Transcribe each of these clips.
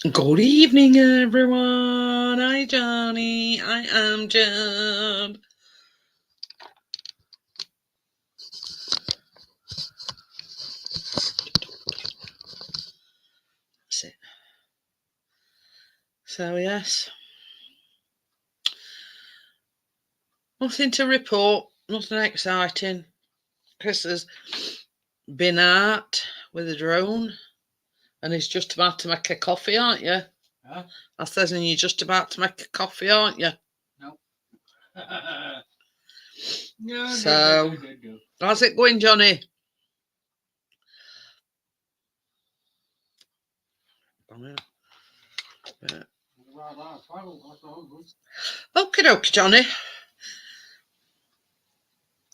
Good evening, everyone. Hi, Johnny. I am Jeb. That's it. So, yes, nothing to report, nothing exciting. Chris has been out with a drone and he's just about to make a coffee, aren't you? Huh? I says, and you're just about to make a coffee, aren't you? No. No, So, no. how's it going, Johnny? Okie dokie, Johnny.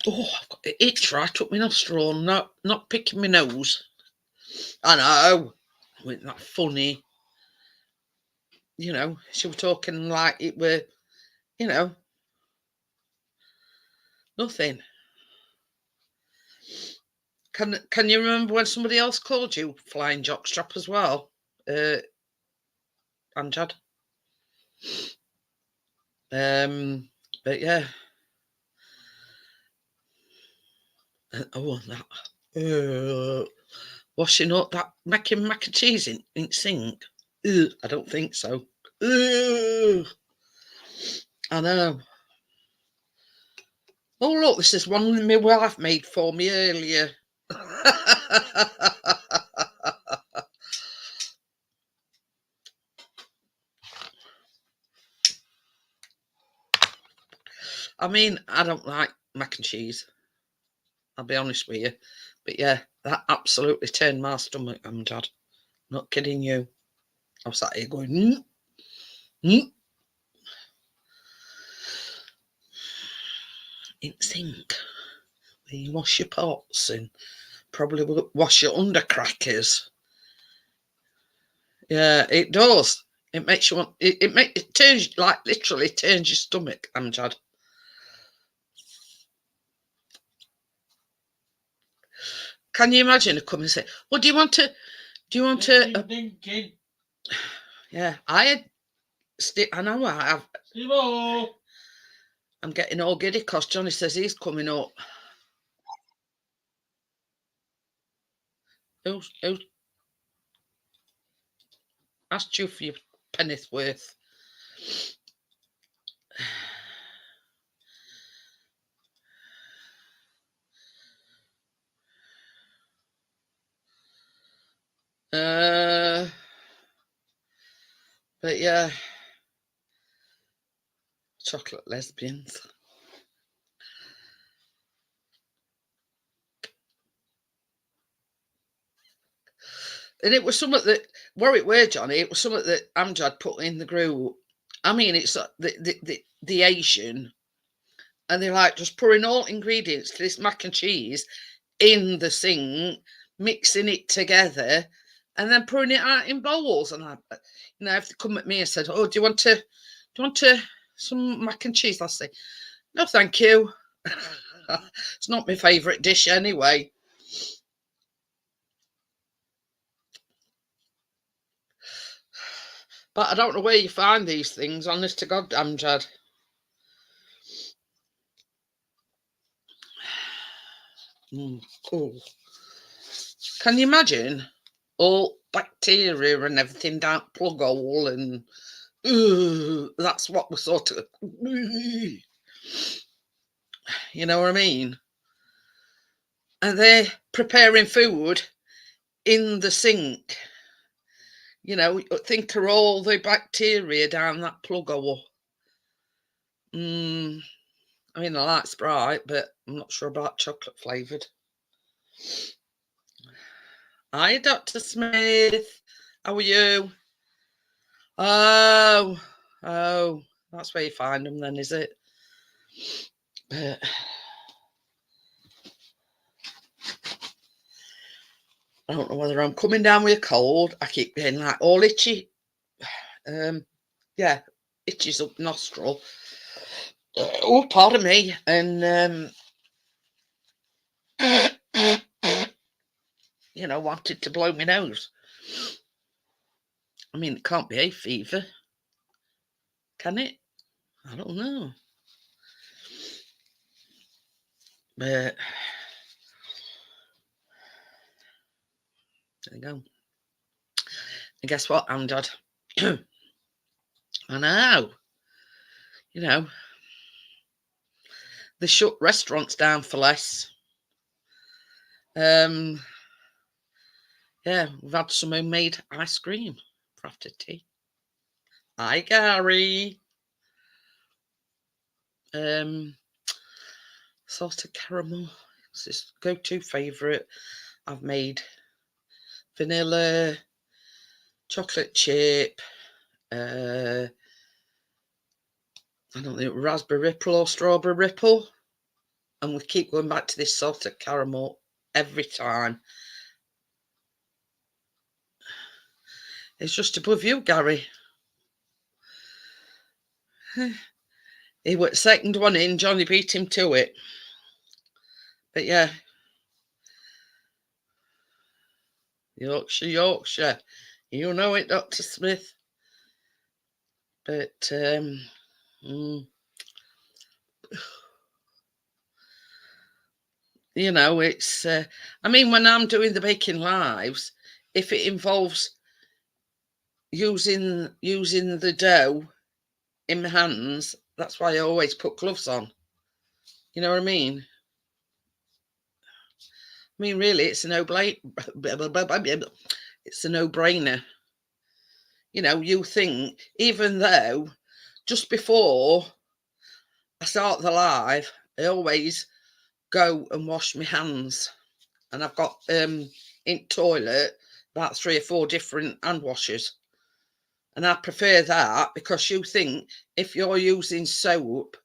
Oh, I've got the itch right up my nostril, not picking my nose. I know. Wasn't that funny? You know, she was talking like it were, you know, nothing. Can you remember when somebody else called you flying jockstrap as well? Amjad. But yeah. Oh, that. Washing up that making mac and cheese in sink. I don't think so. I know. Oh look, this is one my wife made for me earlier. I mean, I don't like mac and cheese. I'll be honest with you. But yeah, that absolutely turned my stomach, Dad. Not kidding you. I was sat here going, in sink, where you wash your pots and probably wash your undercrackers. Yeah, it does. It makes you want. It turns like literally turns your stomach, Amjad. Can you imagine? Come and say, "Well, do you want to? Do you want to?" Yeah, I had. I know I have. Steve-O. I'm getting all giddy because Johnny says he's coming up. Who asked you for your penny's worth? But yeah, chocolate lesbians. And it was something that, where it were, Johnny, it was something that Amjad put in the group. I mean, it's the Asian, and they're like just pouring all ingredients to this mac and cheese in the sink, mixing it together, and then pouring it out in bowls. And I, if they come at me and said, "Oh, do you want some mac and cheese?" I'll say, "No, thank you." It's not my favourite dish anyway. But I don't know where you find these things, honest to God, Amjad. Cool. Can you imagine all bacteria and everything down plug hole and that's what we're sort of, you know what I mean? And they're preparing food in the sink. You know, think of all the bacteria down that plug hole. I mean, I like Sprite, but I'm not sure about chocolate flavoured. Hi, Dr. Smith. How are you? Oh, that's where you find them then, is it? But I don't know whether I'm coming down with a cold. I keep getting like all itchy. Yeah, itches up nostril. Oh, pardon me. And wanted to blow my nose. I mean, it can't be hay fever, can it? I don't know. But there you go. And guess what, Amjad? I know. You know, they shut restaurants down for less. Yeah, we've had some homemade ice cream for after tea. Hi, Gary. Salted caramel. It's this go-to favourite. I've made vanilla, chocolate chip, I don't know, raspberry ripple or strawberry ripple. And we keep going back to this salted caramel every time. It's just above you, Gary. He was second one in. Johnny beat him to it. But yeah. Yorkshire, Yorkshire. You know it, Dr. Smith. But, you know, it's, I mean, when I'm doing the baking lives, if it involves using the dough in my hands, that's why I always put gloves on. You know what I mean? I mean, really, it's a no-brainer. It's a no-brainer. You know, you think, even though just before I start the live, I always go and wash my hands. And I've got in toilet about 3 or 4 different hand washers. And I prefer that, because you think if you're using soap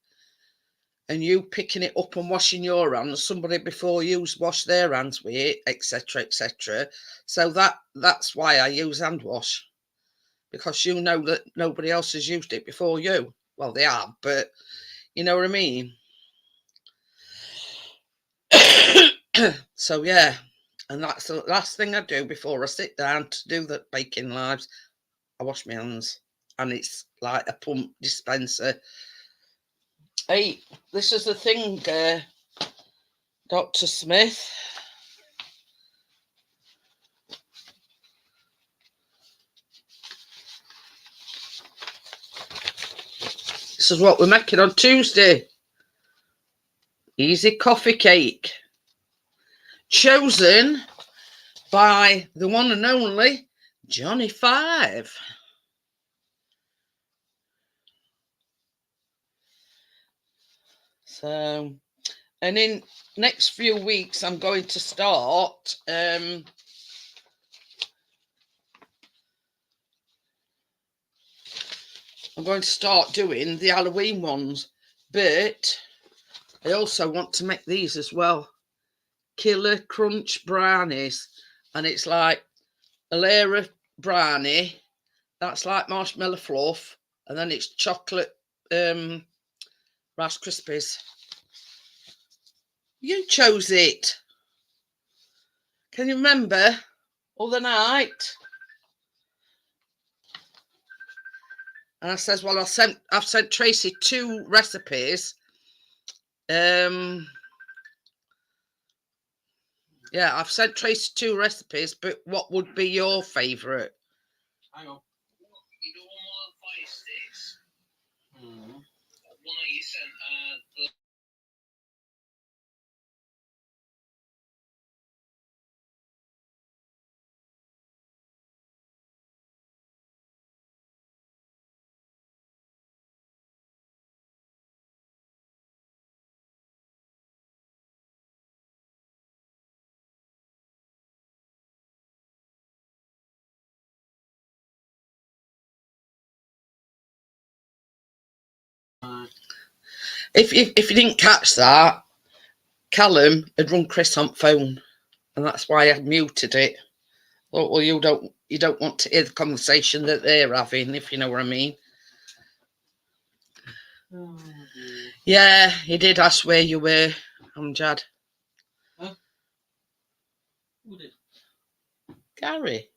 and you picking it up and washing your hands, somebody before you's washed their hands with it, etc., etc. So that's why I use hand wash, because you know that nobody else has used it before you. Well, they have, but you know what I mean? So, yeah. And that's the last thing I do before I sit down to do the baking lives. I wash my hands. And it's like a pump dispenser. Hey, this is the thing, Dr. Smith. This is what we're making on Tuesday. Easy coffee cake. Chosen by the one and only Johnny 5. So, and in next few weeks, I'm going to start I'm going to start doing the Halloween ones, but I also want to make these as well. Killer Crunch brownies, and it's like a layer of brownie that's like marshmallow fluff, and then it's chocolate Rice Krispies. You chose it. Can you remember other night? And I says, well, I've sent Tracy 2 recipes. Yeah, I've sent Tracy 2 recipes, but what would be your favourite? Hang on. You don't want fire sticks. One that you sent the If you didn't catch that, Callum had run Chris on phone, and that's why I muted it. Well, you don't want to hear the conversation that they're having, if you know what I mean. Oh, yeah, he did ask where you were, Amjad. Huh? Who did? Gary.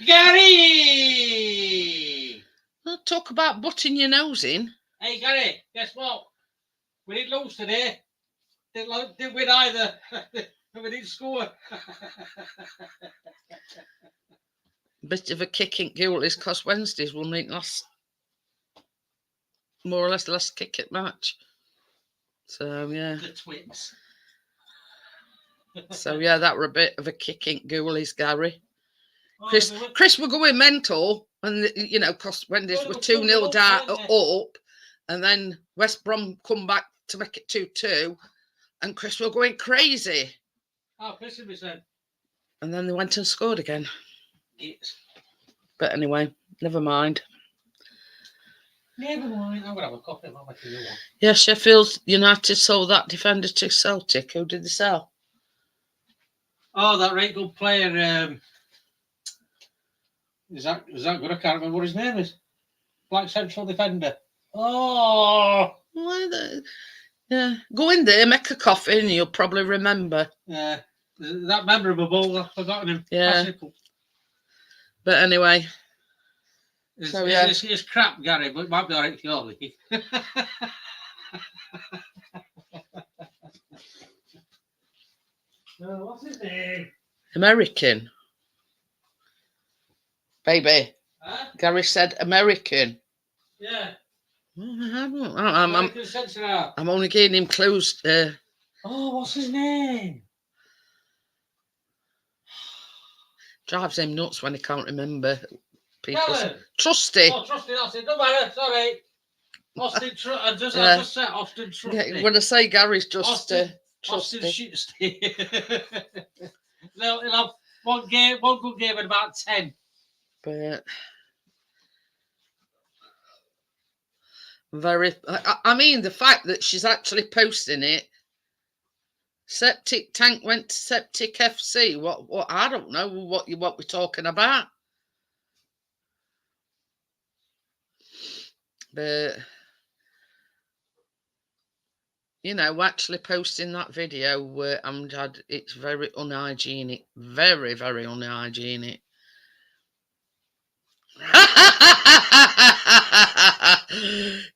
Gary! talk about butting your nose in. Hey, Gary, guess what? We didn't lose today. Didn't win either. We didn't score. Bit of a kicking goalies because Wednesdays will make last, more or less, last kick at match. So yeah. The twins. So yeah, that were a bit of a kicking goalies, Gary. Oh, Chris were going mental, and you know, because Wednesdays Well, were it was 2-0 down weren't they? up, and then West Brom come back to make it 2-2, and Chris were going crazy. Oh, Chris would be saying. And then they went and scored again. Yes. But anyway, never mind. Never mind. I'm gonna have a coffee. I'll make a new one. Yeah, Sheffield United sold that defender to Celtic. Who did they sell? Oh, that right good player. Is that good? I can't remember what his name is. Black central defender. Oh, Why the? Yeah, go in there, make a coffee, and you'll probably remember. yeah. That memorable ball. I've forgotten him. Yeah. Classical. But anyway, It's, So, yeah. it's crap, Gary, but it might be alright for your league. What's his name? American. Baby, Huh? Gary said American. Yeah. I'm Central. only giving him clues. Oh, what's his name? Drives him nuts when he can't remember people. Kellen. Trusty. Oh, Trusty, that's it. Don't matter. Sorry. Austin, I just said Austin Trusty. Yeah, when I say Gary's just Austin Trusty. Trusty. He'll have one good game in about 10. But very, I mean, the fact that she's actually posting it. Septic tank went to Septic FC. What? I don't know what we're talking about. But you know, actually posting that video where Amjad, it's very unhygienic, very, very unhygienic.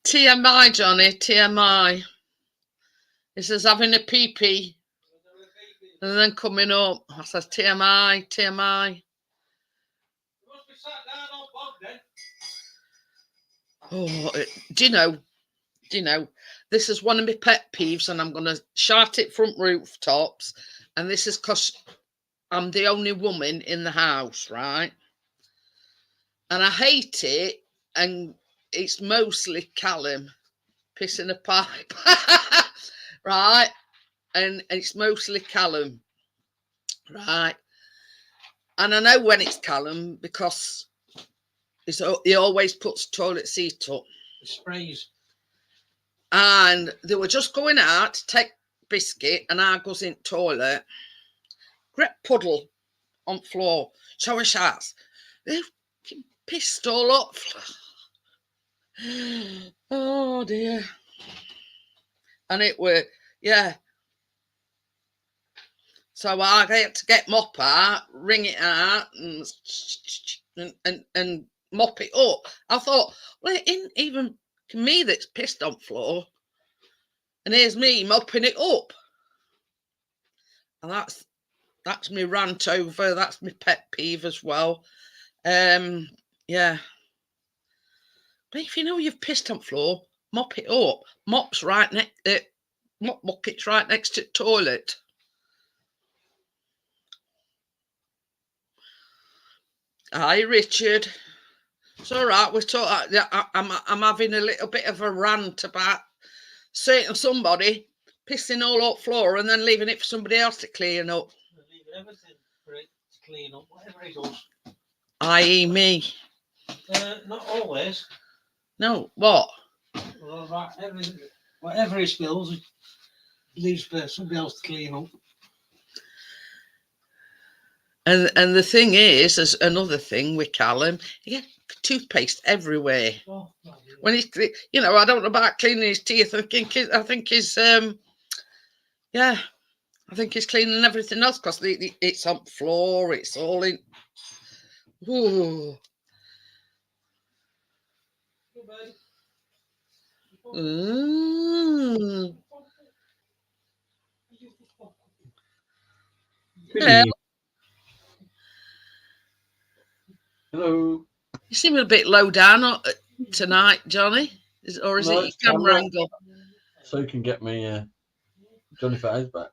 TMI, Johnny, TMI. He says having a pee-pee and then coming up. I says TMI, TMI. You must be sat down on Bob then. Oh, do you know, this is one of my pet peeves, and I'm going to shout it from rooftops. And this is because I'm the only woman in the house, right? And I hate it, and it's mostly Callum pissing a pipe, right? And it's mostly Callum, right? And I know when it's Callum because he always puts toilet seat up. It sprays. And they were just going out to take biscuit, and I goes in toilet. Great puddle on floor. Shower shots. They pissed all up. Oh dear. And it were, yeah. So I had to get mop out, wring it out, and mop it up. I thought, well, it ain't even me that's pissed on floor. And here's me mopping it up. And that's my rant over. That's my pet peeve as well. Yeah. But if you know you've pissed on floor, mop it up. Mop's right next. Mop bucket's right next to the toilet. Hi, Richard. It's all right. We're talking. I'm having a little bit of a rant about certain somebody pissing all up floor and then leaving it for somebody else to clean up. Leaving everything for it to clean up, whatever he does. I.e. me. Not always. No, what? Well, whatever he spills, he leaves for somebody else to clean up. And the thing is, there's another thing with Callum. He gets toothpaste everywhere. Oh, When he's, you know, I don't know about cleaning his teeth. I think he's yeah, I think he's cleaning everything else because it's on the floor. It's all in. Ooh. Mm. Yeah. Hello. You seem a bit low down tonight, Johnny. Or is No, it it's your camera camera. angle? So you can get me Johnny Fives back.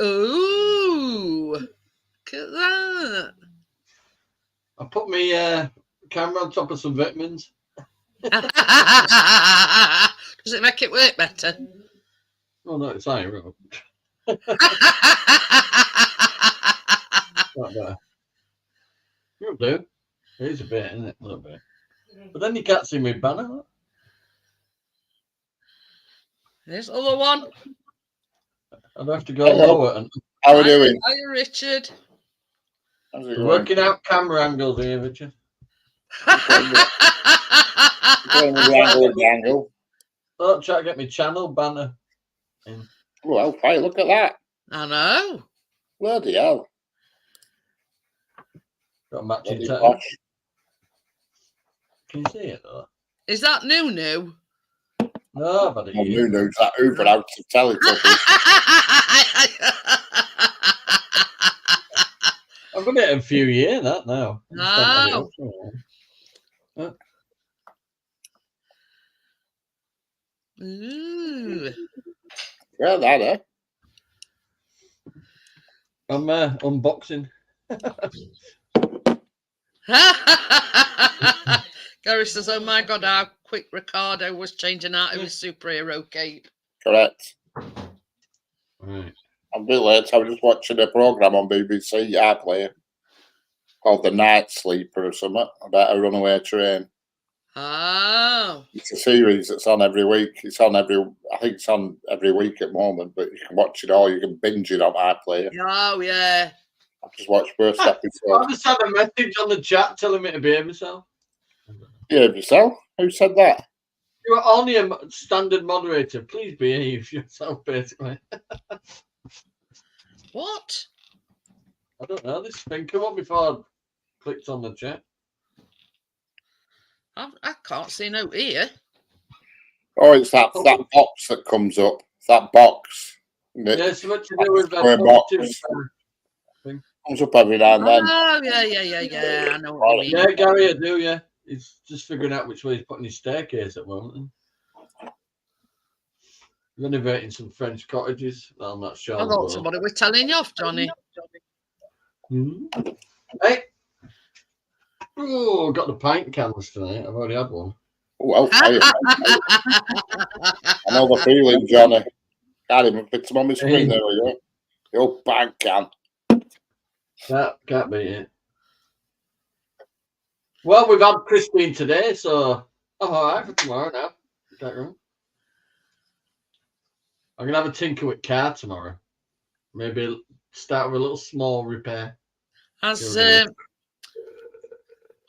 Ooh, look at that. I put my camera on top of some vitamins. Does it make it work better? Oh no, it's iron. Right. Not better. You'll do. It is a bit, isn't it? A little bit. But then you can't see my banner. There's the other one. I'd have to go Hello. lower. And How are we doing? Hiya, Richard. How's it we're going? working out camera angles here, Richard. Going with the angle of the angle. Don't try to get me channel banner in. Oh, hellfire, look at that. I know. Bloody hell. Got a matching Bloody tattoo. posh. Can you see it though? Is that new? No, but Oh, who knows that Uber out of Teletubbies. I've got it in a few years, that now. I just haven't had it No. up for a while. Ooh. Yeah, that, eh? I'm unboxing. Gary says, "Oh my God, how quick Ricardo was changing out of his superhero cape." Correct. Right. I'm a bit late. I was just watching a programme on BBC iPlayer called The Night Sleeper or something about a runaway train. Oh. It's a series that's on every week. I think it's on every week at the moment, but you can watch it all. You can binge it on iPlayer. Oh, yeah. I just watched first episode. I just had a message on the chat telling me to behave myself. Behave yourself? Who said that? You are only a standard moderator. Please behave yourself, basically. What? I don't know. This thing come up before I clicked on the chat. I can't see no ear. Oh, it's that box that comes up. It's that box. Yeah, it's much to do with Square positive. box. Comes up every now and then. Oh, yeah. I know what you mean. Yeah, Gary, I do, yeah. He's just figuring out which way he's putting his staircase at the moment. Renovating some French cottages. Well, I'm not sure. I thought somebody was telling you off, Johnny. Hey. Oh, got the pint cans tonight. I've already had one. Oh, hellfire. I know the feeling, Johnny. Can't even fit them on my screen. There we go. The old bank can. Can't beat it. Well, we've had Christine today, so I'm all right for tomorrow now. That wrong. I'm gonna have a tinker with car tomorrow. Maybe start with a little small repair. Has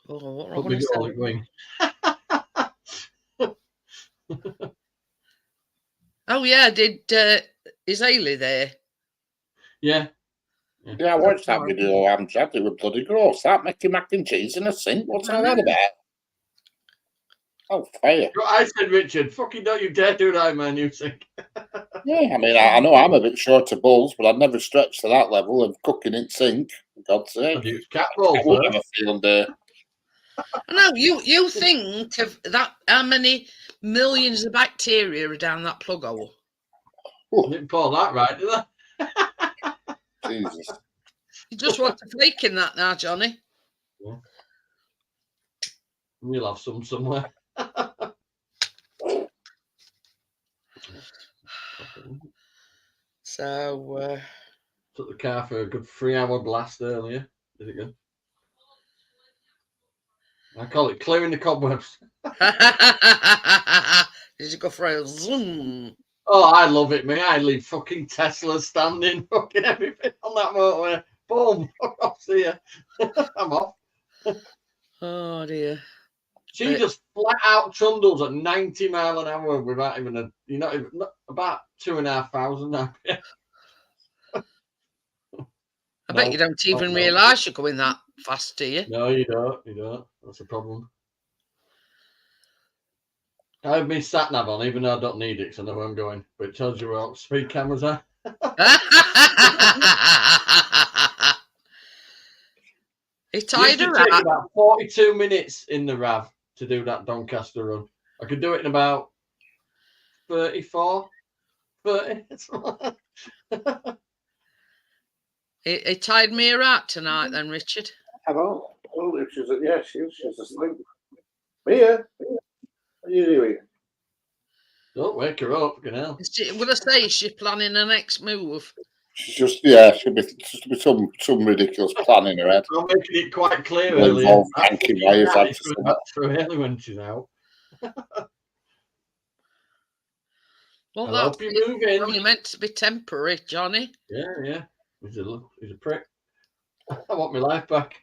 what Hope wrong we get all it going. Oh yeah, did is Ailey there? Yeah. Yeah, I watched that video, Amjad. It was bloody gross. That making mac and cheese in a sink. What's all that about? Oh, fire. I said, Richard, fucking don't you dare do that in my new sink. Yeah, I mean, I know I'm a bit short of balls, but I'd never stretch to that level of cooking in sink. For God's sake. I'd use cat I balls. wouldn't have a feeling there. No, you think of that? How many millions of bacteria are down that plug hole? I didn't pull that right, did I? Jesus. You just want to flake in that now, Johnny. Yeah. We'll have some somewhere. So Took the car for a good 3-hour blast earlier. Did it go? I call it clearing the cobwebs. did you go for a zoom? Oh, I love it, mate. I leave fucking Tesla standing, fucking everything on that motorway. Boom. Off, see ya. I'm off. Oh dear. She just flat out trundles at 90 mile an hour without even a, not about 2,500 now. I bet you don't even realise you're going that fast, do you? No, you don't. You don't. That's a problem. I have my sat nav on, even though I don't need it because I know where I'm going. But it tells you where all the speed cameras are. He It tied used to her take out. about 42 minutes in the RAV to do that Doncaster run. I could do it in about 34, 30. He tied me out tonight then, Richard. Hello. Oh, she's asleep. Mia, what are you doing? Don't wake her up, you know. Would I say she's planning her next move? She'll be some ridiculous plan in her head. I'm making it quite clear Well, earlier. involved hanky wires, Yeah, I'd it's say. going back through early when she's out. Well, I hope you're moving. only meant to be temporary, Johnny. Yeah. He's a prick. I want my life back.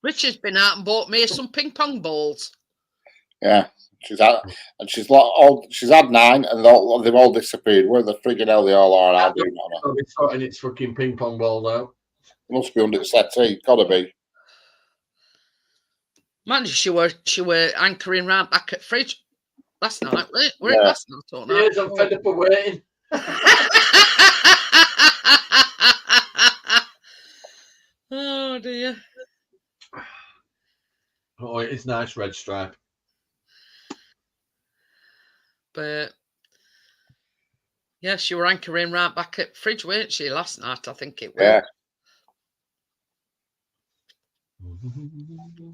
Richard's been out and bought me some ping pong balls. Yeah, she's had 9, and they've all disappeared. Where the friggin' hell they all are, I do not know. I'll be sorting its fucking ping pong balls out. It must be under the settee. Gotta be. Man, she were anchoring round back at fridge last night. Were it Yeah. last night or night? Yes, I'm fed up of waiting. Oh dear. Oh, it is nice red stripe. But yeah, she were anchoring right back at fridge, weren't she, last night? I think it was. Yeah.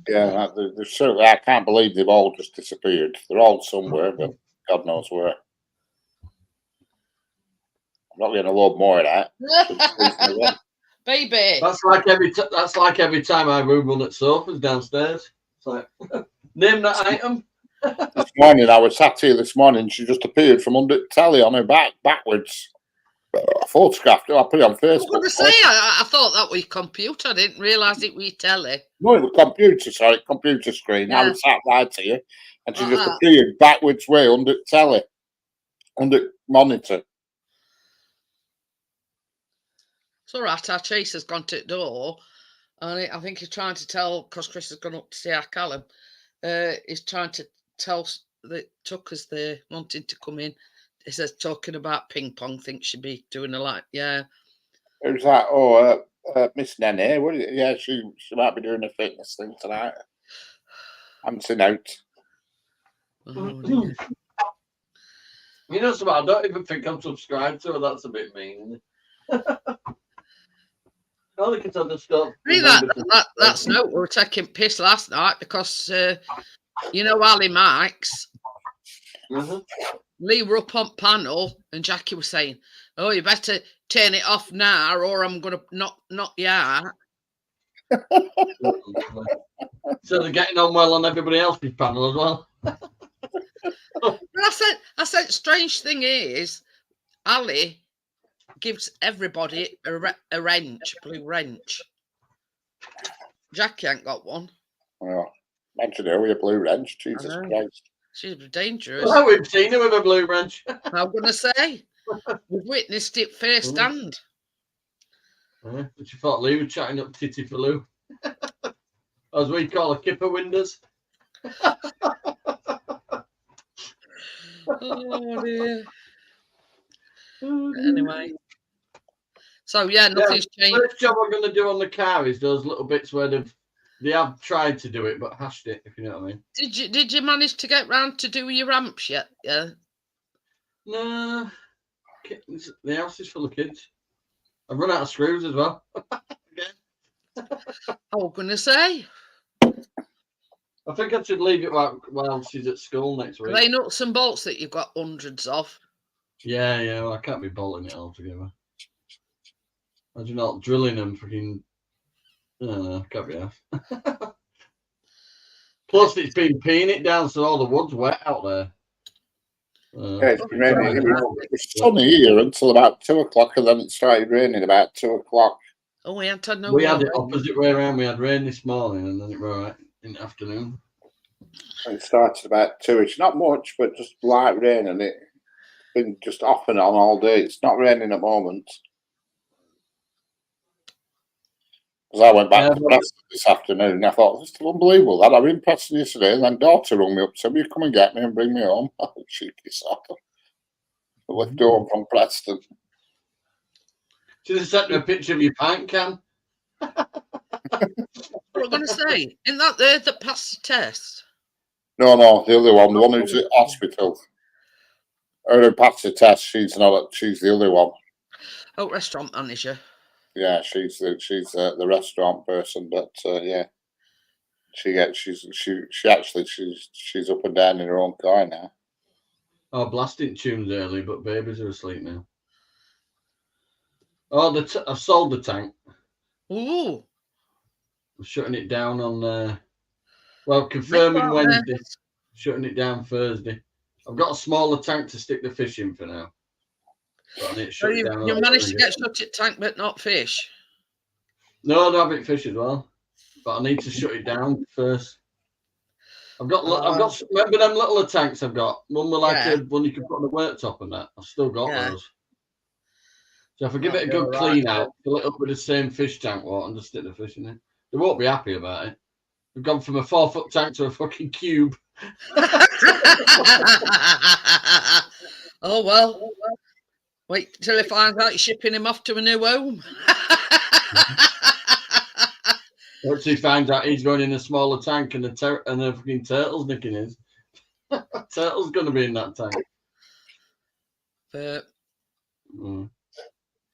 Yeah, certainly. I can't believe they've all just disappeared. They're all somewhere, but God knows where. I'm not getting a load more of that. Baby. That's like every time I move one at sofas downstairs. It's like, name that item. This morning, I was sat here this morning. She just appeared from under the telly on her backwards. I photographed it. I put it on I was Facebook. going to say, I thought that was your computer. I didn't realise it was your telly. No, it was computer screen. I Yeah. was sat right here, and she just appeared backwards way under the telly, under monitor. It's all right. Our chaser's gone to the door, and I think he's trying to tell, because Chris has gone up to see our Callum, he's trying to tell the Tuckers they're wanting to come in. He says, talking about ping pong, thinks she'd be doing a lot. Yeah. It was like, oh, Miss Nene, what is it? Yeah, she might be doing a fitness thing tonight. I'm seen out. Oh, dear. You know something? I don't even think I'm subscribed to her. That's a bit mean. All because I just don't. See, that's no. We were taking piss last night because you know Ali Mikes. Lee were up on panel and Jackie was saying, "Oh, you better turn it off now, or I'm going to knock you out." So they're getting on well on everybody else's panel as well. But I said, strange thing is, Ali gives everybody a wrench, blue wrench. Jackie ain't got one. Well, imagine her with a blue wrench. Jesus Christ. She's dangerous. Well, we've seen her with a blue wrench. I'm going to say, we've witnessed it firsthand. But she thought Lee was chatting up Titty for Lou. As we call her, Kipper Winders. Oh dear. Anyway. So yeah, nothing's changed. First job I'm going to do on the car is those little bits where they have tried to do it but hashed it, if you know what I mean. Did you manage to get round to do your ramps yet? Yeah. No, the house is full of kids. I've run out of screws as well. I was going to say. I think I should leave it while she's at school next week. Are they nuts and bolts that you've got hundreds of? Yeah, well, I can't be bolting it all together. Imagine not drilling them fucking. No, can't be off. Plus, it's been peeing it down, so all the wood's wet out there. Yeah, it's been raining. It was sunny here until about 2 o'clock, and then it started raining about 2 o'clock. Oh, we had had no. We had it opposite way around. We had rain this morning, and then it were all right in the afternoon. It started about 2. It's not much, but just light rain, and it's been just off and on all day. It's not raining at the moment. Because I went back Yeah, to but- Preston this afternoon and I thought, this is unbelievable. That I was in Preston yesterday and then daughter rung me up, said, will you come and get me and bring me home? Oh, cheeky sort. I left home from Preston. Should have sent me a picture of your pint can. What am I going to say? Isn't that there that passed the test? No, the other one, the one who's at hospital. Her who passed the test, she's the other one. Oh, restaurant manager. Yeah, she's the restaurant person, but yeah, she's up and down in her own car now. Oh, blasting tunes early, but babies are asleep now. Oh, I've sold the tank. Ooh. I'm shutting it down on. Well, confirming Wednesday. Shutting it down Thursday. I've got a smaller tank to stick the fish in for now. But I need to So shut it down. you managed to get shut it tank, but not fish. No, I'm having fish as well. But I need to shut it down first. I've got remember them little tanks I've got? One with like a one you can put on the worktop and that. I've still got those. So if I give it a good clean out, fill it up with the same fish tank water and just stick the fish in it. They won't be happy about it. We've gone from a 4-foot tank to a fucking cube. Oh well. Wait till he finds out you're shipping him off to a new home. Once he finds out he's going in a smaller tank and the fucking turtle's nicking his. Turtle's going to be in that tank. But You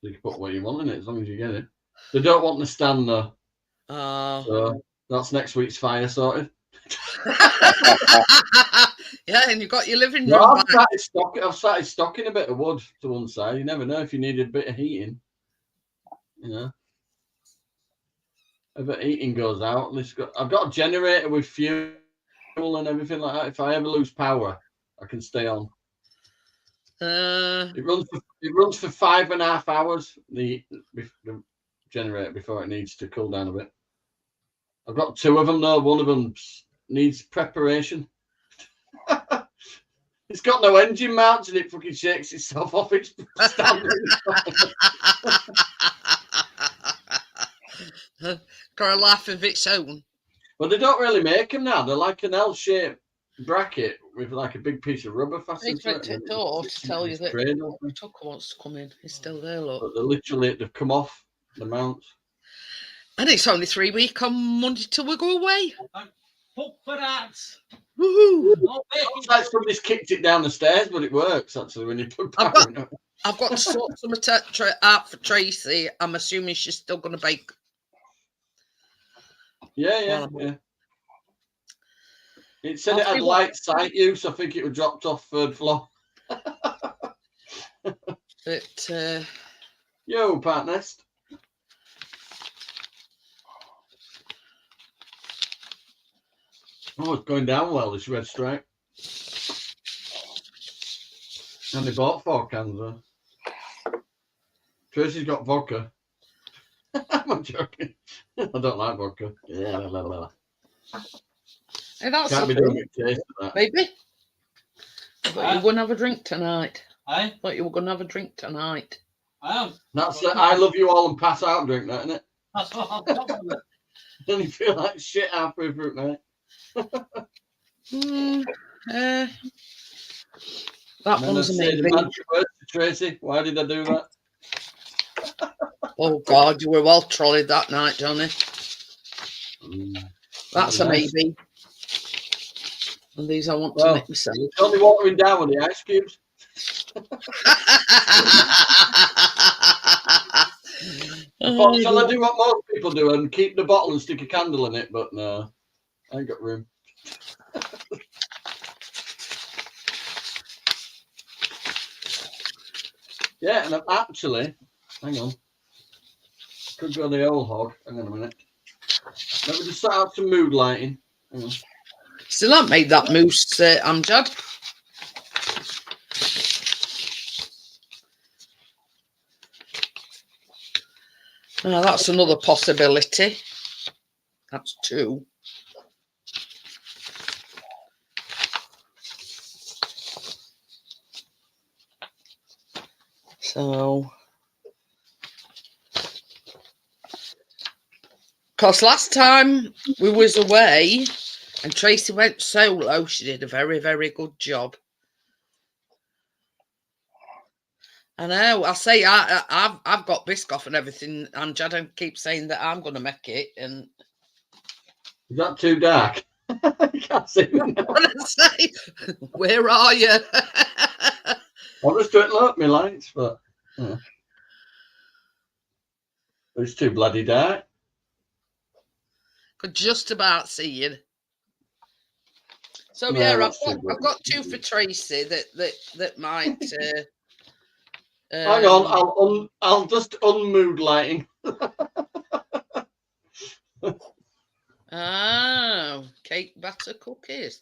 can put what you want in it as long as you get it. They don't want the stand though. So that's next week's fire sorted. Yeah, and you've got your living room. No, I've started stocking a bit of wood to one side. You never know if you needed a bit of heating. You know. If the heating goes out, I've got a generator with fuel and everything like that. If I ever lose power, I can stay on. It runs for 5.5 hours. The generator before it needs to cool down a bit. I've got 2 of them though. One of them needs preparation. It's got no engine mounts and it fucking shakes itself off its standing. Got a life of its own. Well, they don't really make them now. They're like an L-shaped bracket with like a big piece of rubber fastened to it. To door to tell you that Tucker wants to come in. He's still there, look. But they've come off the mounts. And it's only 3 weeks on Monday till we go away. Fuck for that. Woohoo! It's like somebody's kicked it down the stairs, but it works actually when you put power in it. I've got to sort some out for Tracy. I'm assuming she's still going to bake. Yeah. It said it had light sight use. I think it was dropped off 3rd floor. But Yo, Pat Nest. Oh, it's going down well, this red stripe. And they bought 4 cans though. Tracy's got vodka. I'm joking. I don't like vodka. Yeah, hey, that's can't be doing a taste of that. Baby. I thought you were going to have a drink tonight. I thought you were going to have a drink tonight. I am. That's the I love you all and pass out drink, that, isn't it? That's what I'm talking about. Then you feel like shit halfway through, mate. That one's amazing. Words to Tracy. Why did I do that? Oh God, you were well trolleyed that night, Johnny. That's a nice. maybe. And these I want to make myself. It's only watering down with the ice cubes. I thought, shall I do what most people do and keep the bottle and stick a candle in it? But no, I ain't got room. Yeah, and I'm actually, hang on, could go the old hog. Hang on a minute. Let me just start out some mood lighting. Hang on. Still haven't made that mousse, Amjad. Now that's another possibility. That's 2. So Because last time we was away and Tracy went solo, she did a very, very good job. I know. I say I've got Biscoff and everything, and Jadon keeps saying that I'm going to make it, and Is that too dark? I can't see me now. what I say, where are you? I'll just do it look my lights, but it's too bloody dark. Could just about see you. So No, yeah, that's too I've good. got two for Tracy that might. Hang on, I'll just unmood lighting. Oh, cake batter cookies.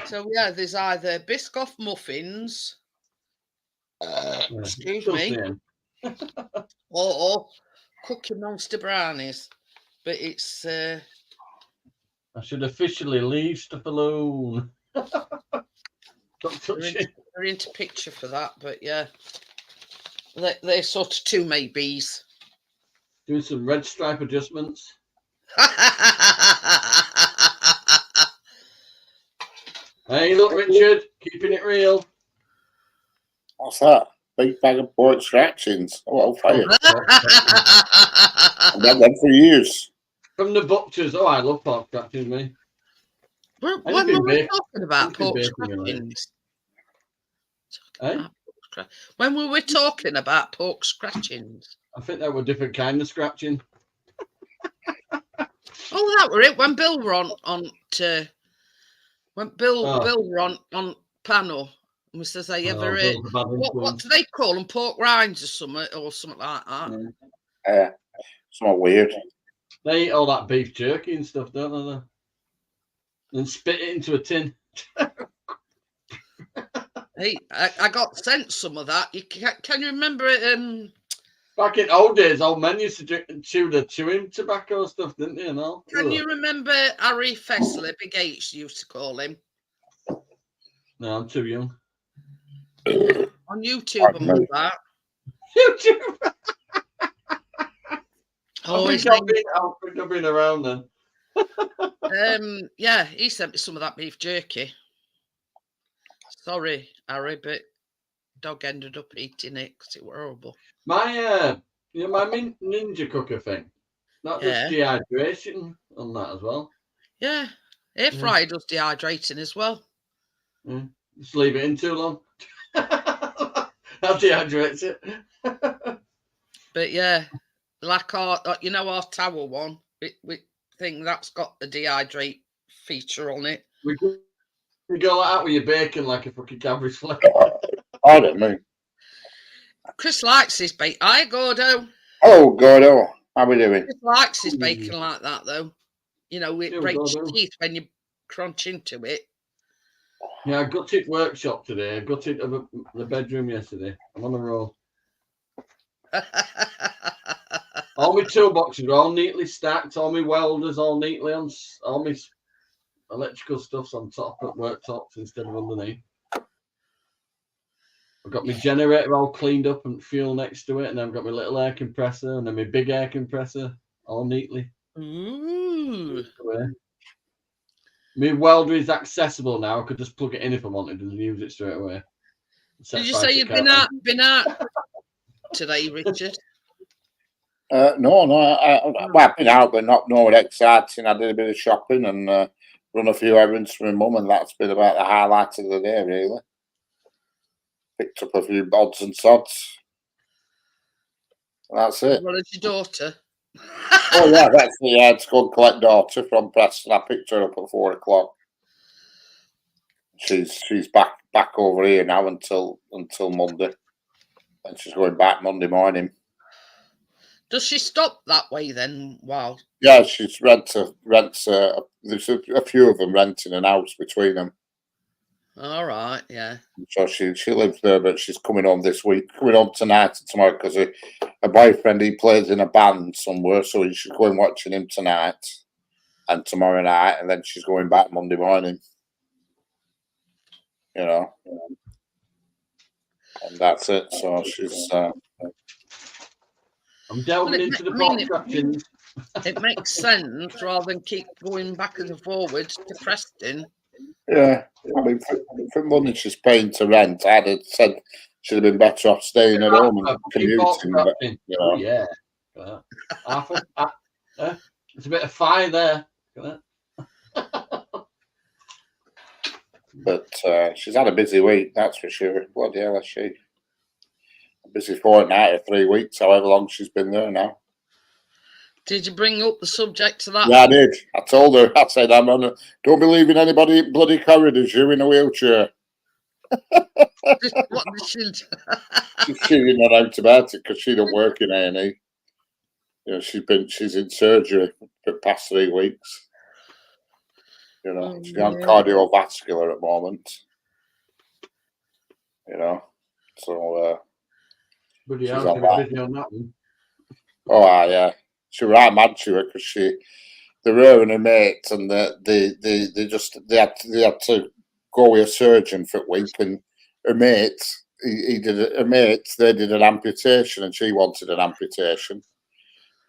So yeah, there's either Biscoff muffins, excuse me, or Cookie Monster brownies. But it's I should officially leave stuff alone. Don't touch it. they're into picture for that, but yeah, they're sort of two maybes. Doing some red stripe adjustments. Hey, look, Richard, keeping it real. What's that? Big bag of pork scratchings. Oh, I'll fire. I've had them for years. From the butchers. Oh, I love pork scratchings, me. When Anything were we big. talking about Anything pork big in your life. scratchings? Eh? When were we talking about pork scratchings? I think that were different kind of scratching. Oh, that were it. When Bill were on when Bill Oh. were on panel, and we says, "They ever Bill's a bad what influence. do they call them? Pork rinds or something like that." Something weird. They eat all that beef jerky and stuff, don't they? And spit it into a tin. Hey, I got sent some of that. You can you remember it? Back in old days, old men used to chew the chewing tobacco stuff, didn't they? And all? Can Ugh. you remember Harry Fessler? Big H used to call him No, I'm too young. on YouTube and all that. YouTube. Oh, I his think name, I've been around then. yeah, he sent me some of that beef jerky. Sorry, Harry, but dog ended up eating it because it was horrible. My my ninja cooker thing. That does dehydration on that as well. Yeah, air fryer does dehydrating as well. Just leave it in too long. That dehydrates it. But yeah, like our tower one, we think that's got the dehydrate feature on it. We go like that with your bacon like a fucking cabbage flake. I don't know. Chris likes his bacon. Hi, Gordo. Oh, God. Oh, how we doing? Chris likes his bacon like that, though. You know, it Yeah, breaks your Gordo. teeth when you crunch into it. Yeah, I gutted workshop today. I gutted the bedroom yesterday. I'm on a roll. All my toolboxes are all neatly stacked. All my welders all neatly on. All my electrical stuff's on top at worktops instead of underneath. I've got my generator all cleaned up and fuel next to it, and I've got my little air compressor and then my big air compressor all neatly. Ooh. My welder is accessible now. I could just plug it in if I wanted and use it straight away. Did you say you've been out today, Richard? No. Well, I've been out, but not nowhere exciting. I did a bit of shopping and run a few errands for my mum, and that's been about the highlight of the day, really. Picked up a few odds and sods. That's it. Well, as your daughter. Oh, yeah, that's the to go and collect daughter from Preston. I picked her up at 4 o'clock. She's back over here now until Monday. And she's going back Monday morning. Does she stop that way then? Wow. Yeah, she's rents there's a few of them renting an house between them. All right, yeah. So she lives there, but she's coming home this week, coming home tonight and tomorrow because her boyfriend, he plays in a band somewhere, so she's going watching him tonight and tomorrow night, and then she's going back Monday morning. You know, and that's it. So she's. I'm delving into the pork scratchings. It makes sense rather than keep going backwards and forwards to Preston. Yeah, I mean, for money she's paying to rent, I'd have said she'd have been better off staying at home and commuting. But, you know. Oh, yeah. There's a bit of fire there. But she's had a busy week, that's for sure. Bloody hell, has she? A busy fortnight or 3 weeks, however long she's been there now. Did you bring up the subject to that? Yeah, I did. I told her, I said, don't be leaving anybody in bloody corridors, you in a wheelchair. What did she do? She's not out about it because she don't work in A&E. You know, she's in surgery for the past 3 weeks. You know, she's on cardiovascular at the moment. You know, so But yeah, she's I'm on that. busy on that one. Oh, yeah. She was right mad to her because they were and her mates, and they had to go with a surgeon for a week, and her mates, they did an amputation, and she wanted an amputation.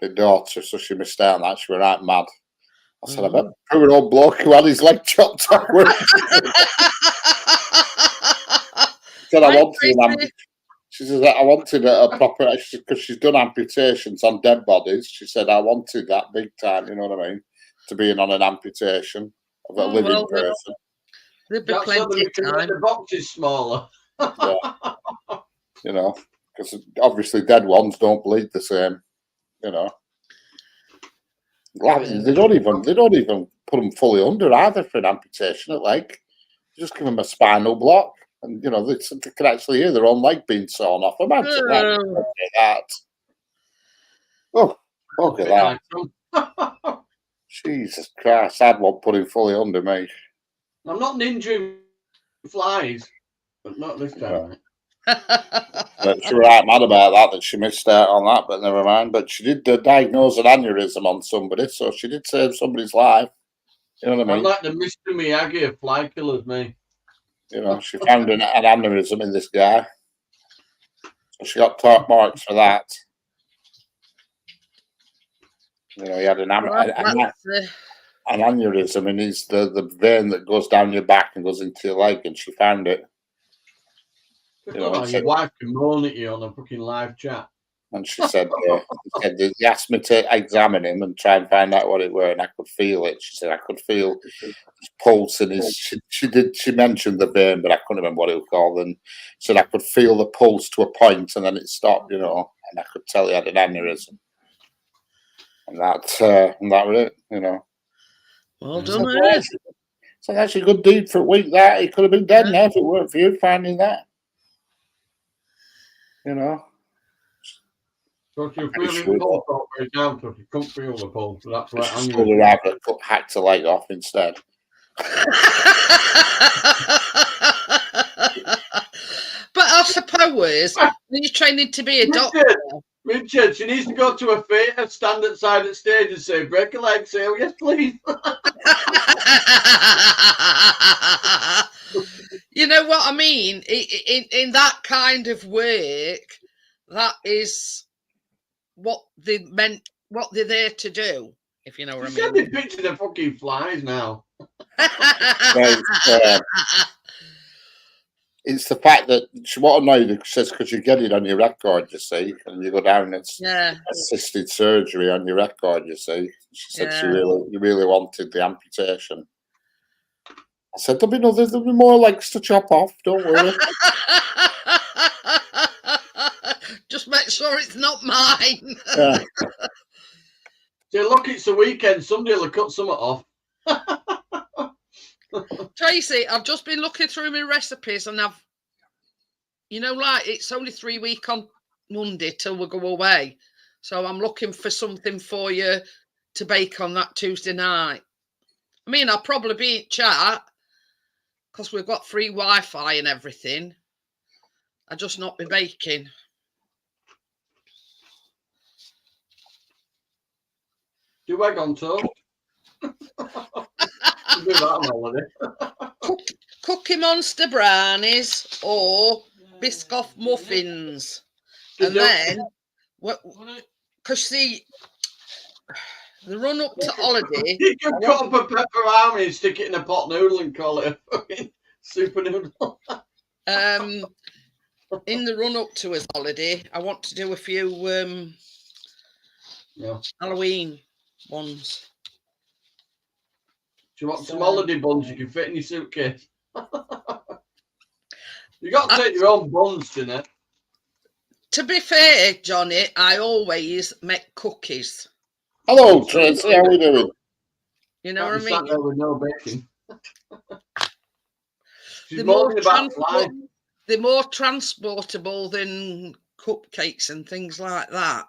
The daughter, so she missed out on that. She was right mad. I said, I bet poor old bloke who had his leg chopped off. Said I wanted an amputation. She says, I wanted a proper, because she's done amputations on dead bodies. She said, I wanted that big time, you know what I mean? To be in on an amputation of a living person. There'd be That's so plenty of time. the box is smaller. Yeah. You know, because obviously dead ones don't bleed the same, you know. Like, they don't even put them fully under either for an amputation at leg. You just give them a spinal block. And, you know, they can actually hear their own leg being sawn off. Imagine that. Oh, look at that. Jesus Christ, I'd want putting fully under me. I'm not ninja flies, but not this time. But she was right mad about that she missed out on that, but never mind. But she did diagnose an aneurysm on somebody, so she did save somebody's life. You know what I mean? I'm like the Mr. Miyagi of fly killers, me. You know, she found an aneurysm in this guy. So she got top marks for that. You know, he had an aneurysm in the vein that goes down your back and goes into your leg, and she found it. You know, your wife can moan at you on a fucking live chat. And she said, he asked me to examine him and try and find out what it were, and I could feel it. She said I could feel his pulse and his. She mentioned the vein, but I couldn't remember what it was called. And said I could feel the pulse to a point, and then it stopped. You know, and I could tell he had an aneurysm. And that was it. You know. Well done, so that's a good deed for a week. That he could have been dead now if it weren't for you finding that. You know. So you're feeling the pulse all the way down, so you can't feel the pulse. So that's right. I'm going to have hacked a leg off instead. But I suppose you're training to be a doctor. Richard, she needs to go to a theatre, stand outside the stage and say, break a leg, say, oh, yes, please. You know what I mean? In that kind of work, that is what they're there to do, if you know what I mean. Send me pictures of fucking flies now. It's the fact that she what annoyed her says because you get it on your record, you see, and you go down and it's assisted surgery on your record, you see. She said she really wanted the amputation. I said there'll be more legs to chop off, don't worry. Just make sure it's not mine. Yeah. So look, it's the weekend, somebody will cut something off. Tracy, I've just been looking through my recipes and I've, it's only 3 weeks on Monday till we go away. So I'm looking for something for you to bake on that Tuesday night. I mean, I'll probably be in chat because we've got free Wi-Fi and everything. I'll just not be baking. Do egg on toast? Do that on holiday. Cookie Monster brownies or Biscoff muffins. And then, because see, the run up to holiday. You can cut up a pepperoni and stick it in a pot noodle and call it a fucking super noodle. In the run up to his holiday, I want to do a few Halloween ones. Do you want some holiday buns you can fit in your suitcase? You got to take your own buns, innit? To be fair, Johnny, I always make cookies. Hello, Tracy. How are we doing? You know what I Sat mean? there with no bacon. She's They're more, moaning about flies. they're more transportable than cupcakes and things like that.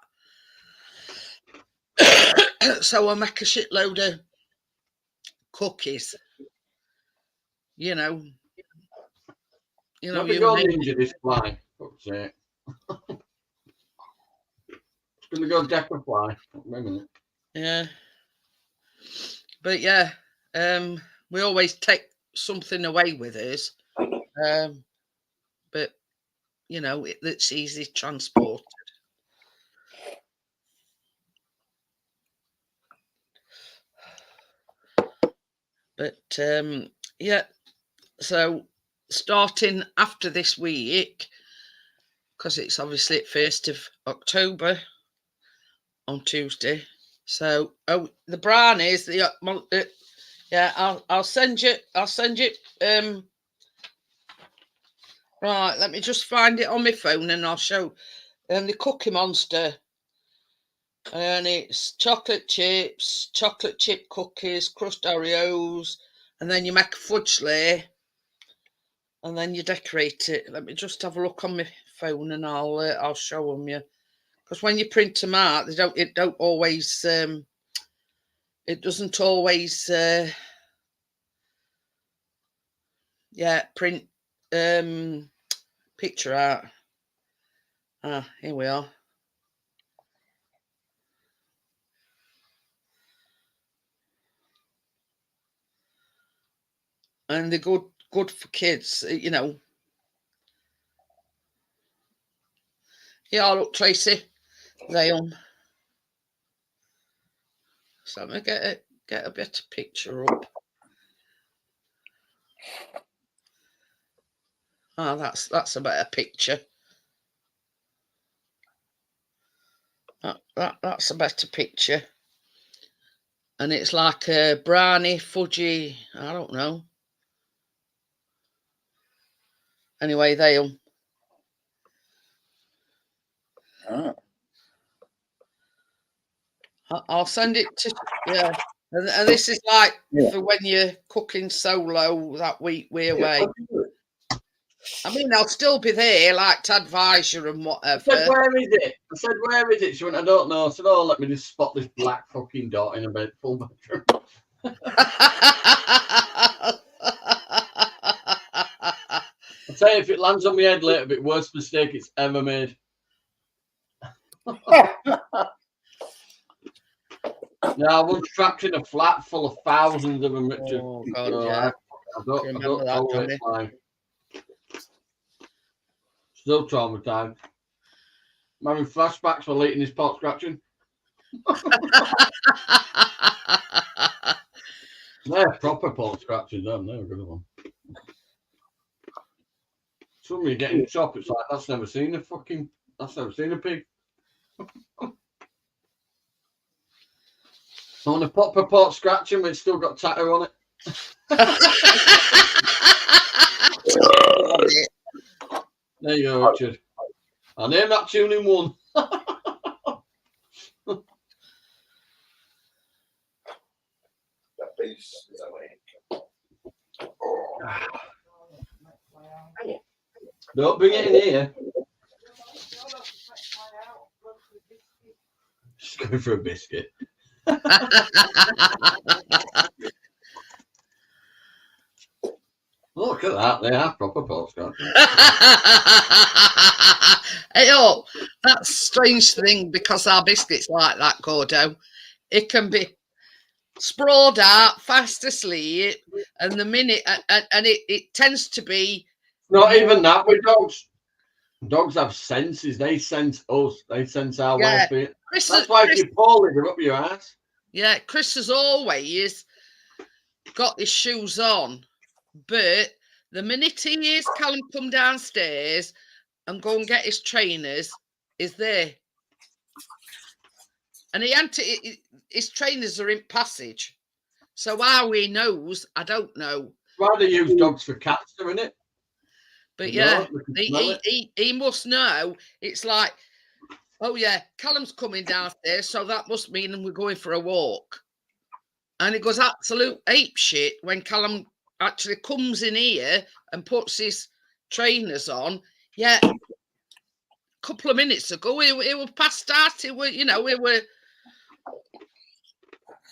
So I make a shitload of cookies. You know. Let me go ninja this fly. Fuck's sake. It's gonna go deck a fly. Wait a minute. Yeah. But yeah, we always take something away with us. But you know, it's easy transported. But yeah, so starting after this week, because it's obviously at 1st of October on Tuesday. So the brownies, yeah, I'll send you. Right, let me just find it on my phone and I'll show the Cookie Monster. And it's chocolate chips, chocolate chip cookies, crust Oreos, and then you make a fudge layer, and then you decorate it. Let me just have a look on my phone, and I'll show them you. Because when you print them out, it doesn't always print picture out. Here we are. And they're good for kids, you know. Yeah, look, Tracy, they So let me get a better picture up. That's a better picture. That's a better picture. And it's like a brownie, fudgy, I don't know. Anyway, I'll send it to, yeah. And this is like for when you're cooking solo that week we're away. I mean, I'll still be there, like to advise you and whatever. I said, where is it? She went, I don't know. I said, oh, let me just spot this black fucking dot in a full bedroom. I'll tell you, if it lands on my head later, it'll be the worst mistake it's ever made. Yeah, I was trapped in a flat full of thousands of them, Richard. Oh, God, yeah. I don't know it's fine. Still traumatized. I'm having flashbacks while eating this pot scratching. They're proper pot scratching, they're a good one. Some of you getting chop, it's like, that's never seen a pig. I want a proper pot scratching, but it's still got tattoo on it. There you go, Richard. I'll name that tune in one. Don't bring it in here. Just going for a biscuit. Look at that, they are proper postcards. Hey, oh, that's a strange thing because our biscuits like that, Gordo. It can be sprawled out, fast asleep, and the minute, and it tends to be. Not even that, we don't. Dogs have senses. They sense us. They sense our way Yeah. of being. Chris, That's why if Chris, you're poorly, they're up your ass. yeah, Chris has always got his shoes on, but the minute he hears Callum come downstairs and go and get his trainers, is there. And his trainers are in passage. So how he knows, I don't know. Why they use dogs for cats, isn't it? But You yeah, know, they can smell it. he must know. It's like, oh yeah, Callum's coming downstairs, so that must mean we're going for a walk. And it goes absolute ape shit when Callum actually comes in here and puts his trainers on. Yeah, a couple of minutes ago, we were past start. We were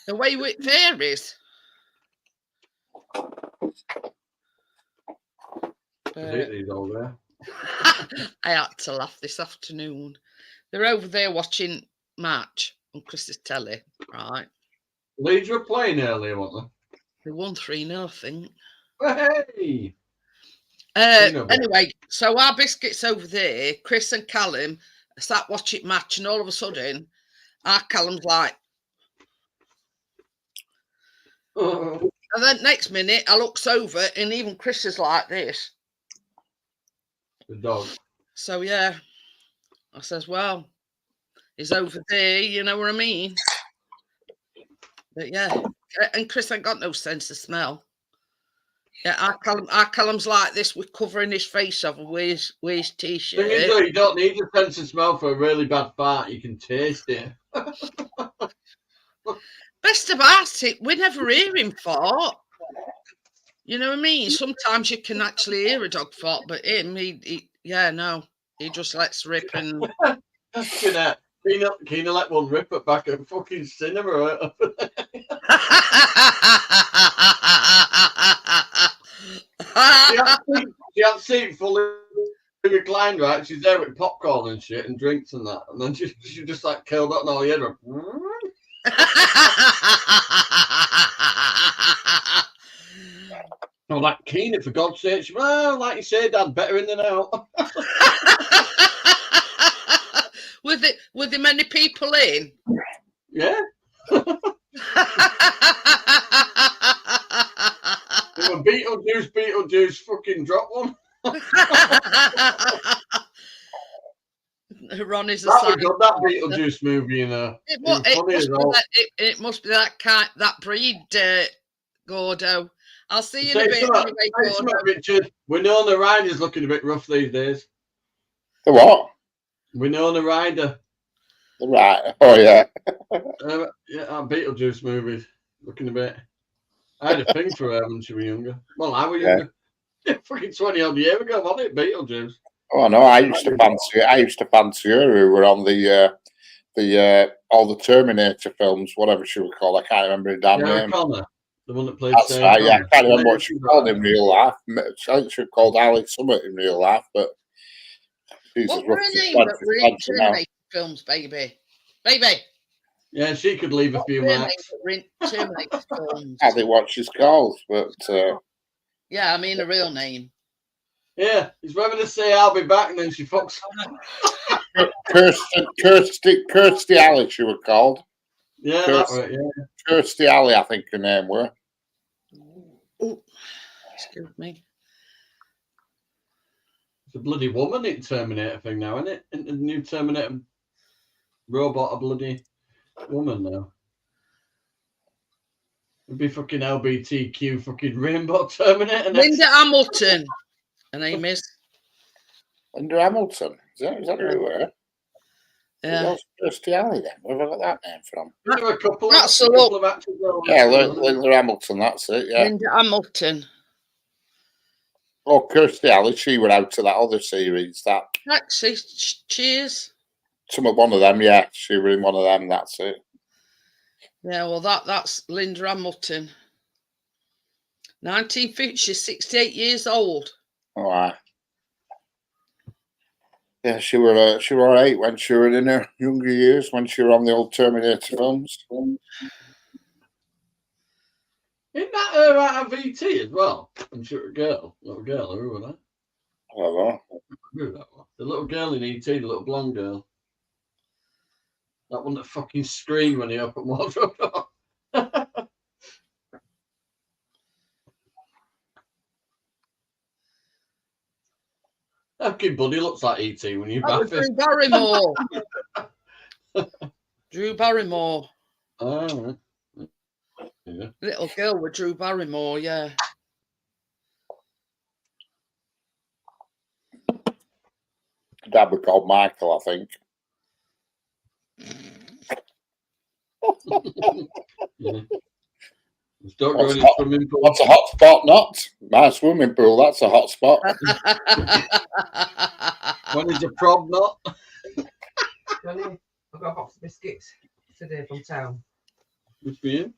away with fairies. These all there. I had to laugh this afternoon. They're over there watching match on Chris's telly, right? Leeds were playing earlier, weren't They won 3-0, I think. they? Hey! Anyway, so our biscuits over there, Chris and Callum sat watching match, and all of a sudden, our Callum's like, and then next minute, I looks over, and even Chris is like this. The dog. So yeah, I says, well, he's over there, you know what I mean? But yeah, and Chris ain't got no sense of smell. Yeah, our Callum's like this with covering his face over with his t-shirt. Thing is, though, you don't need a sense of smell for a really bad fart. You can taste it. Best about it, we never hear him fart. You know what I mean? Sometimes you can actually hear a dog fart, but him, he just lets rip and. Can you let one rip it back at fucking cinema? She had seat fully reclined, right? She's there with popcorn and shit and drinks and that, and then she just like curled up and all the head. I'm like, Keenan, for God's sake. Well, like you say, Dad, better in than out. With the many people in? Yeah. Beetlejuice fucking drop one. Ron is a that was good, that Beetlejuice movie, you know. It must be that breed, Gordo. I'll see you in a bit anyway, Gordo. Richard, Winona Ryder's looking a bit rough these days. The what? Winona Ryder. Right. Oh, yeah. Yeah, that Beetlejuice movie. Looking a bit. I had a thing for her when she was younger. Well, I was younger. Yeah. Fucking 20 odd years ago, wasn't it? Beetlejuice. Oh no, I used to fancy her who were on all the Terminator films, whatever she was called. I can't remember her damn name. Connor, the one that played. That's right. Yeah, I can't remember what she was called in real life. I think she was called Ali Summit in real life, but what were her name that were in Terminator films, baby? Yeah, she could leave a few marks. Terminator films. I think what she's called, but yeah, I mean a real name. Yeah, he's ready to say I'll be back, and then she fucks. Kirstie Alley, she was called. Yeah, that's right. Yeah, Kirstie Alley, I think her name were. Oh, excuse me. It's a bloody woman in Terminator thing now, isn't it? In the new Terminator robot, a bloody woman now. It'd be fucking LGBTQ fucking rainbow Terminator. Linda Hamilton. Her name is Linda Hamilton. Is that who it were? Yeah. Kirstie Alley then. Where have I got that name from? There were a couple That's of actors. Yeah, Linda Hamilton, that's it, yeah. Linda Hamilton. Oh, Kirstie Alley, she went out to that other series, that. Actually, Cheers. One of them, yeah. She was in one of them, that's it. Yeah, well, that's Linda Hamilton. 1950, she's 68 years old. Oh, right. Yeah, she were all right when she were in her younger years, when she were on the old Terminator films. Isn't that her out of VT as well? When she was a little girl, who was that? I don't know. Who that one? The little girl in ET, the little blonde girl. That one that fucking screamed when he opened wardrobe door. Fucking Buddy looks like ET when you That was bath him. Drew Barrymore. Drew Barrymore. Oh, right. Yeah. Little girl with Drew Barrymore, yeah. Dad would call Michael, I think. Yeah. Just don't go in the swimming pool. What's a hot spot? Not my swimming pool. That's a hot spot. When is a prob not? Johnny, I've got a box of biscuits today from town. Good for you.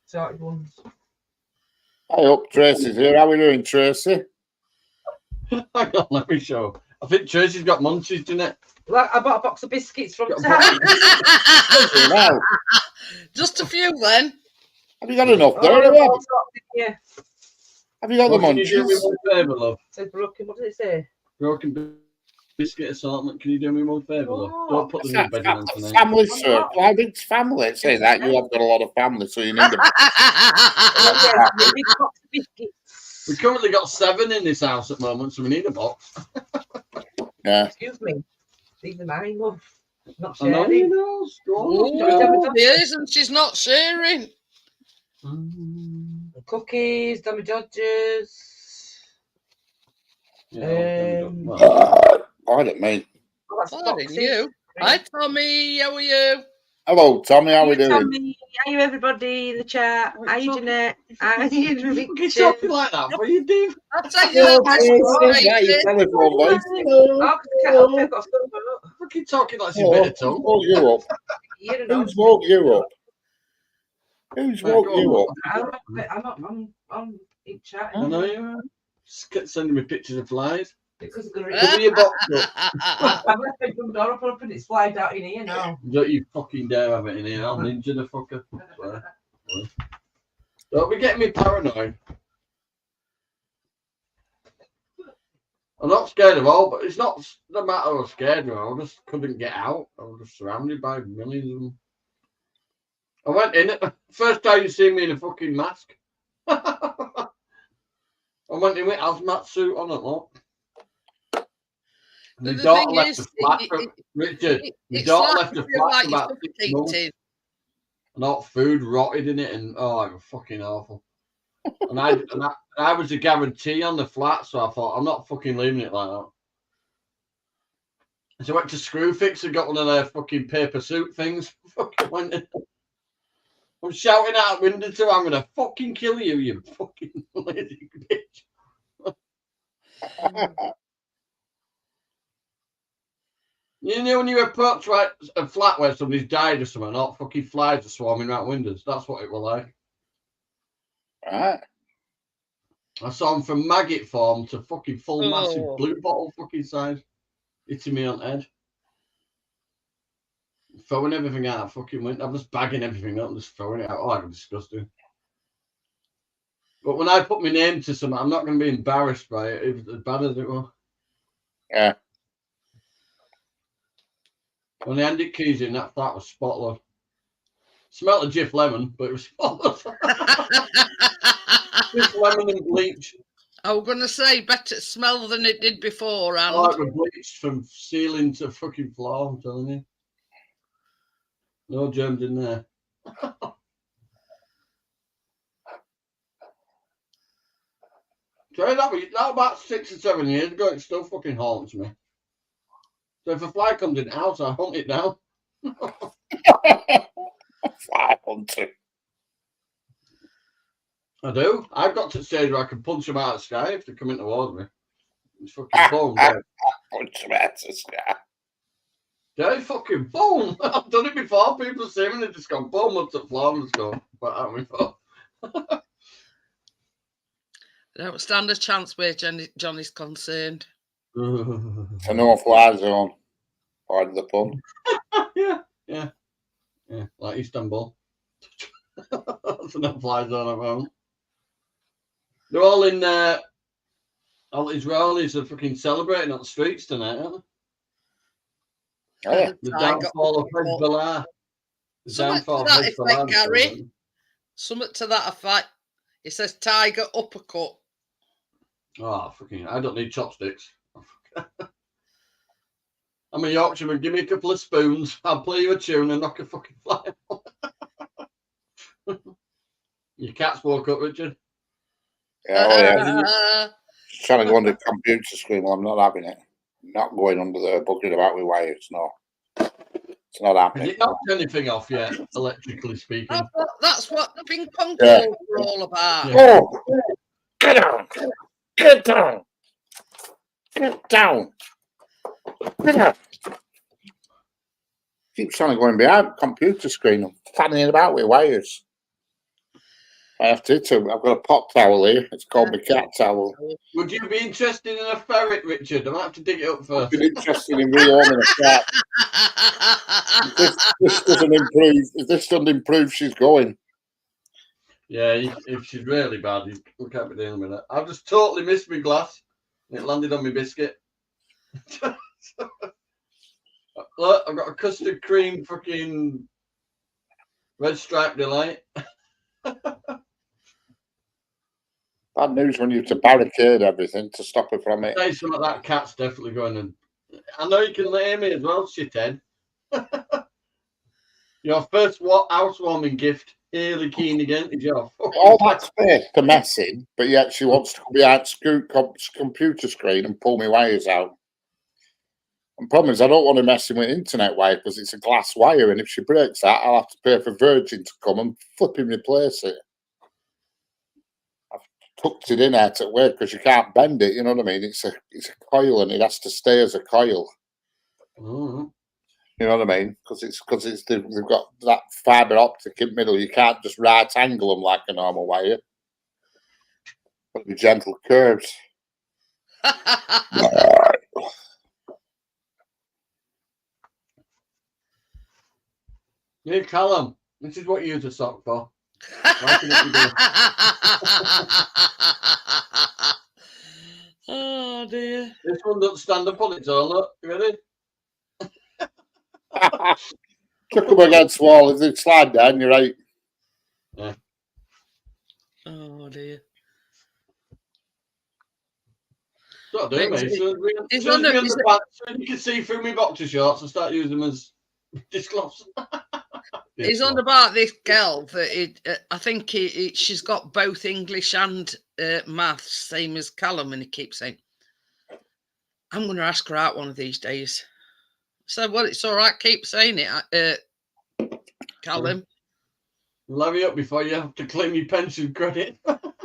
Sorted ones. I hope Tracy's here. How are we doing, Tracy? Hang on, let me show. I think Tracy's got munchies, didn't it? Well, I bought a box of biscuits from Got a town. Now, Just a few then. have you got enough Oh, there? I've Have got all sorts in here. you got the Can you do me munchies? one favour, love? Says broken. What did it say? Broken biscuit assortment. Can you do me one favour, love? Oh, Don't put them in the bed on tonight. Family circle. How big's family? Say that you have got a lot of family, so you need a. Yeah, a big box of biscuits. We've currently got 7 in this house at the moment, so we need a box. Yeah. Excuse me. These are mine, love. Not I know sharing. you know. Oh, yes, and she's not sharing. Cookies, Tommy Dodgers. Yeah, Pardon me. Oh, that's Pardon boxes. you. Hi, Tommy. How are you? Hello, Tommy. How we doing? Tommy, how are you everybody in the chat? Oh, How you it's Jeanette? How you You're talking like that, what you do? I'll take Yeah, you. your telephone, mate. Oh, I've got stuff up. Fucking talking like she's a bit of tongue. Who's woke you up? You don't know. Who's woke you up? Who's Right, woke go you on. up? I'm in chat. I know you are. Just kept sending me pictures of flies. Because of the Cover your box up. I've left my front door open and it's flies out in here now. Don't you fucking dare have it in here. I'll ninja the fucker. Swear. Don't be getting me paranoid. I'm not scared of all, but it's not the matter I was scared of. I just couldn't get out. I was just surrounded by millions of them. I went in it. First time you see me in a fucking mask. I went in with hazmat suit on it, look. My The daughter thing left is, the flat for Richard. My it's daughter like left the you feel flat like for you're about 6 months. suffocated. And all food rotted in it, and oh, it was fucking awful. And I was a guarantee on the flat, so I thought I'm not fucking leaving it like that. So I went to Screwfix and got one of their fucking paper suit things. Fucking went in. I'm shouting out the window to her, I'm gonna fucking kill you, you fucking lazy bitch. You know when you approach right a flat where somebody's died or something, not fucking flies are swarming out windows. That's what it was like. Right. I saw them from maggot form to fucking full massive Oh. blue bottle fucking size. Hitting me on the head. Throwing everything out of fucking window. I'm just bagging everything up and just throwing it out. Oh, it was disgusting. But when I put my name to something, I'm not going to be embarrassed by it, even as bad as it was. Yeah. When I handed keys in, that flat was spotless. Smelled of Jif lemon, but it was spotless. Jif lemon and bleach. I was going to say, better smell than it did before. And Oh, it was bleached from ceiling to fucking floor, I'm telling you. No germs in there. So that was about 6 or 7 years ago. It still fucking haunts me. So if a fly comes in the house, I hunt it down. Fly hunter. I do. I've got to the stage where I can punch them out of the sky if they come in towards me. It's fucking boom. Punch him out the sky. They fucking boom. I've done it before. People see me and they just go boom up to the floor and just go, what at me for? they don't stand a chance where Johnny's concerned. It's a no-fly zone. Pardon the pun. Yeah, like Istanbul. That's a no-fly zone at home. They're all in All Israelis are fucking celebrating on the streets tonight, aren't Oh, yeah. they? The Tiger downfall of uppercut. Hezbollah. The Something downfall to of that effect, Hezbollah. Gary. Something to that effect. It says tiger uppercut. Oh, fucking, I don't need chopsticks. I'm a Yorkshireman. Give me a couple of spoons. I'll play you a tune and knock a fucking fly off. Your cat's woke up, Richard. Yeah, oh, yeah. She's trying to go on the computer screen. Well, I'm not having it. I'm not going under there bugging about with wires. No. It's not Has happening. it knocked anything off yet, electrically speaking? That's what the ping pong Yeah. balls are all about. Yeah. Oh! Get down! Get down! Get down! Get down! Keeps trying to go in behind the computer screen and fanning about with wires. I have to too. I've got a pop towel here. It's called my cat towel. Would you be interested in a ferret, Richard? I might have to dig it up I've first. been interested in rehoming a cat. This doesn't improve. If this doesn't improve, she's going. Yeah, if she's really bad, we can't be dealing with it. I've just totally missed my glass. It landed on my biscuit. Look, I've got a custard cream fucking red stripe delight. Bad news when you have to barricade everything to stop her from it. Say something like that cat's definitely going and I know you can lay me as well, shithead. Your first housewarming gift, Hayley Keane again, is your All that space to mess in, but yet she wants to go behind computer screen and pull my wires out. The problem is I don't want to mess with internet wire because it's a glass wire, and if she breaks that, I'll have to pay for Virgin to come and flipping replace it. I've tucked it in out at work because you can't bend it. You know what I mean? It's a coil, and it has to stay as a coil. Mm-hmm. You know what I mean? Because they've got that fibre optic in the middle. You can't just right angle them like a normal wire. Got to be gentle curves. Here, Callum, this is what you use a sock for. Oh dear. This one doesn't stand up on its own. Look, you ready? Chuck them against the wall. If they slide down, you're right. Oh dear. Don't do But me. So it's soon under- as the pants, so you can see through my boxer shorts and start using them as dishcloths. He's on about this girl that I think she's got both English and maths, same as Callum, and he keeps saying, I'm going to ask her out one of these days. So, well, it's all right, keep saying it, Callum. Levy up before you have to claim your pension credit.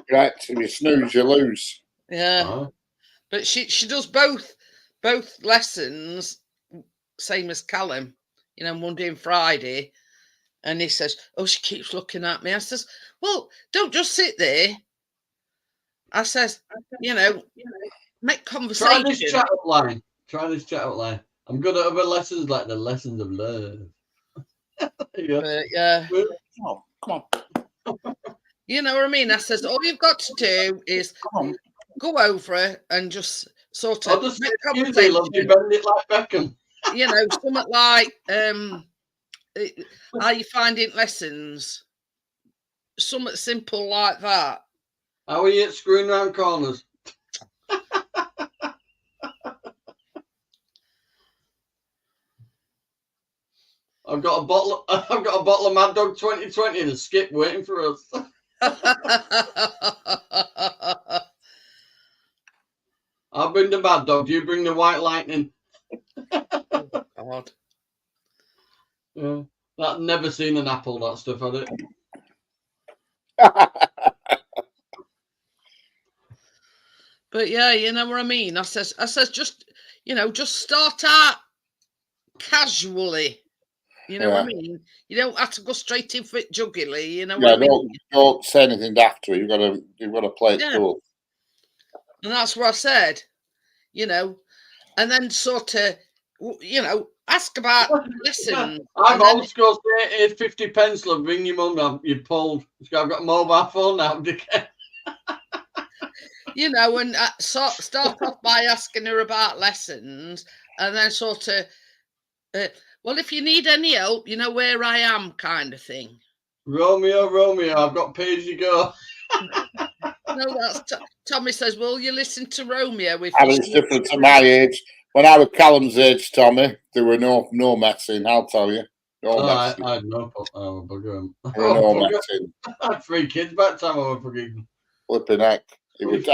Right, if you snooze, you lose. Yeah, but she does both lessons, same as Callum, Monday and Friday. And he says, oh, she keeps looking at me. I says, well, don't just sit there. I says, make conversation. Try this chat up line. I'm good at other lessons like the lessons of love. Yeah. Oh, come on. You know what I mean? I says, all you've got to do is go over it and just sort I'll of just make say, love, you bend it like Beckham. Something like, are you finding lessons? Something simple like that. How are you at screwing round corners? I've got a bottle of Mad Dog 2020 and a skip waiting for us. I'll bring the Mad Dog. You bring the White Lightning. God. Yeah. That never seen an apple, that stuff, had it? But yeah, you know what I mean? I says just start out casually. You know what I mean? You don't have to go straight in for it juggily, you know what I mean? Don't say anything after. You've got to play it cool. And that's what I said, and then sort of, ask about lessons. I'm old school. Here's 50 pence, love. Ring your mum. You're pulled. I've got a mobile phone now, dickhead. you know, and start off by asking her about lessons, and then sort of, well, if you need any help, you know where I am, kind of thing. Romeo, I've got pay as you go. No, that's Tommy says, well, you listen to Romeo. If I mean, it's different to my age. When I was Callum's age, Tommy, there were no messing, I'll tell you. No messing. I had no bugger. There were no messing. I had 3 kids by the time I was fucking Flipping heck. I had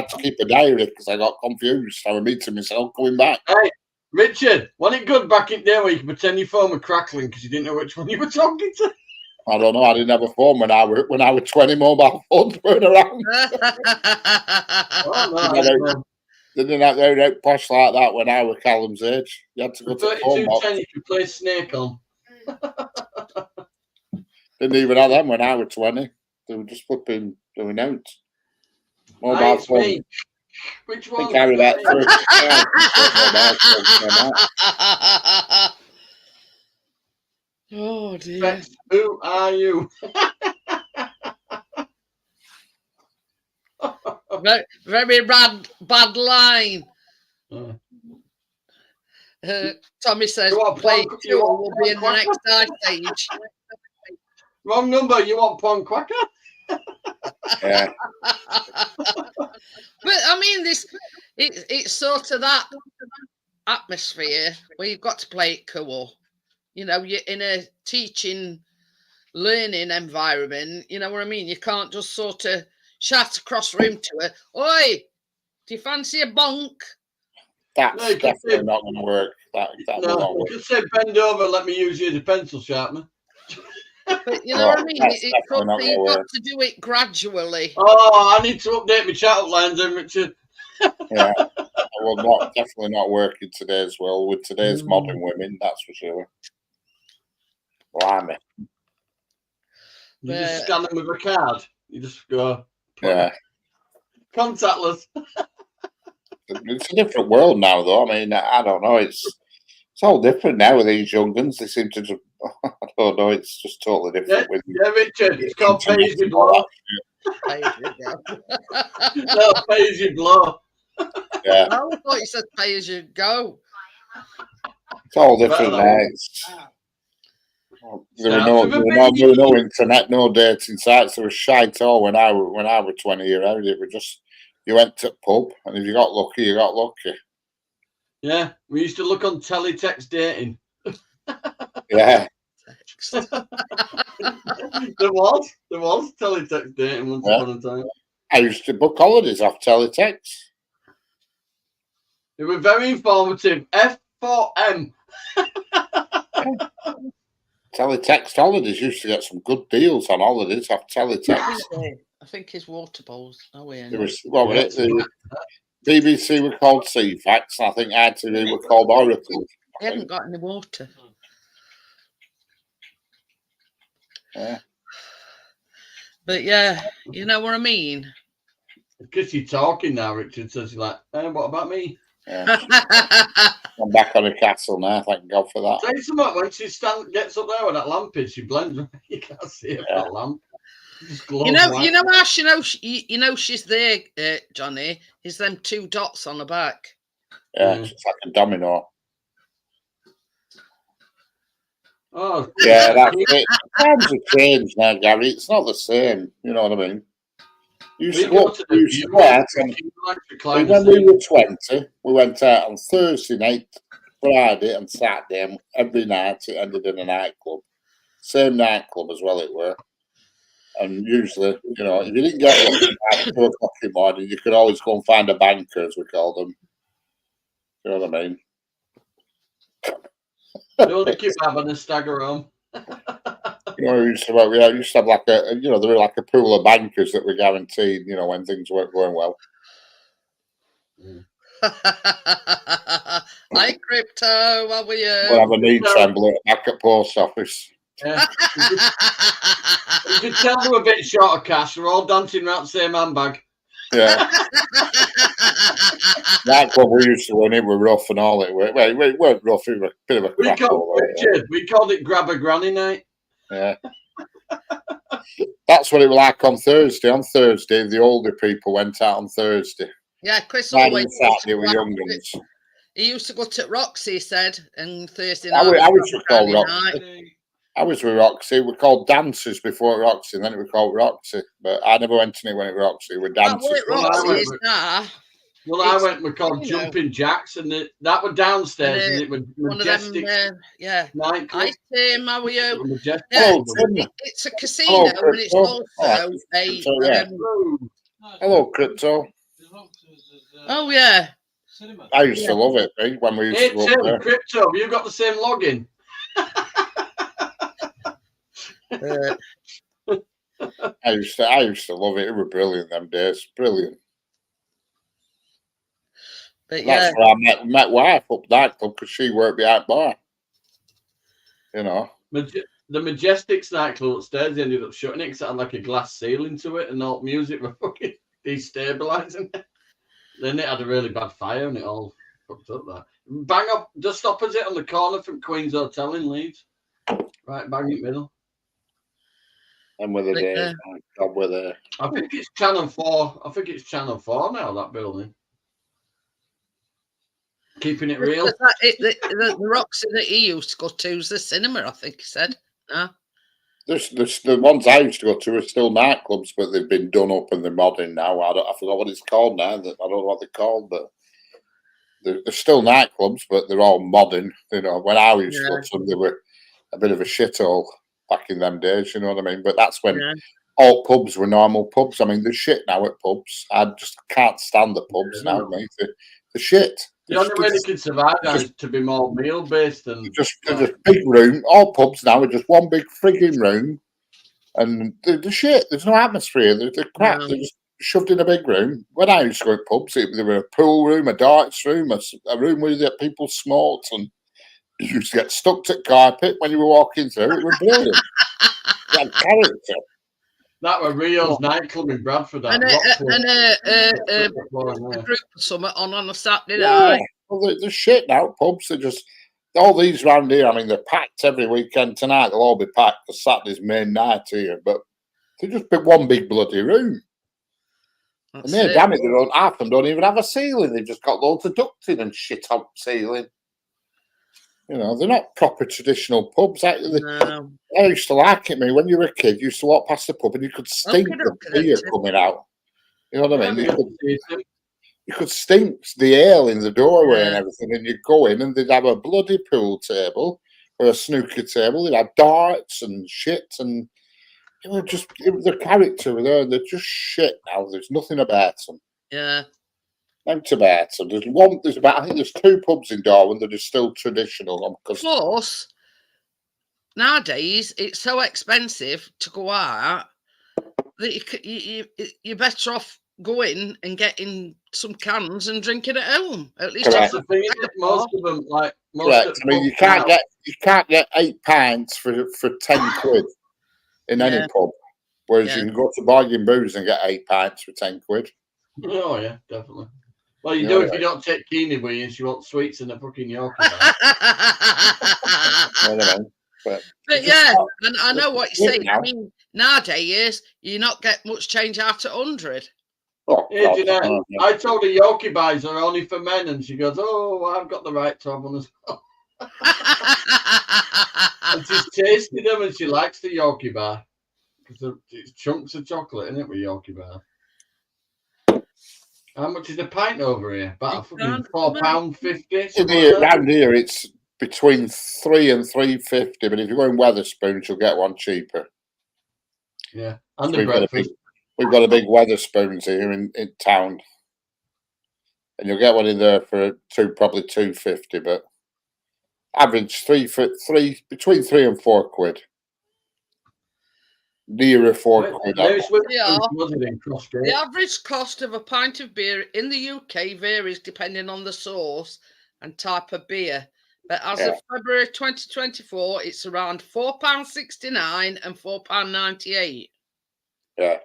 to keep a diary because I got confused. I was meeting myself coming back. Hey, Richard, wasn't it good back in the day where you could pretend your phone was crackling because you didn't know which one you were talking to? I don't know. I didn't have a phone when I was 20. Mobile phones weren't around. They didn't have out posh like that when I was Callum's age. You had to go to the phone box. 3210 you could play Snake on. Didn't even have them when I was 20. They were just flipping doing out. Mobile It's phone. me. Which I one? think I was about 30. Oh dear. Rex, who are you? Very bad line. Tommy says, You want play Punk- 2 you want will be in the Punk- next ice age. Wrong number. You want Pong Quacker? Yeah. But I mean, it's sort of that atmosphere where you've got to play it cool. You know, you're in a teaching, learning environment. You know what I mean? You can't just sort of shout across the room to her, "Oi, do you fancy a bonk?" That's No, you can definitely say- not going to work. That will not No, work. just say bend over and let me use you as a pencil sharpener. But you know what I mean? That's It's definitely sort not of, gonna you've got work. to do it gradually. Oh, I need to update my chat lines, then, Richard. Yeah. Well, definitely not work in today's world with today's modern women. That's for sure. Blimey. You just scan them with a card. You just go Yeah. contactless. It's a different world now, though. I mean, I don't know. It's all different now with these young guns. They seem to just, I don't know. It's just totally different. with Yeah, Richard. It's called pay as you blow. There you go. No, pay as you blow. Yeah. I thought you said pay as you go. It's all different Better now. There were no internet, no dating sites. There was shite all when I was 20 years old. It was just, you went to the pub, and if you got lucky, you got lucky. Yeah, we used to look on teletext dating. Yeah. There was teletext dating once upon a time. I used to book holidays off teletext. They were very informative. F4M. Teletext holidays used to get some good deals on holidays off teletext. I think his water bowls. Oh, yeah. There was, what was it? The BBC were called CFAX, and I think ITV were called Oracle. He hadn't got any water. Yeah. But yeah, you know what I mean? Because you're talking now, Richard says you're like, what about me? Yeah. I'm back on the castle now. Thank God for that. Say something when she gets up there with that lamp is, she blends. You can't see her that lamp. Just glows You know how she knows. You know she's there, Johnny. Is them 2 dots on the back? Yeah, it's like a domino. Oh, Yeah, that's it. Times have changed now, Gary. It's not the same. You know what I mean? You used to go out and when we were 20, we went out on Thursday night, Friday, and Saturday, and every night it ended in a nightclub. Same nightclub as well, it were. And usually, you know, if you didn't get lucky at 2 o'clock in the morning, you could always go and find a banker, as we call them. You know what I mean? No, they keep having a stagger home. You know, we used to have like a, you know, there were like a pool of bankers that were guaranteed, you know, when things weren't going well. Hi, Crypto. How are you? We'll have a need trembler back at post office. Yeah. You could tell they were a bit short of cash. They're all dancing around the same handbag. Yeah. Nightclub we used to run, it were rough and all. It weren't rough, it was a bit of a We crack. called it grab a granny night. Yeah. That's what it was like on Thursday. On Thursday, the older people went out on Thursday. Yeah, Chris Friday always and Saturday were young ones. He used to go to Roxy, he said, and Thursday I night. was called Friday night. Roxy. I was with Roxy. We called dancers before Roxy, and then it was called Roxy. But I never went to it when it was Roxy. We're That's dancers. what Roxy is now. Well, I went. We called you know. Jumping Jacks, and that were downstairs, and it was One of them, Majestic yeah. nightclub. Hi Tim, how are you? Majestic. Yeah, Hello, Tim. it's a casino, and it's Crypto. also Yeah. Hello, Crypto. oh yeah. Cinema. I used to love it, eh, when we used Hey to go up Tim, there. Crypto, have you got the same login? I used to love it. It was brilliant them days. Brilliant. But yeah, That's where I met wife up that club because she worked behind bar. You know. The Majestics nightclub upstairs, they ended up shutting it because it had like a glass ceiling to it, and all music were fucking destabilizing it. Then it had a really bad fire, and it all fucked up that. Bang up, just opposite on the corner from Queen's Hotel in Leeds. Right, bang in the middle. And with the days, God, with the. I think it's Channel 4. I think it's Channel 4 now, that building. Keeping it real. the Roxy that he used to go to is the cinema, I think he said. No. There's the ones I used to go to are still nightclubs, but they've been done up and they're modern now. I forgot what it's called now. I don't know what they're called, but they're still nightclubs, but they're all modern. You know, when I used to go to them, they were a bit of a shithole back in them days. You know what I mean? But that's when all pubs were normal pubs. I mean, there's shit now at pubs. I just can't stand the pubs now, mate. The shit. The only way they can survive now is to be more meal based and just big room. All pubs now are just one big frigging room, and the shit. There's no atmosphere. They're crap. They're just shoved in a big room. When I used to go to pubs, there were a pool room, a darts room, a room where people smoked, and you used to get stuck to carpet when you were walking through. It was brilliant. It had character. That was Rio's nightclub in Bradford. And a group of something on a Saturday night. Well, the shit now. Pubs are just all these round here. I mean, they're packed every weekend. Tonight they'll all be packed for Saturday's main night here, but they're just one big bloody room. And damn it, half of them don't even have a ceiling. They've just got loads of ducting and shit on ceiling. You know, they're not proper traditional pubs. I used to like it, man. When you were a kid, you used to walk past the pub and you could stink the beer coming out. You know what I mean? You could stink the ale in the doorway and everything, and you'd go in and they'd have a bloody pool table or a snooker table. They'd have darts and shit, and it was the character there. They're just shit now. There's nothing about them. Yeah. Out about them. I think there's 2 pubs in Darwin that are still traditional. Plus, nowadays it's so expensive to go out that you're better off going and getting some cans and drinking at home. At least that's the thing. Most of them, like correct. I mean, you can't get 8 pints for 10 quid in any pub, whereas you can go to Bargain Booze and get 8 pints for 10 quid. Oh yeah, definitely. Well, you do if you don't take Keeney with you. You want sweets in the fucking Yorkie bar. But yeah, and I know what you're saying. I mean, nowadays you not get much change after 100. Oh, I told her Yorkie bars are only for men, and she goes, "Oh, well, I've got the right to have one as well." And she's tasted them, and she likes the Yorkie bar because it's chunks of chocolate in it with Yorkie bar. How much is a pint over here? About fucking £4.50. Around here, it's between £3 and £3.50. But if you're going Wetherspoons, you'll get one cheaper. Yeah, and So the breakfast. We've got a big Wetherspoons here in town, and you'll get one in there for probably £2.50. But average between 3 and 4 quid. Nearer 4 quid. The average cost of a pint of beer in the UK varies depending on the source and type of beer. But as of February 2024, it's around £4.69 and £4.98. Yeah.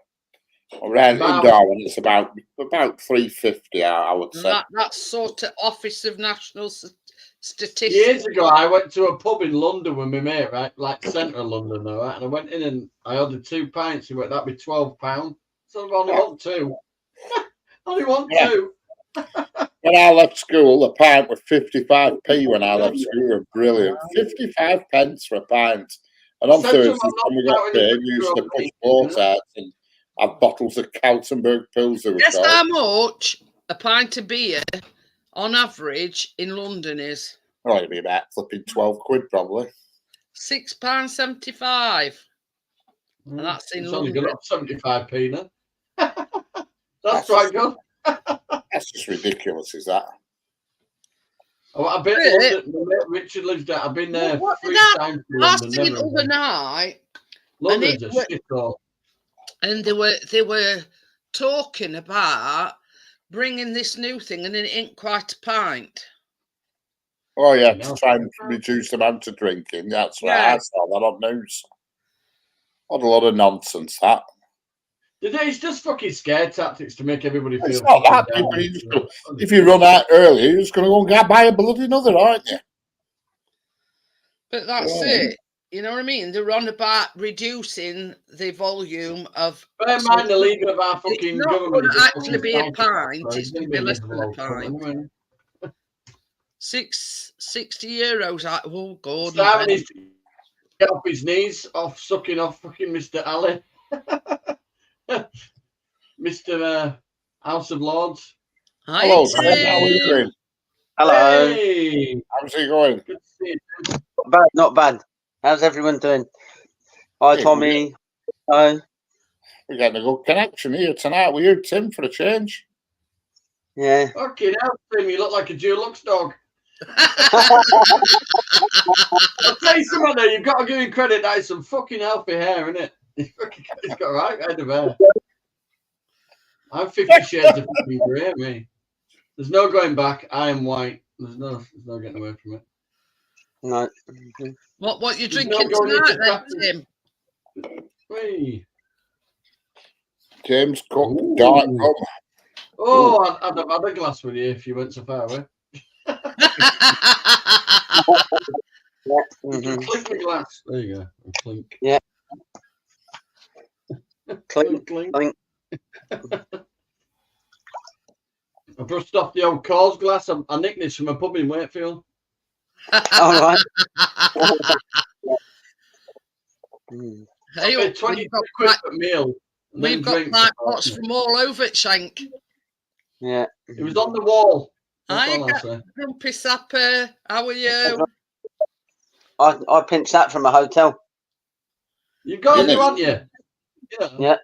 Around in Darwin, it's about £3.50, I would say. That's sort of Office of National statistics. Years ago, I went to a pub in London with my mate, right, like central London, though, right? And I went in and I ordered 2 pints. He went, that'd be £12. So I only want 2. Only want 2. When I left school, a pint was 55p when I left school. It was brilliant. 55 pence for a pint. And on Central Thursdays, when we got paid, we used to push boats out and have bottles of Kaltenberg Pilsner. Guess how much a pint of beer on average in London is? Oh, it'd be about flipping 12 quid probably. £6.75. And that's in It's only London. gone up 75p now. That's quite good. That's just ridiculous, is that? Oh, I've been Really? to London. My mate Richard lives there. I've been there What 3 did I- times. to I was London, thinking never the other again. night, London's a it wa- shithole. and they were talking about bringing this new thing, and it ain't quite a pint. Oh, yeah, No. to try and reduce the amount of drinking. That's right. Yeah. I saw that on news. What a lot of nonsense, that. It's just fucking scare tactics to make everybody feel. It's not that. fucking down. You just go- If you run out early, you're just going to go and buy a bloody another, aren't you? But that's Yeah. it. You know what I mean? They're on about reducing the volume of. Bear in mind the leader of our fucking not government. gonna is a actually fucking be a psycho, pint, so he's it's gonna gonna be a less than a miserable cunt pint. anyway. €60. Oh God! Simon needs to get off his knees, off sucking off fucking Mr. Ali. Mr. House of Lords. Hi, Hello, Tim. Ted. How are you doing? Hello. Hey, How's it going? good to see you. Not bad, not bad. How's everyone doing? Hi, Hey, Tommy. Hello. We're getting a good connection here tonight with you, Tim, for a change. Yeah. Fucking hell, Tim, you look like a Dulux dog. I'll tell you something though, you've got to give him credit, that is some fucking healthy hair, isn't it? He's got a right head of hair. I'm 50 shades of fucking grey, me. There's no going back. I am white. There's no getting away from it. No. What you There's drinking no going tonight, into then, practice. Tim? Hey. James Cook, Ooh. dark rum. Oh, I'd have had a glass with you if you went so far away. Mhm. Clink the glass. There you go. And clink. Yeah. Clink, Clink. clink. Clink. I brushed off the old Coors glass. I nicked this from a pub in Wakefield. All right. Mm. Hey, I paid 20 we've got quid pint- per meal. and then we've got drinks. pint pots from all over at Shank. Yeah. It was on the wall. That's Hi, all I'll say. Grumpy Sapper. How are you? I pinched that from a hotel. You've got to Yeah. do, haven't you? Yeah.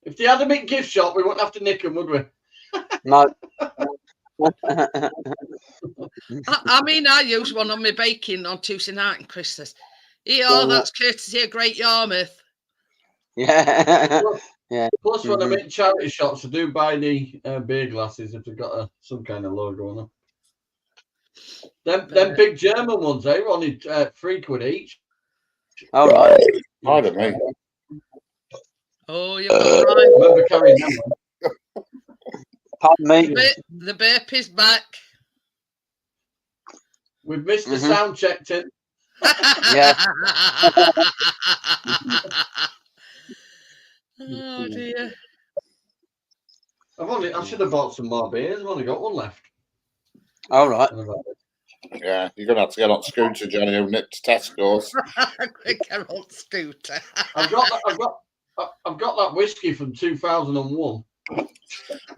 If they had a big gift shop, we wouldn't have to nick them, would we? No. I mean, I use one on my baking on Tuesday night and Christmas. Yeah, Yeah. that's courtesy of Great Yarmouth. Yeah. Plus, when I'm in charity shops, I do buy the beer glasses if they've got some kind of logo on them. Them big German ones, they were only £3 each. All right. Pardon me. Oh, you're right. I remember carrying them. Pardon me. The burp is back. We've missed the Mhm. sound check, Tim. Yeah. Oh dear. I should have bought some more beers. I've only got one left. All right. Yeah, you're going to have to get on scooter, Johnny, and nip to Tesco's. Quicker on scooter. I've got that whiskey from 2001.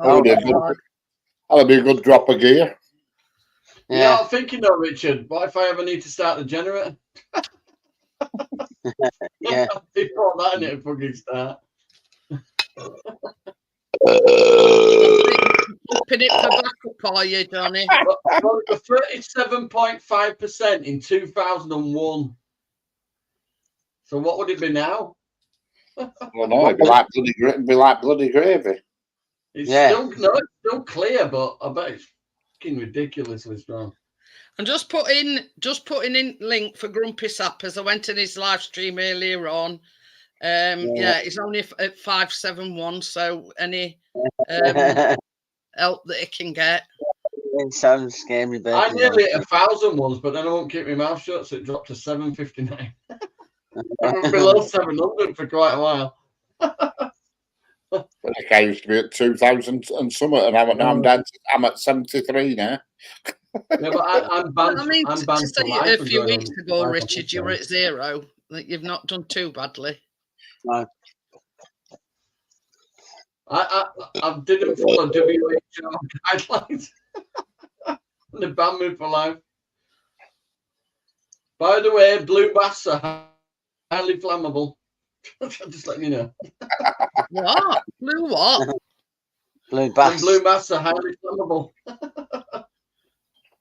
Oh, dear. That'll be a good drop of gear. Yeah, Yeah. I'm thinking though, Richard, what if I ever need to start the generator? Yeah. They put that in it and fucking start. Open it for backup, are you, Johnny? Well, it was 37.5% in 2001. So what would it be now? Well, no, it'd be like bloody gravy. It's Yeah. it's still clear, but I bet it's fucking ridiculously strong. I'm just putting in link for Grumpy Sappers. I went in his live stream earlier on. Yeah, it's only at 571. So any help that he can get. It sounds scary, but I nearly hit 1,000 once, but then I won't keep my mouth shut, so it dropped to 759. I'm below 700 for quite a while. Like I used to be at 2,000 and something, and I'm down. I'm at 73 now. Yeah, but I'm banned. I mean, I'm to banned say for life a for few going weeks on ago, live on Richard, you were TikTok. at 0. That you've not done too badly. I didn't follow WHO guidelines. They banned me for life. By the way, blue baths are highly flammable. Just letting you know. What? Blue what? blue And bass. blue baths are highly flammable.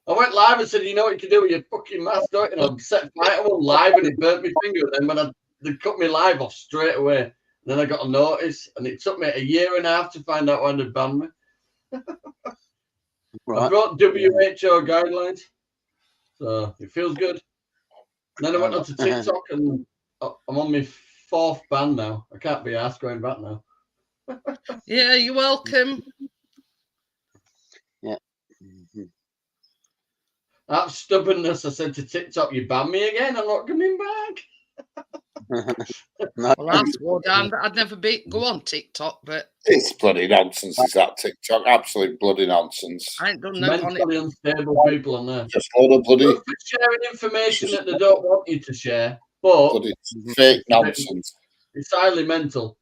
I went live and said, you know what you can do with your fucking mask, don't you? And I set fire to one live and it burnt my finger. And then they cut me live off straight away. And then I got a notice, and it took me a year and a half to find out when they'd banned me. I Right. brought WHO guidelines, so it feels good. And then I went onto TikTok, and I'm on my 4th ban now. I can't be asked going back now. Yeah, you're welcome. Mhm. That stubbornness, I said to TikTok, you ban me again, I'm not coming back. No. Well, I swore down that I'd never go on TikTok, but It's bloody nonsense, is that TikTok? Absolute bloody nonsense. I ain't done no on it. Mentally unstable people on there. Just load of bloody, Good for sharing information that they don't want you to share, but bloody fake nonsense. it's highly mental.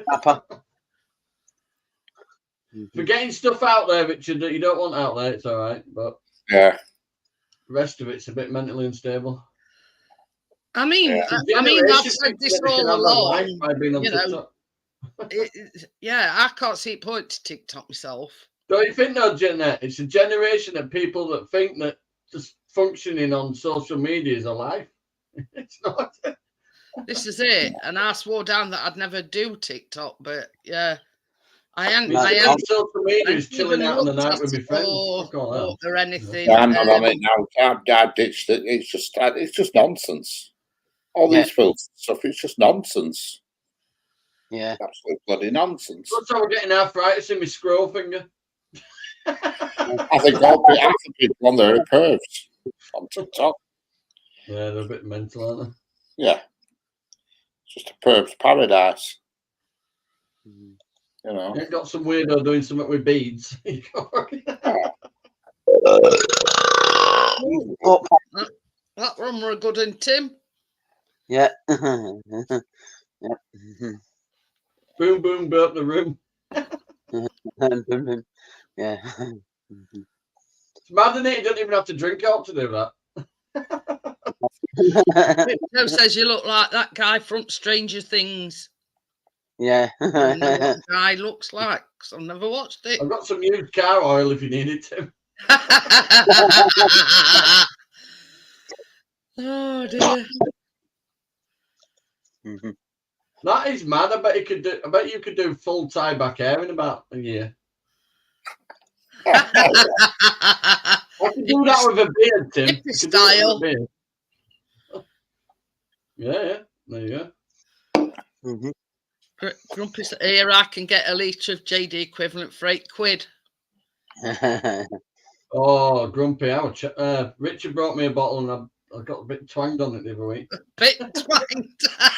Papa. For getting stuff out there, Richard, that you don't want out there, it's all right. But Yeah. the rest of it's a bit mentally unstable. I mean, Yeah. I mean, I've Generation said this thinks they all can have their life along. by being on you know. TikTok. Yeah, I can't see it point to TikTok myself. Don't you think, though, Jeanette? It's a generation of people that think that just functioning on social media is a life. It's not. This is it. And I swore down that I'd never do TikTok, but yeah, I am. No, I I'm- am. Social media I is chilling even out on the looked night at with my it friends. Fuck all that. or anything. Yeah, I'm not on it now. I've ditched it. It's just nonsense. All Yeah. these filters stuff, it's just nonsense. Yeah. Absolute bloody nonsense. That's how we're getting arthritis in my scroll finger. I think half the people on there are pervs on TikTok. Yeah, they're a bit mental, aren't Yeah. It's just a perv's paradise. Mhm. You know. they? Ain't got some weirdo doing something with beads. Oh, That one were a good one, Tim. yeah. Yeah. Mhm. Boom, boom, burp the room. Yeah. It's mad, isn't it? You don't even have to drink out to do that. Joe says you look like that guy from Stranger Things. Yeah. I don't know what the guy looks like because I've never watched it. I've got some used car oil if you need it, Tim. Oh dear. Mhm. That is mad. I bet you could do full tie back hair in about a year. I could do that with a beard, Tim. I Hippie could do it with style. a beard. Yeah. There you go. Mhm. Grumpy said, here I can get a litre of JD equivalent for £8. Oh, Grumpy. Richard brought me a bottle and I got a bit twanged on it the other week. Bit twanged. I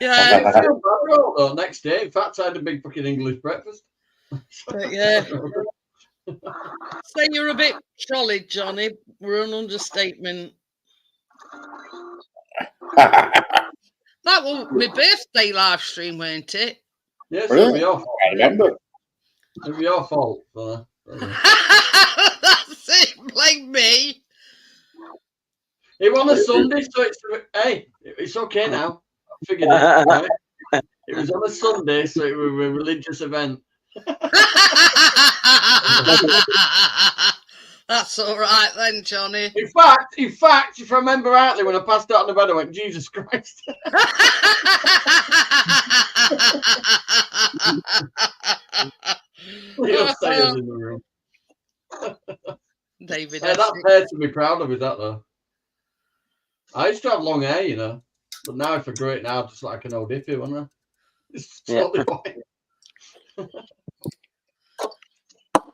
Yeah, didn't feel bad though, next day. In fact, I had a big fucking English breakfast. but yeah. Say you're a bit trolley, Johnny. We're an understatement. That was my birthday live stream, weren't it? Yes, Really? it'll be your fault. I remember. It'll be your fault. That's it. Blame me. It was on a Sunday, so it's okay now. I figured it. Right? It was on a Sunday, so it was a religious event. That's all right then, Johnny. In fact, if I remember rightly, when I passed out on the bed, I went, Jesus Christ. You'll say us in the room. David, Hey, that's Essex. fair to be proud of, is that though? I used to have long hair, you know, but now if I grow it now, just like an old hippie, wouldn't I? It's totally fine.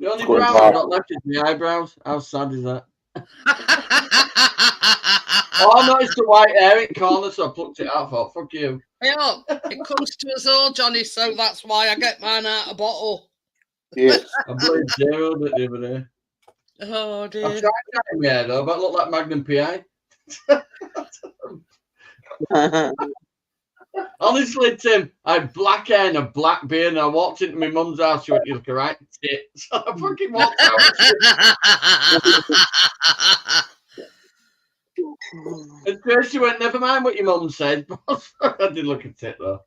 The only Going brown far. I've got left is my eyebrows. How sad is that? Oh, I noticed the white hair in corner, so I plucked it out. Thought, fuck you. Yeah, it comes to us all, Johnny, so that's why I get mine out of bottle. Yes. I blamed Gerald the other day. Oh, I've dear. tried that in my hair though, but I look like Magnum PI. Honestly, Tim, I had black hair and a black beard, and I walked into my mum's house. She went, "You look a right tit." So I fucking walked out. And Tracy went, "Never mind what your mum said." I did look a tit though.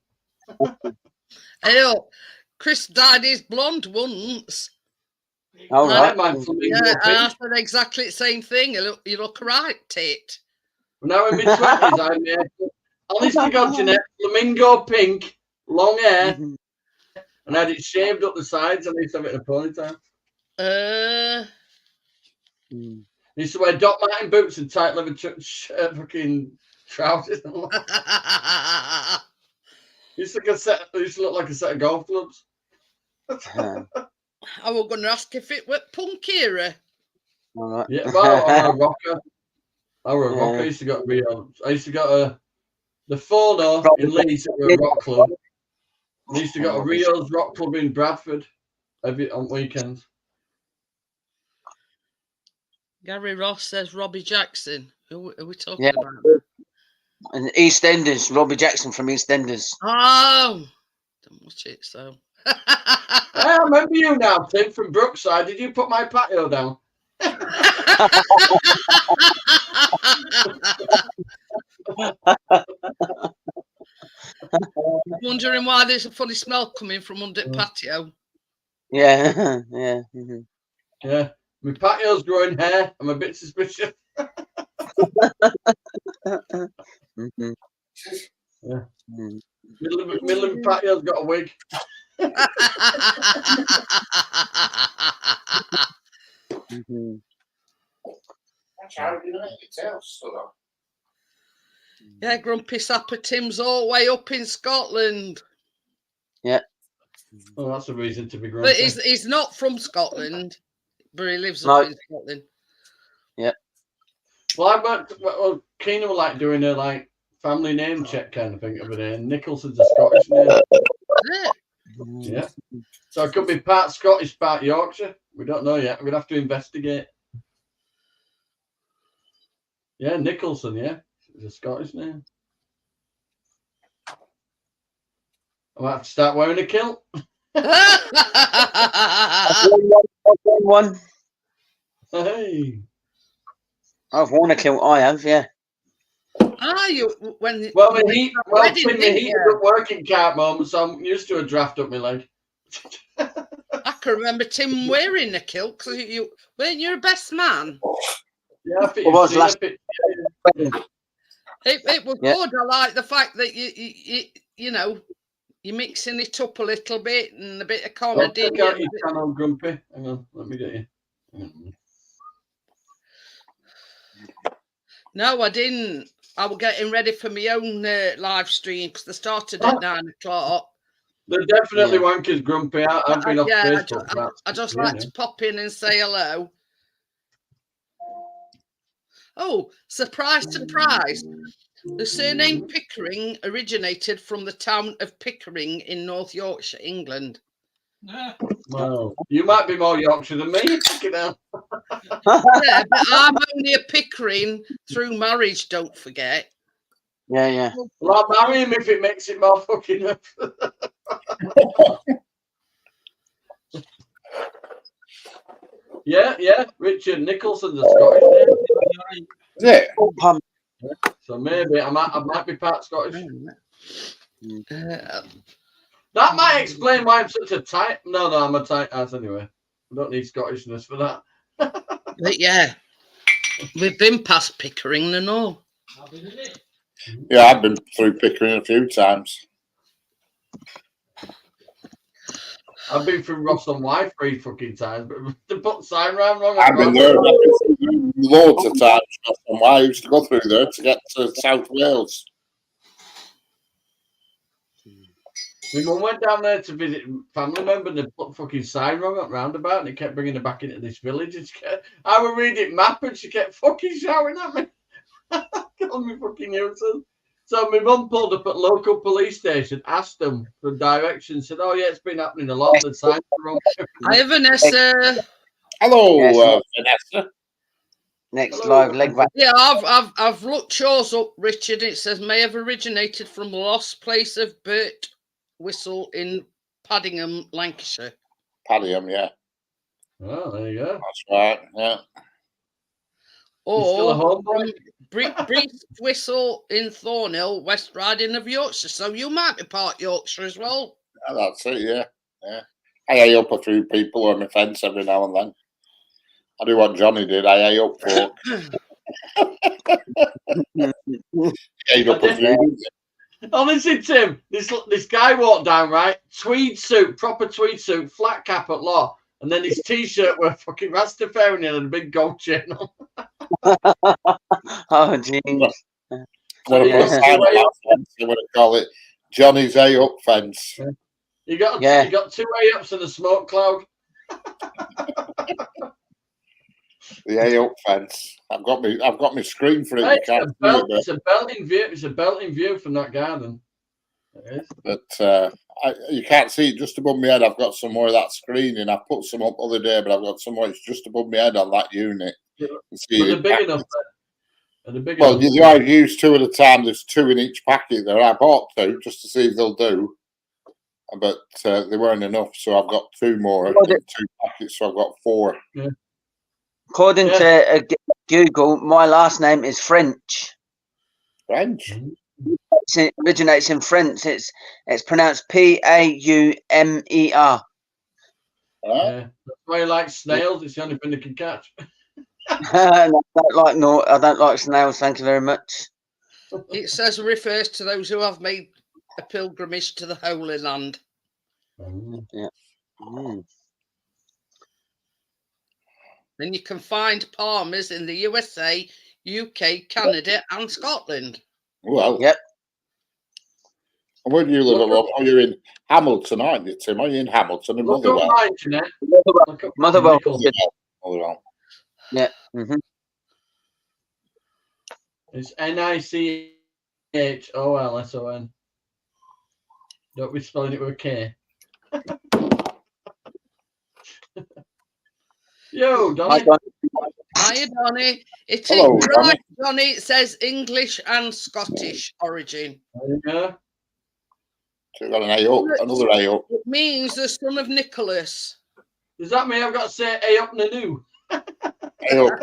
Hey, look, Chris dyed his blonde once. All I right. had mine flamingo Yeah, and I pink. said exactly the same thing. You look right, tit. Now in my 20s, I had my hair, honest to God, Jeanette, flamingo pink, long hair, Mhm. and I had it shaved up the sides, and I used to have it in a ponytail. Mm. I used to wear Doc Martin boots and tight leather fucking trousers. Used to look like a set of golf clubs. I was going to ask if it were punk era. All right. Yeah, well, I were a rocker. I were a rocker. Yeah. I used to go to the Phono in Leeds at a rock club. I used to go to Rio's Rock Club in Bradford on weekends. Gary Ross says Robbie Jackson. Who are we talking Yeah. about? And EastEnders, Robbie Jackson from EastEnders. Oh, don't watch it, so. I remember you now, Tim, from Brookside. Did you put my patio down? Wondering why there's a funny smell coming from under the patio. Yeah, yeah. Mhm. Yeah. My patio's growing hair. I'm a bit suspicious. Mhm. Yeah. Mm. Middle of my patio's got a wig. Mhm. Yeah, Grumpy Sapper Tim's all the way up in Scotland. Oh, that's a reason to be But grumpy. he's not from Scotland, but he lives No. up in Scotland. Well, Keenan were like doing a like family name check kind of thing over there. And Nicholson's a Scottish name. Is it? Yeah. So it could be part Scottish, part Yorkshire. We don't know yet. We'd have to investigate. Yeah, Nicholson, yeah. It's a Scottish name. I might have to start wearing a kilt. One. Hey. I've worn a kilt. I have, yeah. You when Well, you my went heat, to that well, wedding, my didn't heat you? doesn't work in cart moment, so I'm used to a draft up my leg. I can remember Tim wearing a kilt because weren't you a best man? Yeah, I think It was you've seen last- a picture. It was Yeah. good. I like the fact that you know you're mixing it up a little bit and a bit of Don't comedy. take out your channel, Grumpy. Hang on, let me get you. No, I didn't. I was getting ready for my own live stream because they started at 9 o'clock. They're definitely Yeah. wankers, Grumpy. I've been off Facebook. for about I just 6 like years to pop in and say hello. Oh, surprise, surprise. The surname Pickering originated from the town of Pickering in North Yorkshire, England. Yeah. now. Well, you might be more Yorkshire than me. Fucking hell. Yeah, but I'm only a Pickering through marriage, don't forget. Yeah, yeah. Well, I'll marry him if it makes it more fucking. Yeah. Richard Nicholson's a Scottish name. Is it? So maybe I might be part Scottish. Uh, That might explain why I'm such a tight. No, I'm a tight ass anyway. I don't need Scottishness for that. but yeah, we've been past Pickering and all. Yeah, I've been through Pickering a few times. I've been through Ross on Y 3 fucking times, but to put sign round wrong. I've been there loads of times. And I used to go through there to get to South Wales. My mum went down there to visit family member and they put fucking sign wrong at roundabout and they kept bringing her back into this village. And I would read it map and she kept fucking shouting at me. Calling me fucking useless. So my mum pulled up at local police station, asked them for directions, said, "Oh yeah, it's been happening a lot. The signs are wrong." Hi, Vanessa. Hello, Yes. Vanessa. Next Hello. live leg back. Yeah, I've looked yours up, Richard. It says may have originated from the lost place of Burt Whistle in Paddingham, Lancashire. Paddyham, yeah. Oh, there you go. That's right. Yeah. You're still a Or homeboy? Breast Whistle in Thornhill, West Riding of Yorkshire. So you might be part Yorkshire as well. Yeah, that's it, yeah. Yeah. I eye up a few people on my fence every now and then. I do what Johnny did. I eye up folk. Ate up a few. Honestly, Tim, this guy walked down, right? Tweed suit, proper tweed suit, flat cap at law, and then his t-shirt with fucking Rastafarian and a big gold chain on. Oh, jeez. What Yeah. a sign on that fence, I'm going to call it Johnny's eye up fence. You got Yeah. you got two A-ups and a smoke cloud. The eye up fence. I've got my screen for it. Hey, You can't see it, it's a belting view. It's a belting view from that garden. It is. but you can't see it just above my head. I've got some more of that screening. I put some up the other day, but I've got some more. It's just above my head on that unit. Yeah. You see But they're it big back- enough. They're big Well, enough. you I've used two at a time. There's two in each packet there. I bought two just to see if they'll do, but they weren't enough, so I've got two more in two packets. So I've got four. According to Google, my last name is French. French. It originates in French. It's pronounced Paumer. Right? That's why you like snails. It's the only thing they can catch. I don't like snails. Thank you very much. It says refers to those who have made a pilgrimage to the Holy Land. Mm. Then you can find Palmers in the USA, UK, Canada, and Scotland. Well, Yep. Where do you live? Oh, you're in Hamilton, aren't you, Tim? Are you in Hamilton and Look up Motherwell? mine, Jeanette. Look up Motherwell. Nichols. Motherwell. Yeah. Mm-hmm. It's NICHOLSON. Don't be spelling it with a K. Yo, Donny. Hiya, Donny. It is Hello, right, Donny. It says English and Scottish origin. There you go. So we've got an A up, another A up. It means the son of Nicholas. Does that mean I've got to say A up Nanu? A up.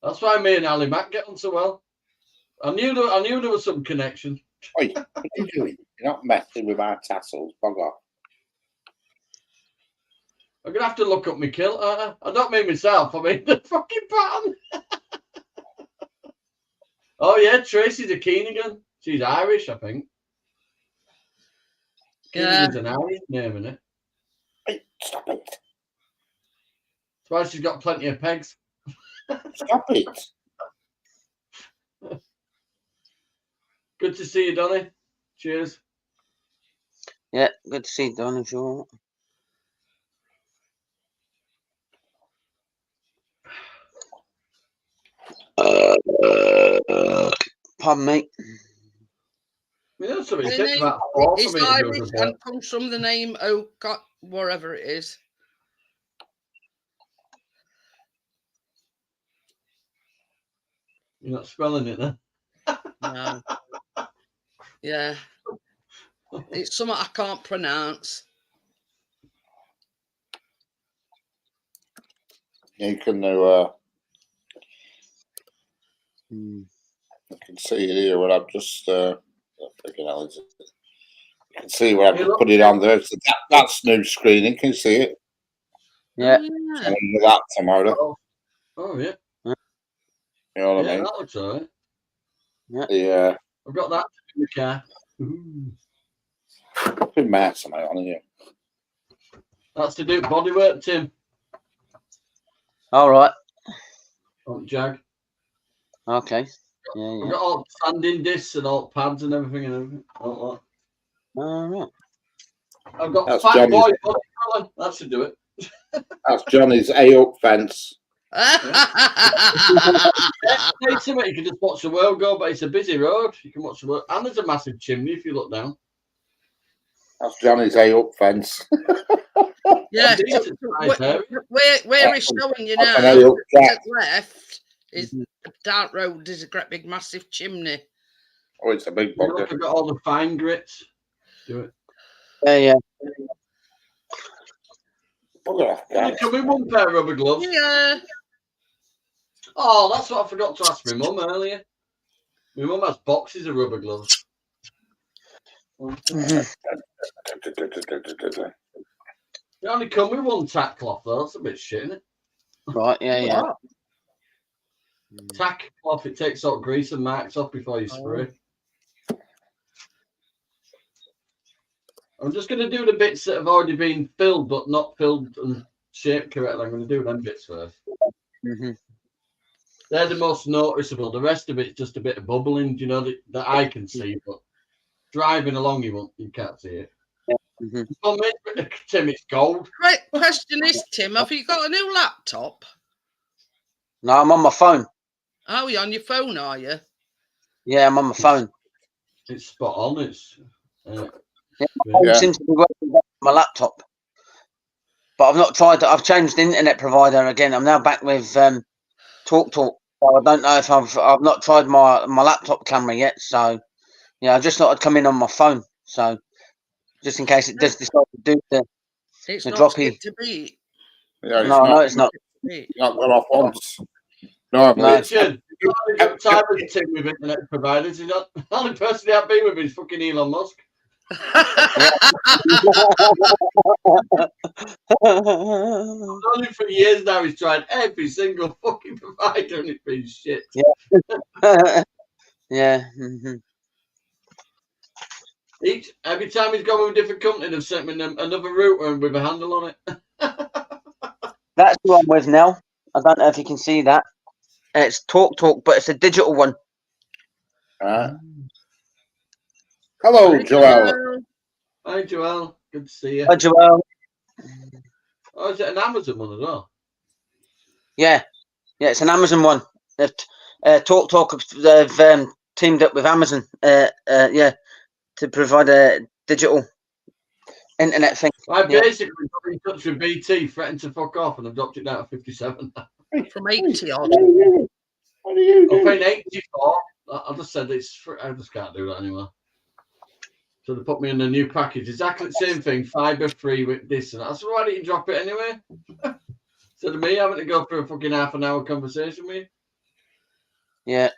That's why me and Ali Mac get on so well. I knew there was some connection. Oi, what are you doing? You're not messing with our tassels. Bog off. I'm gonna have to look up my kilt. I don't mean myself. I mean the fucking pattern. Oh yeah, Tracy de Keenigan. She's Irish, I think. Yeah. Keenigan's an Irish name, isn't it? Hey, stop it. That's why she's got plenty of pegs. Stop it. Good to see you, Donny. Cheers. Yeah, good to see you, Don, if you want. Pardon me. You know something, it The takes name about 4 is for me to do a Irish report. and comes from the name Oka, wherever it is. You're not spelling it then? No. Yeah. It's something I can't pronounce. You can you can see it here. What I've just freaking hell is it? You can see where I've just put it on there. So that's new screening. Can you see it? Yeah. Yeah. I'm gonna do that tomorrow. Oh yeah. You know what I Yeah, mean? that looks alright. Yeah. I've got that in the car. Ooh. Put mass on it on here. That's to do bodywork, Tim. All right. On Jag. Okay. Yeah. I've got all sanding discs and all pads and everything. All All right. that. I've got That's Fat Johnny's. Boy body colour. That should do it. That's Johnny's A-up fence. Hey, something, you can just watch the world go, but it's a busy road. You can watch the world, and there's a massive chimney if you look down. That's Johnny's A-up fence. Yeah, Decent size area. where he's showing you That's an now, A-up to track. the left is a dark road. There's a great big massive chimney. Oh, it's a big You know, bugger. I've got all the fine grits. Do it. Yeah. Bugger off, Can you guys. come in one pair of rubber gloves? Yeah. Oh, that's what I forgot to ask my mum earlier. My mum has boxes of rubber gloves. Mhm. They only come with one tack cloth though. That's a bit shit, isn't it? Right. Yeah. What? Tack cloth, it takes out grease and marks off before you spray. I'm just going to do the bits that have already been filled but not filled and shaped correctly. I'm going to do them bits first. Mhm. They're the most noticeable. The rest of it's just a bit of bubbling, you know, that I can see, but driving along you can't see it. Mhm. Well, mate, Tim, it's gold. Right. Question is, Tim, have you got a new laptop? No, I'm on my phone. Oh, you're on your phone, are you? Yeah, I'm on my phone. It's spot on. It's Yeah. Seems to be working better on my laptop. But I've not tried. I've changed the internet provider again. I'm now back with TalkTalk. So I don't know if I've not tried my laptop camera yet. So yeah, I just thought I'd come in on my phone. So just in case it does decide to do It's the not droppy. skip to beat. Yeah, it's No, not, it's not. Beat. It's not gone off once. Normally, No. Richard, you only got time with Tim with internet providers. He's not the only person I've been with is fucking Elon Musk. Only for years now he's tried every single fucking provider and it's been shit. Yeah. Mhm. Every time he's gone with a different company, they've sent me another router with a handle on it. That's who I'm with now. I don't know if you can see that. It's TalkTalk, but it's a digital one. hello, Joel. Hi, Joel. Good to see you. Hi, Joel. Oh, is it an Amazon one as well? Yeah, it's an Amazon one. TalkTalk they've teamed up with Amazon. To provide a digital internet thing. I basically got in touch with BT, threatened to fuck off, and I've dropped it down to 57. From 80 odd. What are you I'm doing? paying 84. I just said I just can't do that anymore. So they put me in a new package, exactly the same thing, fibre free with this and that. I said, why don't you drop it anyway? Instead of me having to go through a fucking half an hour conversation with you. Yeah.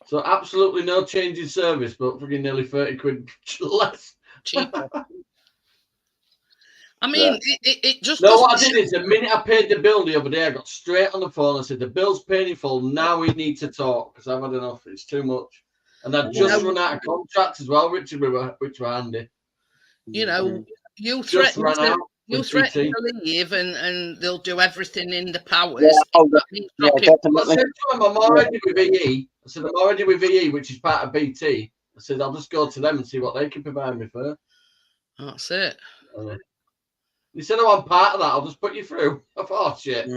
So absolutely no change in service, but fucking nearly 30 quid less. Cheaper. I mean, it just No, what I doesn't did is the minute I paid the bill the other day, I got straight on the phone and said, the bill's paid in full, now we need to talk, because I've had enough, it's too much. And I've just run out of contracts as well, Richard, which were handy. you know, you Just threaten ran to, out. you with threaten BT. to leave and they'll do everything in the powers. Yeah, oh, That means yeah, dropping- I definitely. said to him, I'm already with EE. I said, I'm already with EE, which is part of BT. I said, I'll just go to them and see what they can provide me for. That's it. He said, oh, I'm part of that. I'll just put you through. I thought, oh, shit.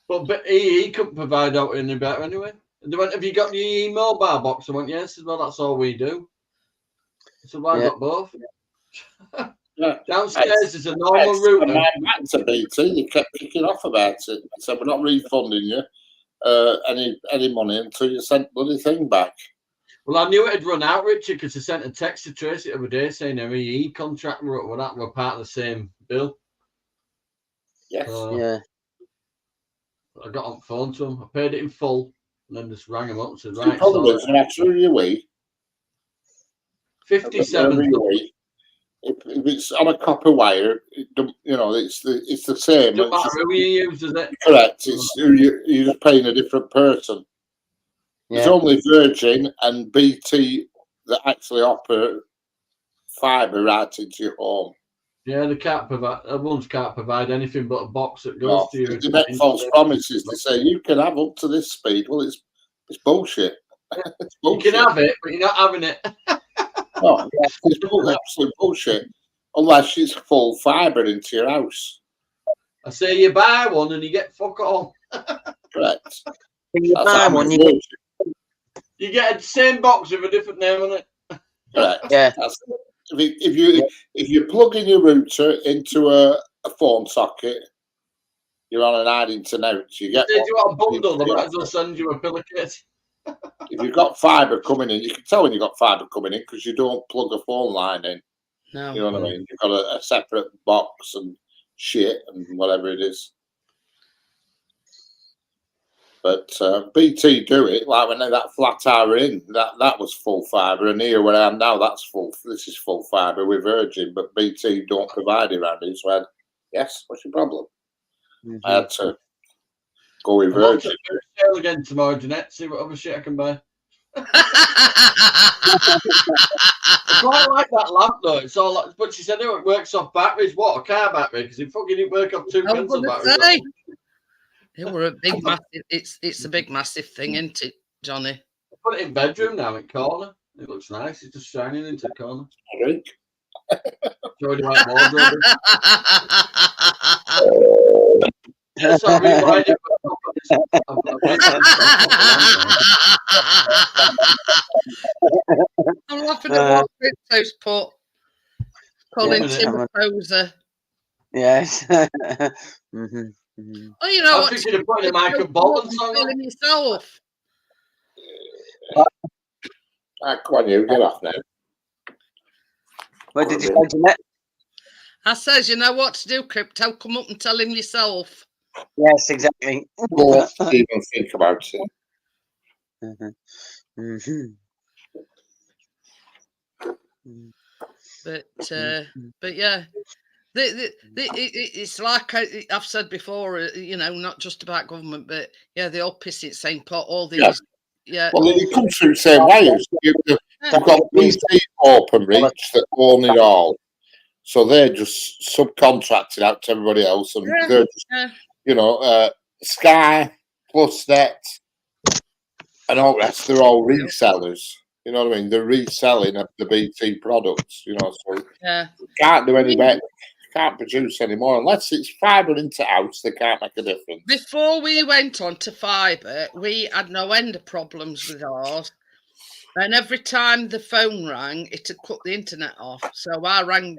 But EE couldn't provide out any better anyway. And they went, have you got the EE mobile box? I went, yes. I said, well, that's all we do. I said, well, I've got both. Yeah. Downstairs is a normal router. Back to BT, you kept kicking off about it. So we're not refunding you any money until you sent bloody thing back. Well, I knew it had run out, Richard, because I sent a text to Tracy the other day saying their EE contract were part of the same bill. Yes. Yeah. I got on the phone to him. I paid it in full, and then just rang him up and said, Right, right, probably so was an extra UE. 57. If it's on a copper wire, it's the same. Doesn't matter who you use, does it? Correct. It's you're just paying a different person. Yeah. There's only Virgin and BT that actually offer fibre right into your home. Yeah, they can't provide. Ones can't provide anything but a box that goes No, to you. they make false promises to say you can have up to this speed. Well, it's bullshit. It's You bullshit. can have it, but you're not having it. No, it's absolute bullshit. Unless it's full fibre into your house. I say you buy one and you get fuck all. Correct. When you That's buy how one, it you get, works. You get the same box with a different name on it. Correct. yeah. That's it. If you plug in your router into a phone socket, you're on an Addington out. You get If you want a one. bundle, they might as well send you a pillowcase. If you've got fibre coming in, you can tell when you've got fibre coming in because you don't plug a phone line in. No. You know what I mean? You've got a separate box and shit and whatever it is. But BT do it like when they that flat hour in that was full fibre, and here where I am now, that's full. This is full fibre with Virgin, but BT don't provide it around here. So I had, yes, what's your problem? I had to go with I'm on Virgin. to sale again tomorrow, Jeanette. See what other shit I can buy. I quite like that lamp though. It's all like, but she said, "No, it works off batteries." What, a car battery? Because it fucking didn't work off two I'm pencil gonna batteries. say. It were a big massive. It's a big massive thing, isn't it, Johnny? I put it in bedroom now in corner. It looks nice. It's just shining into the corner. I drink. Showing you like wardrobe. Yeah, so I really like it. I'm laughing at what Crypto's put. Calling Yeah, Tim a poser. Yes. Oh, you know I'm what? thinking of putting a Michael Bolton song on. Calling yourself. Come on, you get off now. What did you say, Jeanette? I says, you know what to do, Crypto. Come up and tell him yourself. Yes, exactly. Don't even think about it. But yeah, it's like I've said before. You know, not just about government, but yeah, they all piss in the same pot. All these, yeah. Well, it comes through the same way. You've got BT Open Reach that own it all. So they're just subcontracted out to everybody else. And they're just, you know, Sky, PlusNet, and all the rest, they're all resellers. You know what I mean? They're reselling the BT products, you know, so you can't do any better. Can't produce anymore unless it's fibre into house. They can't make a difference. Before we went on to fibre, we had no end of problems with ours, and every time the phone rang, it had cut the internet off. So I rang,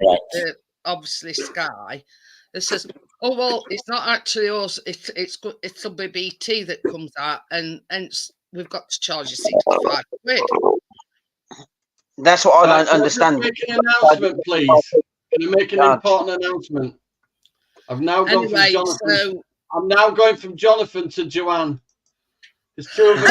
obviously Sky. It says, "Oh well, it's not actually us. It'll be BT that comes out, and we've got to charge you £65." That's what I don't understand. Make an announcement, please. Can you make an important announcement? I've now gone from Jonathan. So I'm now going from Jonathan to Joanne. There's two of us.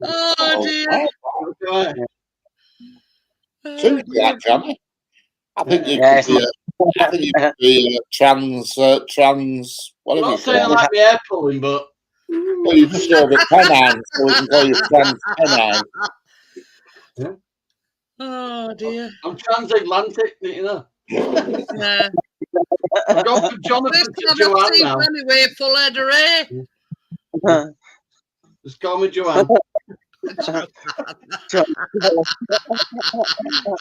oh dear. Right. True, Johnny. I think you could be trans. I'm not saying I like the air pulling, but well, you just go a bit penine, so we can call you trans penine. Oh dear. I'm transatlantic, you know. Yeah. I've gone from Jonathan to Joanne now. Anyway, full head of hair. Just call me Joanne.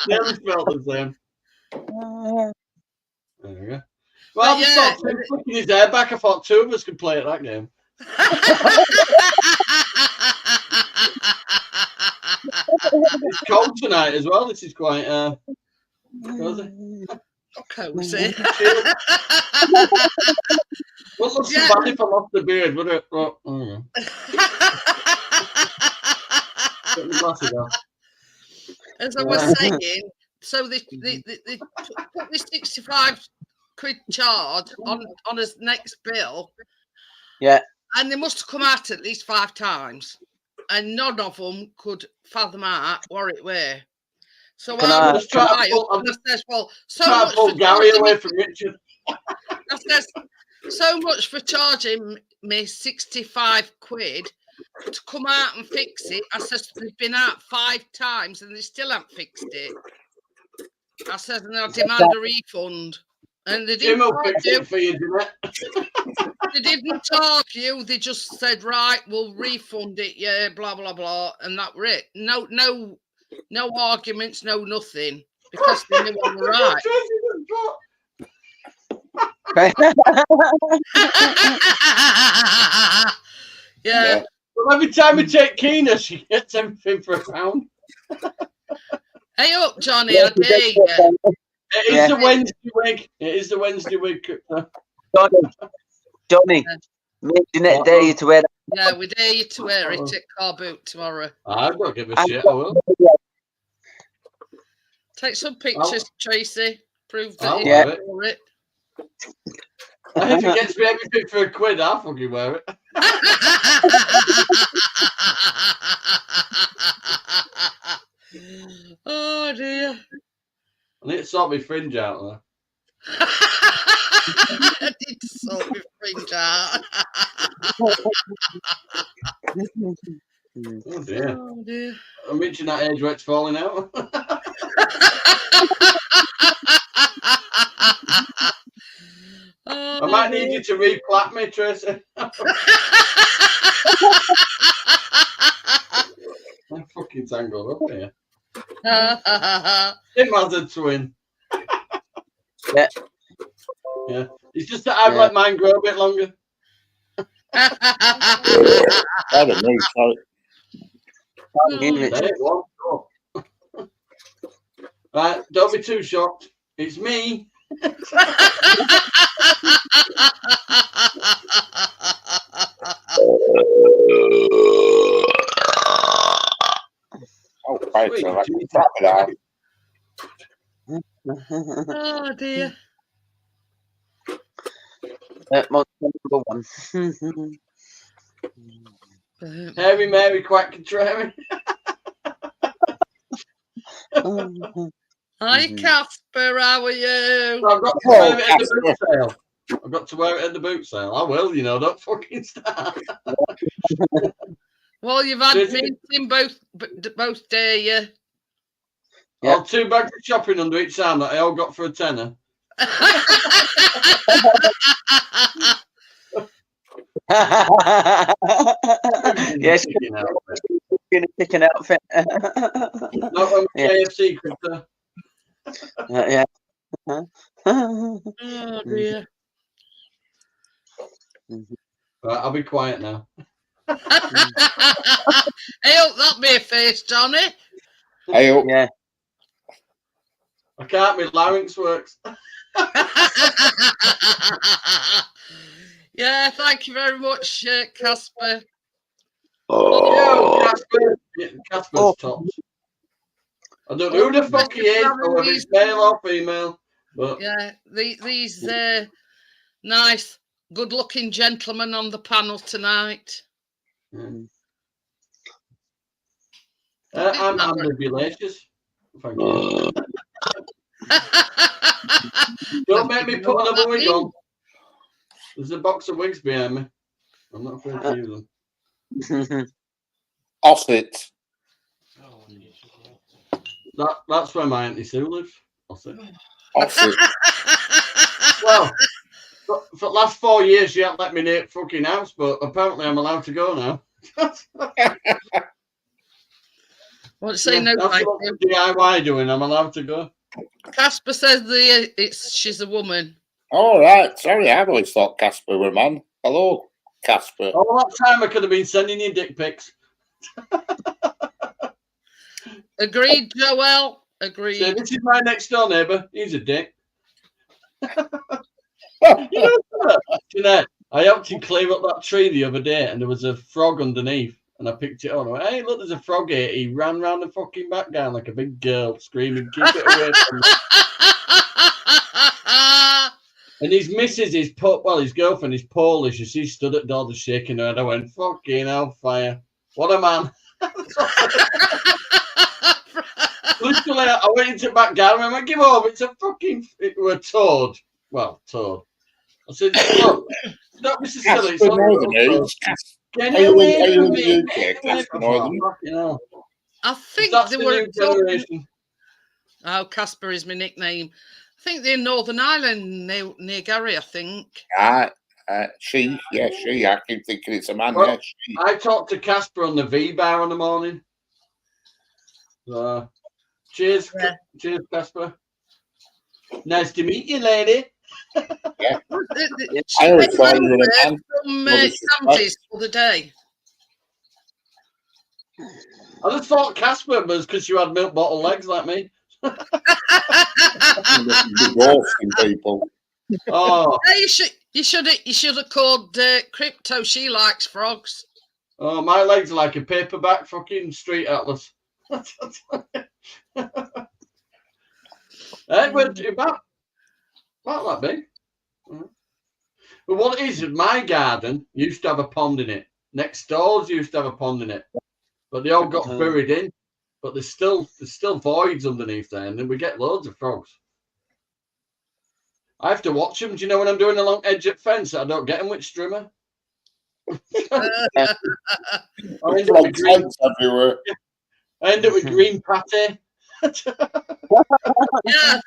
Nearly spelled the same. There we go. Well, I just thought Tim flicking his hair back. I thought two of us could play at that game. It's cold tonight as well. This is quite cozy. Cozy. Wouldn't look so bad if I lost the beard, would it? Well, I don't know. Put my glasses on. As I was saying, so they put this 65 quid charge on his next bill. Yeah. And they must have come out at least 5 times. And none of them could fathom out what it were. So I was trying to pull Gary away from Richard. I says, so much for charging me 65 quid to come out and fix it. I says they've been out 5 times and they still haven't fixed it. I said, and I demand a refund. And they Jim didn't will fix argue. it for you, Jeanette. They didn't argue. They just said, right, we'll refund it. Yeah, blah blah blah, and that were it. No arguments, no nothing, because they knew I was right. Yeah. Well, every time we take Keena, she gets everything for £1. Hey up, Johnny, I dare you. It is the Wednesday wig. It is the Wednesday wig. Johnny, me and Jeanette dare you to wear that. Yeah, we dare you to wear it at Car Boot tomorrow. I don't give a shit. I will. Take some pictures, Tracy. Prove that I'll you wear it. wore it. If it gets me everything for £1, I'll fucking wear it. Oh dear. I need to sort my fringe out there. I did sort my fringe out. Oh dear. Oh dear. I'm reaching that age where it's falling out. Oh, I might need you to replat me, Tracy. I'm fucking tangled up here. Tim has a twin. Yeah. Yeah. It's just that I've let mine grow a bit longer. Pardon me, sorry. There it was. Oh. Right, don't be too shocked. It's me. Oh, quite Sweet so like Jesus. a crocodile. Oh dear. My number one. Hairy Mary quite contrary. Hi Casper, how are you? I've got to wear it at the boot sale. I've got to wear it at the boot sale. I will, you know, don't fucking start. Well, you've had Did you- mints in both day, yeah. Yeah. Oh, 2 bags of shopping under each arm that I all got for a tenner. Yes, Chicken outfit. in a chicken outfit. Not on Yeah. KFC, Krista. Yeah. Oh dear. Right, I'll be quiet now. Hey, up that be a face, Johnny. Hey, up. Yeah. I can't, my larynx works. Yeah, thank you very much, Casper. Yo, Casper. Yeah, Casper's Oh. tops. I don't know who the fuck he is, or whether he's male or female, but Yeah, these nice, good-looking gentlemen on the panel tonight. I'm ambulatious. Thank you. Don't make me put another wig on. There's a box of wigs behind me. I'm not afraid to use them. Off it. That's where my Auntie Sue lives. That's it. Off it. Well, for the last 4 years she hasn't let me near the fucking house, but apparently I'm allowed to go now. Won't say no, that's thank what you. the DIY doing. I'm allowed to go. Casper says she's a woman. All right. Sorry, I've always thought Casper were a man. Hello, Casper. All that time I could have been sending you dick pics. Agreed, Joel. So Agreed. this is my next door neighbour. He's a dick. You know what, Jeanette, I helped him clear up that tree the other day and there was a frog underneath. And I picked it up and I went, hey, look, there's a frog here. He ran round the fucking back down like a big girl, screaming, keep it away from me. And his missus is, his girlfriend is Polish and she stood at the door just shaking her head. I went, fucking hellfire. What a man. Literally, I went into the back garden and I went, give over, it's a fucking, it were a toad. Well, toad. I said, look, don't be so silly. It's Casper not a more than little me. toad. Get Are you away in from the me. UK, Get away Casper from Northern? me. Fucking hell. I think That's they the were new generation. Oh, Casper is my nickname. I think they're in Northern Ireland near Gary, I think. She. I keep thinking it's a man. Well, Yeah, she. I talked to Casper on the V bar in the morning. Cheers, Yeah. cheers, Casper. Nice to meet you, lady. I She always came thought you were a over man. from No disrespect. Samsey's the other day. I just thought Casper was because you had milk bottle legs like me. Ghosting people. Oh, Yeah, you should have called Crypto. She likes frogs. oh, my legs are like a paperback fucking street atlas. It went about that big. But what it is, my garden used to have a pond in it. Next doors used to have a pond in it, but they all got buried in. But there's still voids underneath there, and then we get loads of frogs. I have to watch them. Do you know when I'm doing along edge at fence, I don't get them with strimmer. I Frogs everywhere. end up with green patty. Yeah,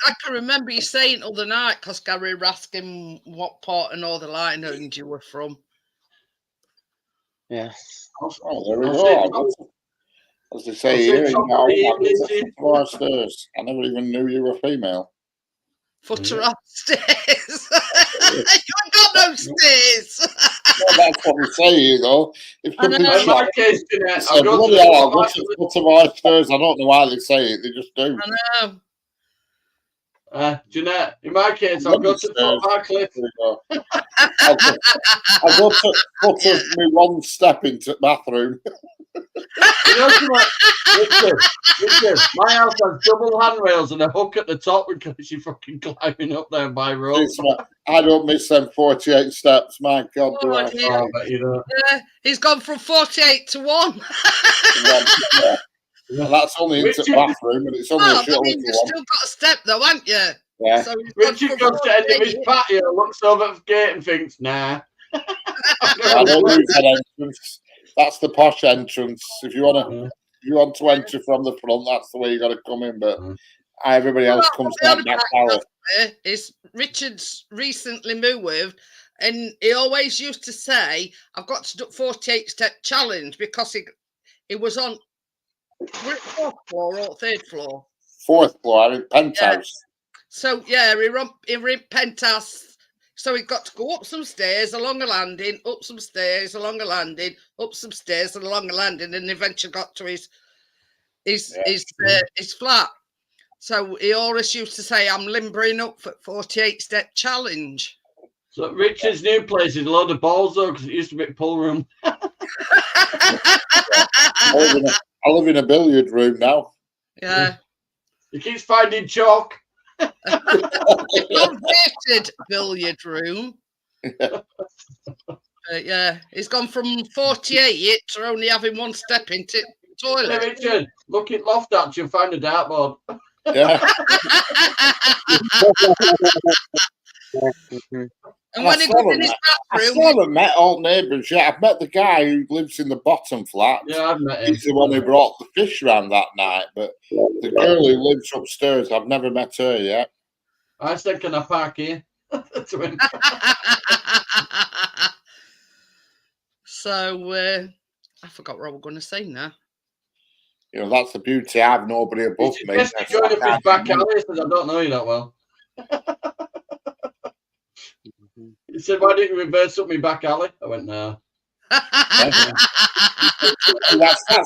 I can remember you saying the other night because Gary was asking what part of Northern Ireland you were from. Yeah. Oh, there we go. As they say here, stairs. I never even knew you were female. Footer upstairs. You ain't got no stairs. Well, that's what we say here, though. If something In my case, I go to the foot of my stairs. I don't know why they say it. They just do. I know. Jeanette, in my case, I'll go to the foot of our cliff. I'll go to foot of me one step into the bathroom. You know what? Richard, my house has double handrails and a hook at the top because you're fucking climbing up there by rope. I don't miss them 48 steps. My God, do I? Yeah. He's gone from 48 to 1. Yeah. And that's only into the bathroom, and it's only a short you've one. still got a step though, haven't you? Yeah. So Richard goes to the end of his patio, looks over at the gate and thinks, nah. I don't use that entrance. That's the posh entrance. If you want to enter from the front, that's the way you got to come in. But everybody else comes down that tower. Is Richard's recently moved, and he always used to say, "I've got to do 48-step challenge," because he was on. We're at 4th floor or 3rd floor? 4th floor, in penthouse. Yeah. So yeah, he in penthouse. So he got to go up some stairs, along a landing, up some stairs, along a landing, up some stairs, and along a landing, and eventually got to his flat. So he always used to say, "I'm limbering up for 48-step challenge." So Richard's new place is a load of balls though, because it used to be a pool room. I live in a billiard room now. Yeah. He keeps finding chalk. Converted billiard room. Yeah, he's gone from 48 to only having one step into the toilet. Hey Richard, look at loft actually and find a dartboard. Yeah. And when he goes in his I bathroom, still haven't met old neighbours yet. I've met the guy who lives in the bottom flat. Yeah, I've met him. He's the one who brought the fish round that night. But the girl who lives upstairs, I've never met her yet. I said, can I park here? To him. So I forgot what we were going to say now. You know, that's the beauty. I have nobody above me. Yes, going up his back alley, says, I don't know you that well. He said, why didn't you reverse up my back alley? I went, no. That's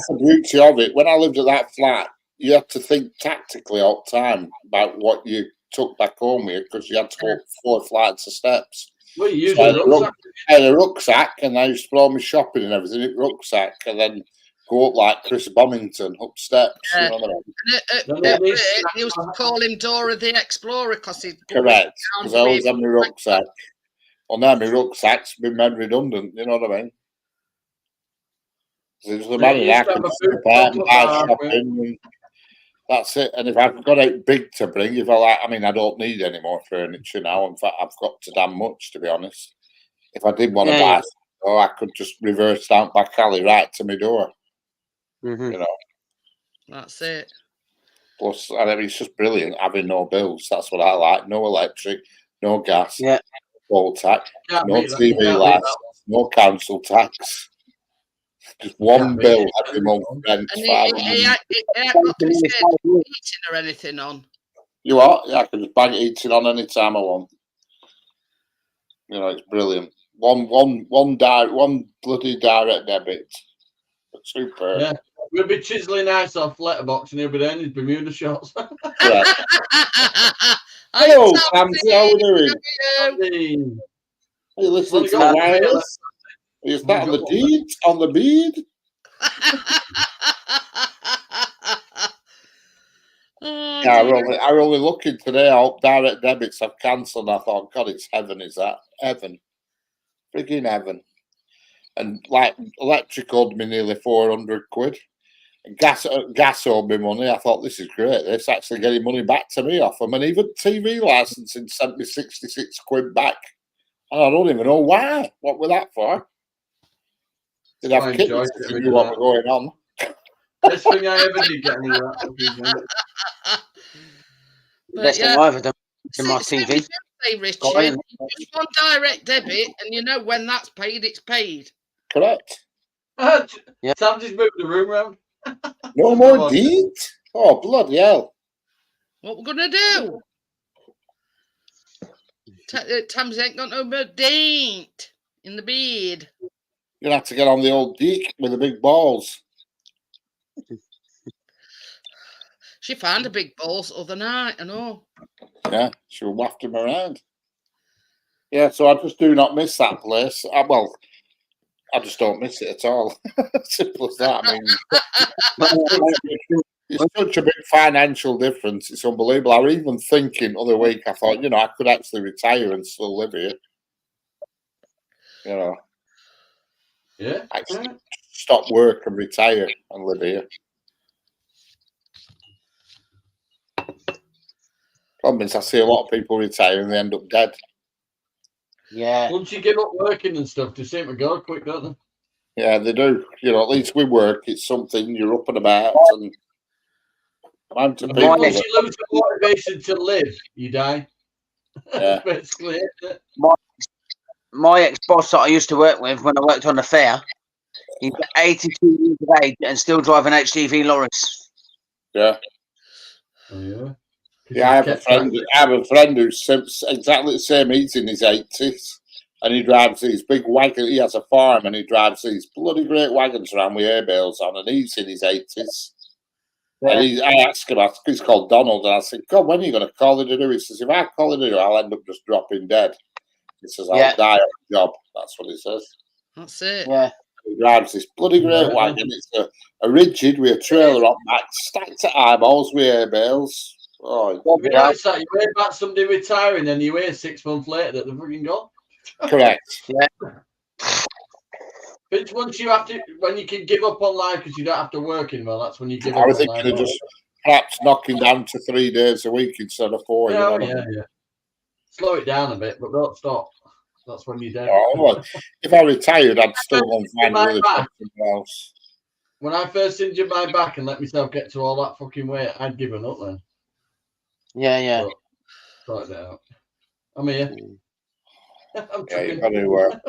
the beauty of it. When I lived at that flat, you had to think tactically all the time about what you took back home with, because you had to go up 4 flights of steps. Well, you used So a I had a rucksack, and I used to put all my shopping and everything in the rucksack, and then go up like Chris Bommington up steps. Yeah. You know what I mean? He used to call him Dora the Explorer because he'd Correct, because I always had my rucksack. Well, now my rucksack's been made redundant, you know what I mean? So it's the money I can buy shopping, and that's it. And if I've got it big to bring, I don't need any more furniture now. In fact, I've got to damn much, to be honest. If I did want to buy or I could just reverse down back alley right to my door. Mhm. You know. That's it. Plus, I mean, it's just brilliant having no bills. That's what I like. No electric, no gas, Yeah. poll tax, Can't no beat that. TV Can't beat license, no council tax. Just one Can't beat bill it. every month. Rent, And £500. it ain't got to be scared of heating or anything on. You what? Yeah, I can just bang heating on any time I want. You know, it's brilliant. One bloody direct debit. Super. Yeah. We'll be chiseling ice off letterbox and he'll be there in his Bermuda shorts. Correct. Hello, Hello, Tamsy, how are we doing? Hey. Are you listening to Well, the you got- wireless? Are you that on the deed? On the bead? Oh, Yeah, dear. I were only looking today. I hope direct debits have cancelled. I thought, God, it's heaven, is that? Heaven. Frigging heaven. And like electric owed me nearly 400 quid. And gas owed me money. I thought, this is great. This actually getting money back to me off them. And even TV licensing sent me 66 quid back. And I don't even know why. What were that for? Did I I have enjoyed kittens it, to really, do what that. was going on? Best thing I ever did getting me that. But Best thing yeah, I ever done in my same TV. as you say, Richard. Got it. Just one direct debit, and you know when that's paid, it's paid. Correct. Yeah. Sam just moved the room around. No more deed? Oh, bloody hell. What we're gonna do? Tam's ain't got no more date in the bed. You're going to have to get on the old deek with the big balls. She found a big balls the other night, I know. Yeah, she'll waft him around. Yeah, so I just do not miss that place. I just don't miss it at all. Simple as that. I mean, it's such a big financial difference. It's unbelievable. I was even thinking other week, I thought, you know, I could actually retire and still live here. You know, Yeah. actually stop work and retire and live here. Problem is, I see a lot of people retire and they end up dead. Yeah. Once you give up working and stuff, they seem to go quick, don't they? Yeah, they do. You know, at least with work, it's something you're up and about. And amount of And people once that- you lose the motivation to live, you die. Yeah. Basically, isn't it? My ex-boss that I used to work with when I worked on the fair, he's 82 years of age and still driving HGV lorries. Yeah. Oh, yeah. Yeah, I have a friend who's exactly the same. He's in his 80s and he drives these big wagons. He has a farm and he drives these bloody great wagons around with air bales on, and he's in his 80s. Yeah. And I asked him, he's called Donald, and I said, God, when are you going to call it a do? He says, if I call it a do, I'll end up just dropping dead. He says, I'll Yeah. die on the job. That's what he says. That's it. Yeah. He drives this bloody great Yeah. wagon. It's a rigid with a trailer on back, stacked to eyeballs with air bales. Oh, You know, it's like you hear about somebody retiring and you hear 6 months later that they're fucking gone. correct. But once you have to, when you can give up on life because you don't have to work anymore, that's when you give I up was on thinking life. of just perhaps knocking down to 3 days a week instead of 4. Yeah, You know what I yeah, mean? yeah. Slow it down a bit, but don't stop. That's when you're dead. Oh, well, if I retired, I'd still go and find My really back. something else. When I first injured my back and let myself get to all that fucking weight, I'd given up then. Yeah, yeah. Sorted it out. I'm here. I'm Yeah, fucking.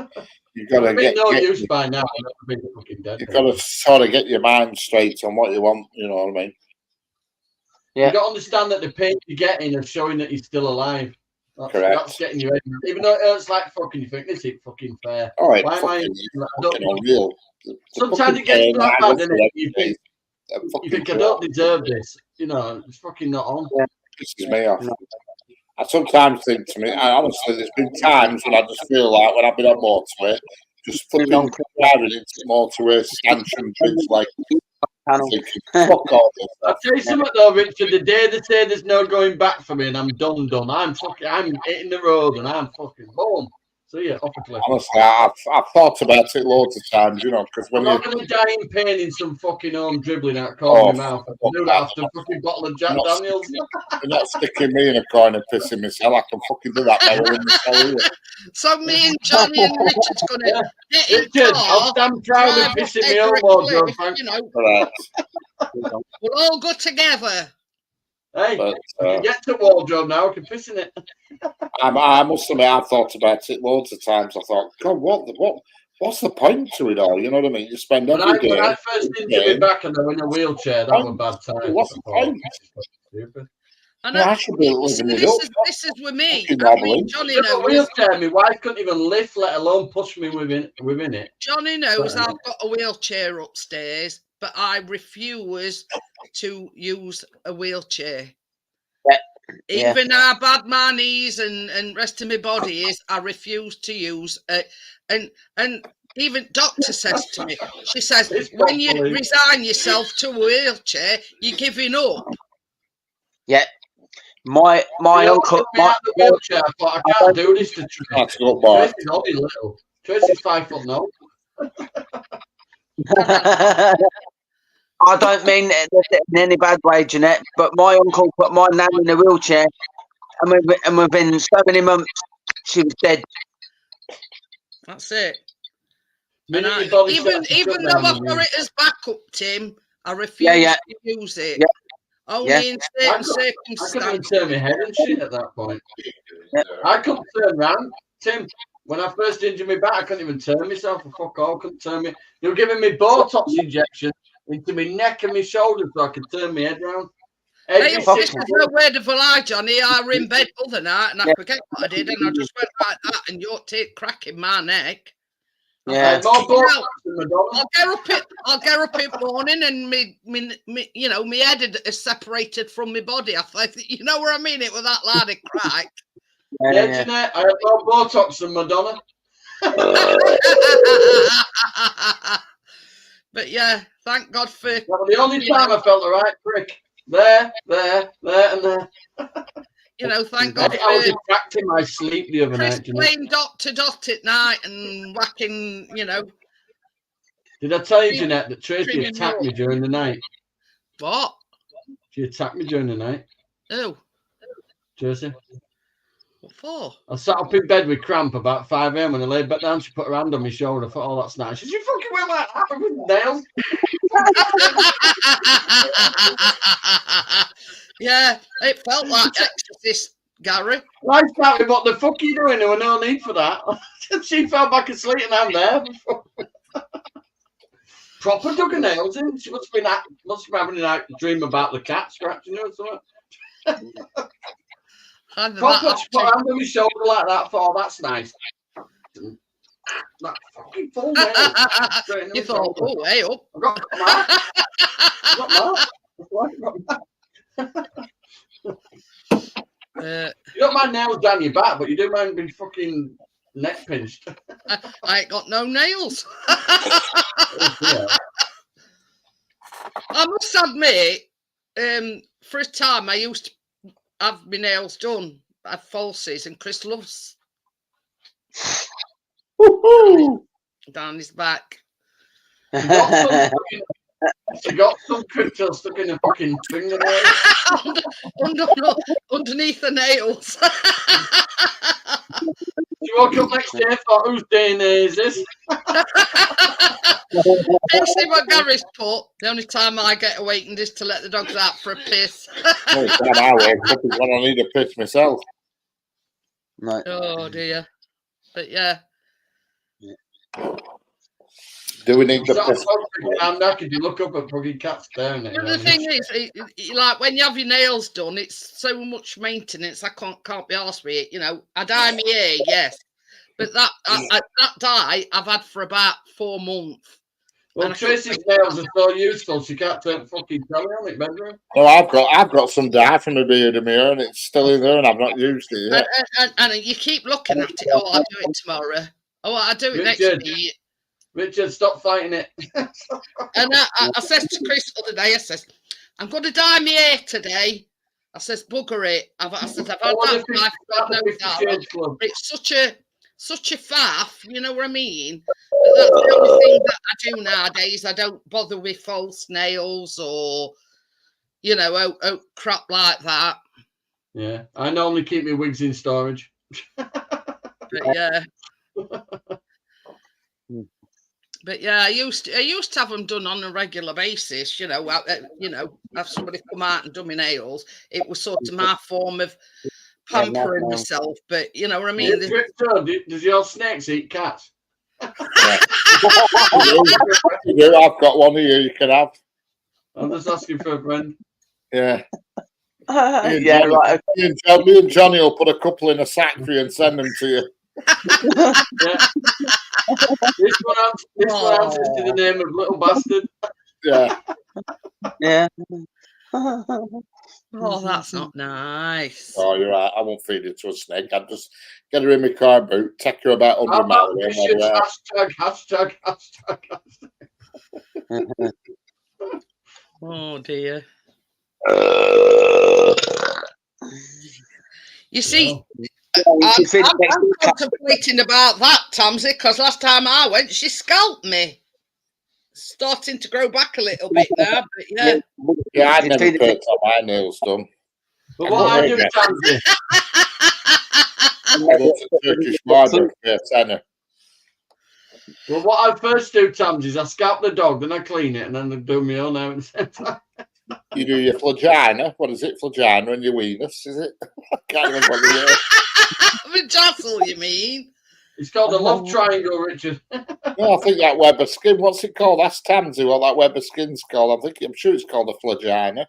you've got to I've been get, no get use by now. I've been fucking dead. you've got to sort of get your mind straight on what you want. You know what I mean? Yeah. You got to understand that the pain you're getting is showing that you're still alive. Correct. That's getting you in. Even though it hurts like fucking, you think this is fucking fair. All right, Why am I? fucking unreal. Sometimes it gets that bad, and you think I don't deserve this. You know, it's fucking not on. Pisses me off. I sometimes think to me, honestly, there's been times when I just feel like when I've been on motorway, just flipping driving into motorway, stanchion bridge, like thinking, fuck all this. I'll tell you something though, Richard. The day they say there's no going back for me and I'm done, I'm hitting the road and I'm fucking boom. See ya, off a cliff. Honestly, I've thought about it loads of times, you know, because I'm when you not going to die in pain in some fucking home dribbling out corner of my mouth. I fuck do that. that after a fucking bottle of Jack Not Daniels. you're not sticking me in a corner pissing myself, I can fucking do that now in myself. Either. So me and Johnny and Richard's gonna get in Richard, I'll car, stand proud of drive up pissing me over own a wardrobe, cliff, thanks. you know, Correct. we'll all go together. Hey, But I can get to wardrobe now, I can piss in it. I must admit, I've thought about it loads of times. I thought, God, what's the point to it all? You know what I mean? You spend When every I day. first injured my back and I was in a wheelchair, that was a bad time. What's the point? Stupid. And Well, I should be living it up. this is with me. Fucking I mean, wobbling. Johnny In a knows. wheelchair, my wife couldn't even lift, let alone push me within it. Johnny knows Sorry. I've got a wheelchair upstairs, but I refuse to use a wheelchair. Yeah. Even how bad my knees and rest of my body is, I refuse to use it. And even doctor says to me, she says, It's when you properly- resign yourself to a wheelchair, you're giving up. Yeah. My You know, uncle. took me out of the wheelchair, I thought, I can't do this to Tracy. That's a good boy. Tracy's only little. Tracy's 5 foot no. I don't mean it in any bad way, Jeanette, but my uncle put my nan in a wheelchair, and within so many months, she was dead. That's it. Minute And your body even starts to even shut though down I've on got you. it as backup, Tim, I refuse Yeah. to use it. Yeah. Only Yeah. in I certain couldn't even circumstances. turn my head and shit at that point. I couldn't turn round. Tim, when I first injured my back, I couldn't even turn myself. Fuck all, couldn't turn me. They were giving me Botox injection into my neck and my shoulders so I could turn my head round. Every Hey, fuck this single is no word of a lie, Johnny. I were in bed the other night and I Yeah. forget what I did, and I just went like that, and your teeth cracking my neck. I Yeah. had more Botox Now, than Madonna. I'll get up in the morning, and me, you know, my head is separated from my body. I thought, you know what I mean? It was that loud of crack. Yeah, Jeanette, I had more Botox than Madonna. But yeah, thank God for That was the only time I felt the right prick. There, and there. thank I God think I was for attacked in my sleep the other Chris night. Jeanette. playing dot to dot at night and whacking, Did I tell you, Jeanette, that Tracy Trimming attacked you me during the night? what? She attacked me during the night. Oh, Tracy. what for? I sat up in bed with cramp about 5 a.m. When I laid back down, she put her hand on my shoulder. I thought, oh, that's nice. She said, you fucking went like that with nails. Yeah, it felt like Exorcist, Gary. I started, what the fuck are you doing? There was no need for that. She fell back asleep and I'm there. Proper dug her nails in. She must have been having a dream about the cat scratching her or something. Either Proper, that she put her hand on my shoulder like that. Thought, oh, that's nice. That fucking full nail. Straight in you the thought, shoulder. oh, hey up. I got marked. I got marked. That's why I got marked. You don't mind nails down your back, but you do mind being fucking neck pinched. I ain't got no nails. Yeah. I must admit, for a time I used to have my nails done. I have falsies, and Chris loves down his back. You got some crypto stuck in a fucking fingernail. Underneath the nails. You woke up next day and thought, whose DNA is this? You see what Gary's put? The only time I get awakened is to let the dogs out for a piss. Well, it's not our way, but when I need a piss myself. Right. Oh dear. But yeah. Do we need the Stop piss? fucking I'm knackered. You look up at fucking cats down there. But the thing is, like when you have your nails done, it's so much maintenance. I can't be arsed with it. I dye my hair, yes, but that dye I've had for about 4 months. Well, Tracy's nails are so useful, she can't turn fucking telly on it, bedroom. No, I've got some dye from the beard of my hair, and it's still in there, and I've not used it yet. And you keep looking at it. Oh, I'll do it tomorrow. Oh, I'll do it next week. Richard, stop fighting it. And I says to Chris the other day, I says, I'm going to dye my hair today. I says, bugger it. I've had that life. God knows that. It's such a such a faff, you know what I mean? But that's the only thing that I do nowadays. I don't bother with false nails or, you know, crap like that. Yeah, I normally keep my wigs in storage. But yeah. But yeah, I used to have them done on a regular basis. You know, have somebody come out and do my nails. It was sort of my form of pampering myself. But you know what I mean. Does your snakes eat cats? I've got one here you can have. I'm just asking for a friend. Yeah. Yeah, right. Me and Johnny will put a couple in a sack for you and send them to you. Yeah. This one answers to the name of Little Bastard. Yeah. Yeah. Oh, that's not nice. Oh, you're right. I won't feed it to a snake. I'd just get her in my car boot, take her about 100 miles away. Hashtag. Oh dear. You see, I'm contemplating about that, Tamsy, because last time I went, she scalped me. Starting to grow back a little bit now, but yeah. Yeah, I'd never put my nails done. But what I do, Tamsy, I go to Turkish barber for a tenner. well, what I first do, Tamsy, is I scalp the dog, then I clean it, and then I do my own out at the same time. You do your flagina. What is it? Flagina and your weenus, is it? I can't remember what it is. Vajazzle, you mean? It's called a love triangle, Richard. No, I think that web of skin. What's it called? That's Tansy. What that web of skin's called? I'm sure it's called a flagina.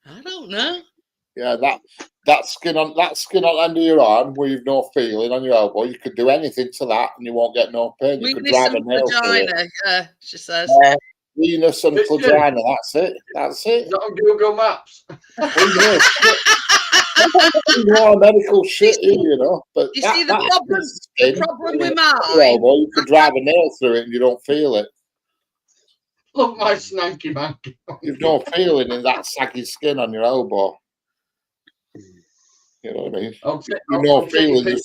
I don't know. Yeah, that skin on the end of your arm where you've no feeling on your elbow. You could do anything to that and you won't get no pain. You could drive a nail through it. Yeah, she says. Venus and flagina. That's it. Not on Google Maps. More medical shit, you know. But you see the problem with mine. Elbow, you could drive a nail through it and you don't feel it. Look, my snanky man. You've no feeling in that saggy skin on your elbow. You know what I mean? You've no feeling.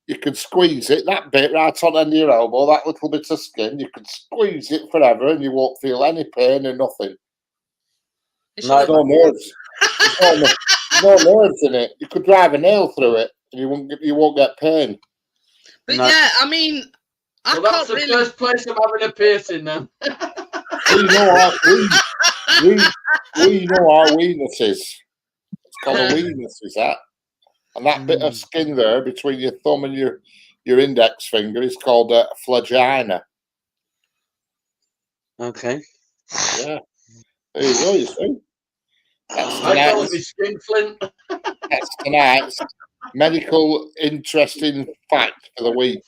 You could squeeze it, that bit right on the end of your elbow, that little bit of skin, you could squeeze it forever and you won't feel any pain or nothing. No nerves. No nerves in it. You could drive a nail through it and you won't get pain. But yeah, I mean, that's the first place I'm having a piercing then. We know our weenus is. It's called a weenus, is that? And that bit of skin there between your thumb and your index finger is called a flagina. Okay. Yeah. There you go, you see. I call it my skin flint. That's tonight's medical interesting fact for the week.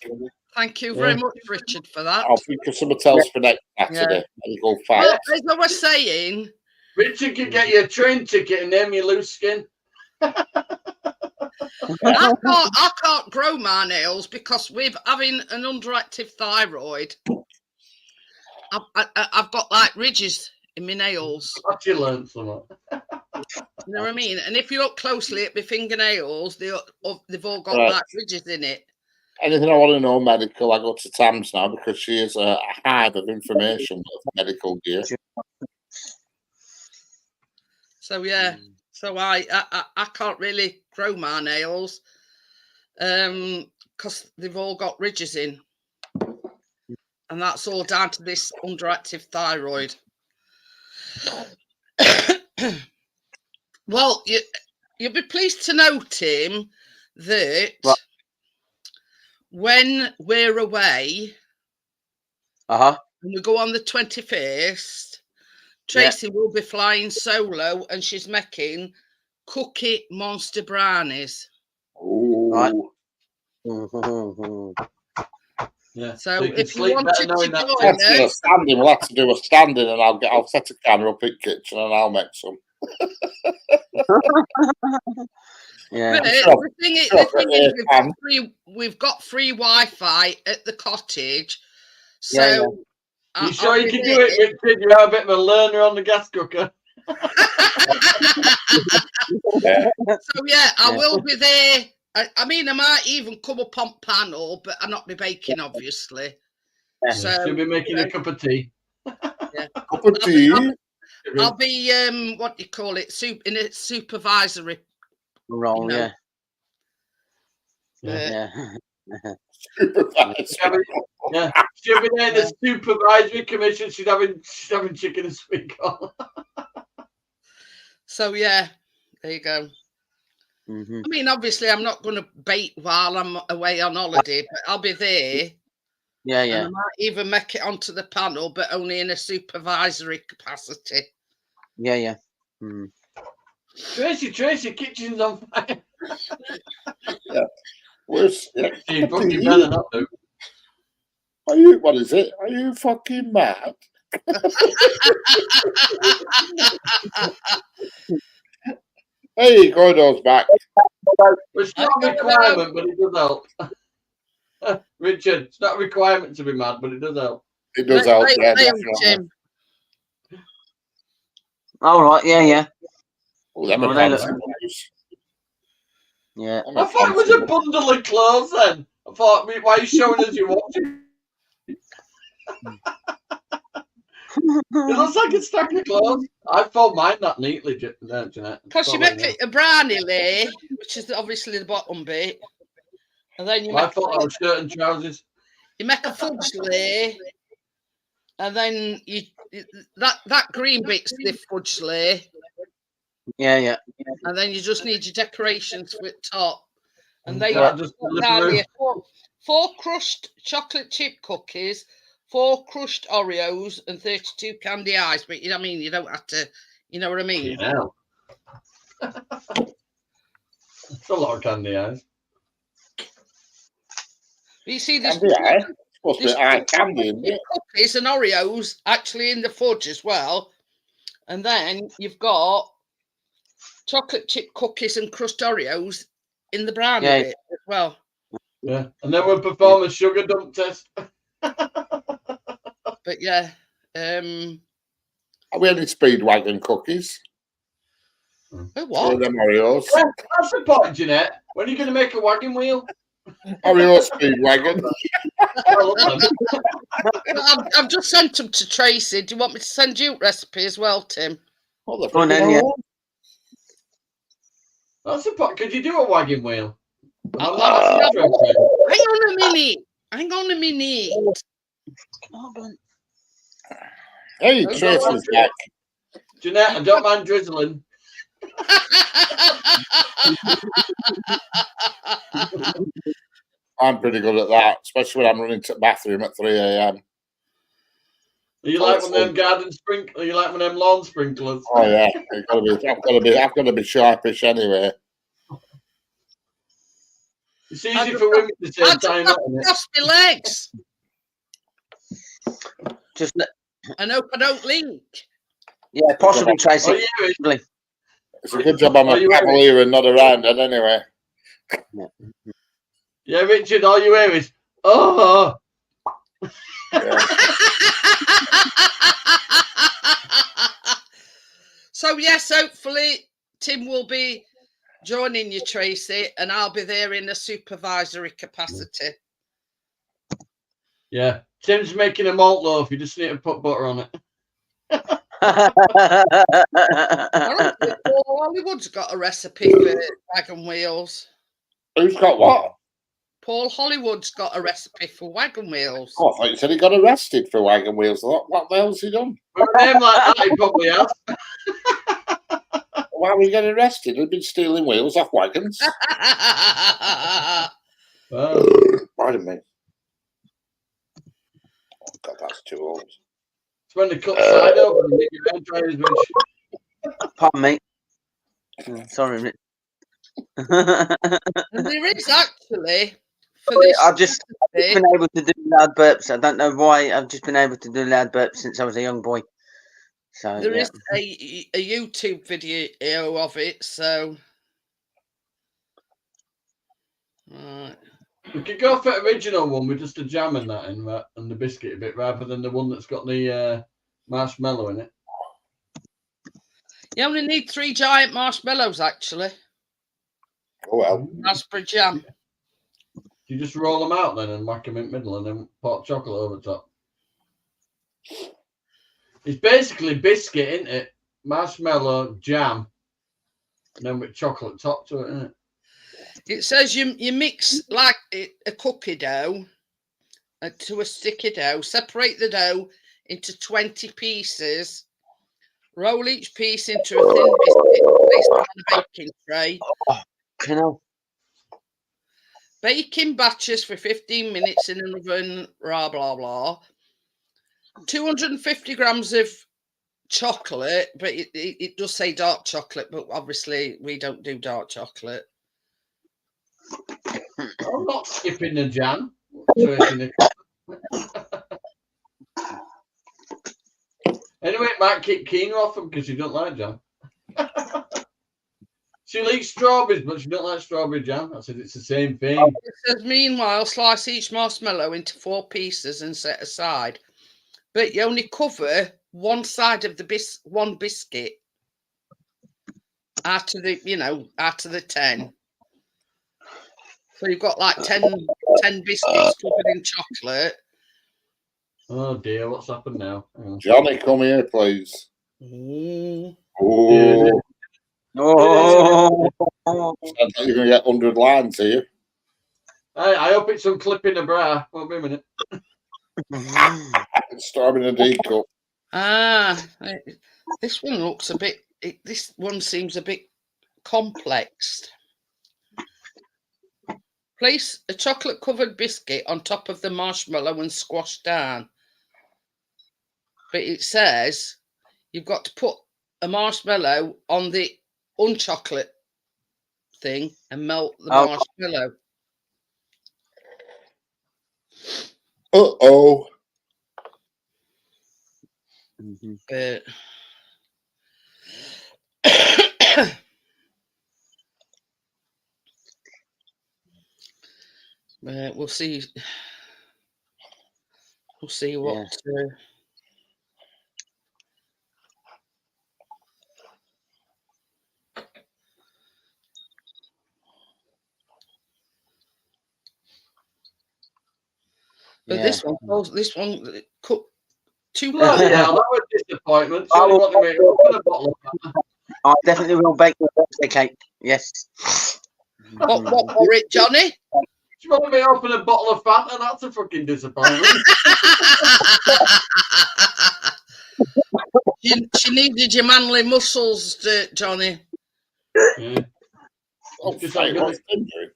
Thank you very much, Richard, for that. I'll think of something else for next Saturday. Medical fact. Well, as I was saying, Richard could get you a train ticket and name you loose skin. I can't grow my nails because with having an underactive thyroid, I've got like ridges in my nails. Glad you learned something. You know what I mean? And if you look closely at my fingernails, they've all got like ridges in it. Anything I want to know medical, I go to Tams now because she is a hive of information of medical gear. So yeah, so I can't really grow my nails because they've all got ridges in, and that's all down to this underactive thyroid. Well, you'll be pleased to know, Tim, that when we're away, and we go on the 21st, Tracy will be flying solo, and she's making cookie monster brownies. Ooh. Right. Yeah. So if you wanted to join us, we'll have to do a standing, and I'll set a camera up in the kitchen, and I'll make some. Yeah. The thing is, we've got free Wi-Fi at the cottage, so. You sure you can do it, Richard? You're a bit of a learner on the gas cooker. So yeah, I will be there I mean, I might even come up on panel, but I'm not be baking, obviously. Yeah. So She'll be making a cup of tea. Cup of tea. I'll be what do you call it? In a supervisory. Wrong, You know, Yeah. yeah. Supervisor. Yeah, she'll be there in the supervisory commission. She's having chicken and sweet corn. So yeah, there you go. Mhm. I mean, obviously, I'm not going to bait while I'm away on holiday, but I'll be there. Yeah, And yeah. I might even make it onto the panel, but only in a supervisory capacity. Yeah, yeah. Mm. Tracy, kitchen's on fire. Where's yeah, You cup of fucking tea? better not do. Are you? What is it? Are you fucking mad? Hey, Gordo's back. It's not a requirement, but it does help. Richard, it's not a requirement to be mad, but it does help. It does help. Yeah, Play definitely. Tim. All right, yeah, yeah. Oh, them Oh, are they look- fancy ones. Yeah. Them I are thought it was fancy a bundle of clothes then. I thought, why are you showing us your watch? It looks like a stack of clothes. I fold mine that neatly, Jeanette. Because you make it a brownie lay, which is obviously the bottom bit. And then you I make, thought that was shirt and trousers. you make a fudge lay. And then that green bit's the fudge lay. Yeah, yeah. And then you just need your decorations for the top. And they Yeah, just put deliver down it. here four crushed chocolate chip cookies, 4 crushed Oreos, and 32 candy ice. But you know what I mean? You don't have to, you know what I mean? Yeah. It's a lot of candy eyes. But you see, there's candy. Yeah, supposed to be eye chocolate candy, isn't chip it? cookies and Oreos actually in the fudge as well. And then you've got chocolate chip cookies and crushed Oreos in the brownie Yeah. bit as well. Yeah. And then we'll perform a sugar dump test. But yeah, Are we any Speedwagon cookies? oh, Or what? them Oreos? That's the point, Jeanette. When are you going to make a wagon wheel? Oreo Speedwagon. I love them. I've just sent them to Tracy. Do you want me to send you a recipe as well, Tim? What the Go on fuck? then, yeah. That's the point. Could you do a wagon wheel? Hang on a minute. Hey, Tracy's back. Jeanette, I don't mind drizzling. I'm pretty good at that, especially when I'm running to the bathroom at 3 a.m. Are you like one of them garden sprinklers? Are you like one of them lawn sprinklers? Oh yeah, I've got to be sharpish anyway. It's easy for women to say I time just out, isn't it? lost my legs Just and hope I don't leak. yeah, possibly Tracy. Oh, yeah, Possibly. It's a good job I'm Are a you cavalier and not a roundhead anyway. yeah, Richard, all you hear is, oh. Yeah. So yes, hopefully Tim will be joining you, Tracy, and I'll be there in a supervisory capacity. Yeah, Tim's making a malt loaf. You just need to put butter on it. I don't think Paul Hollywood's got a recipe for wagon wheels. Who's got what? Paul Hollywood's got a recipe for wagon wheels. Oh, I thought you said he got arrested for wagon wheels. What the hell's he done? With a name like that, he probably has. Why were you getting arrested? He'd been stealing wheels off wagons. Well, Pardon me. Oh, God, that's too old. it's when they cut the side open and make your own tires, which Pardon me. Sorry, Rick. And there is actually for this. I've just been able to do loud burps. I don't know why. I've just been able to do loud burps since I was a young boy. So There yeah. is a YouTube video of it, so right. we could go for the original one with just the jam and that in and the biscuit a bit, rather than the one that's got the marshmallow in it. You only need 3 giant marshmallows, actually. Oh well. Raspberry jam. You just roll them out then and whack them in the middle and then pot chocolate over the top. It's basically biscuit, isn't it? Marshmallow, jam, and then with chocolate top to it, isn't it? It says you mix like a cookie dough to a sticky dough. Separate the dough into 20 pieces. Roll each piece into a thin biscuit placed on a baking tray. Bake in batches for 15 minutes in an oven, blah, blah, blah. 250 grams of chocolate, but it does say dark chocolate, but obviously we don't do dark chocolate. I'm not skipping the jam. Anyway, it might keep Keena off them because she don't like jam. She'll eat strawberries, but she don't like strawberry jam. I said it's the same thing. It says, meanwhile, slice each marshmallow into 4 pieces and set aside. But you only cover one side of the one biscuit out of the 10. So you've got like 10 biscuits covered in chocolate. Oh dear, what's happened now? Johnny, come here, please. Ooh. Oh, Oh, sounds like you're going to get 100 lines here. I hope it's some clip in the bra. Won't be a minute. Storming a D cup. This one looks a bit. This one seems a bit complex. Place a chocolate-covered biscuit on top of the marshmallow and squash down. But it says you've got to put a marshmallow on the unchocolate thing and melt the marshmallow. Uh-oh. We'll see. We'll see what. But this one cooked too Oh, much. yeah, that was a disappointment. So you want to make a bottle of I definitely will bake the birthday cake. Yes. What for it, Johnny? You want me to open a bottle of Fanta? That's a fucking disappointment. She needed your manly muscles, Johnny. Yeah. Oh, Just fight, like what's him doing?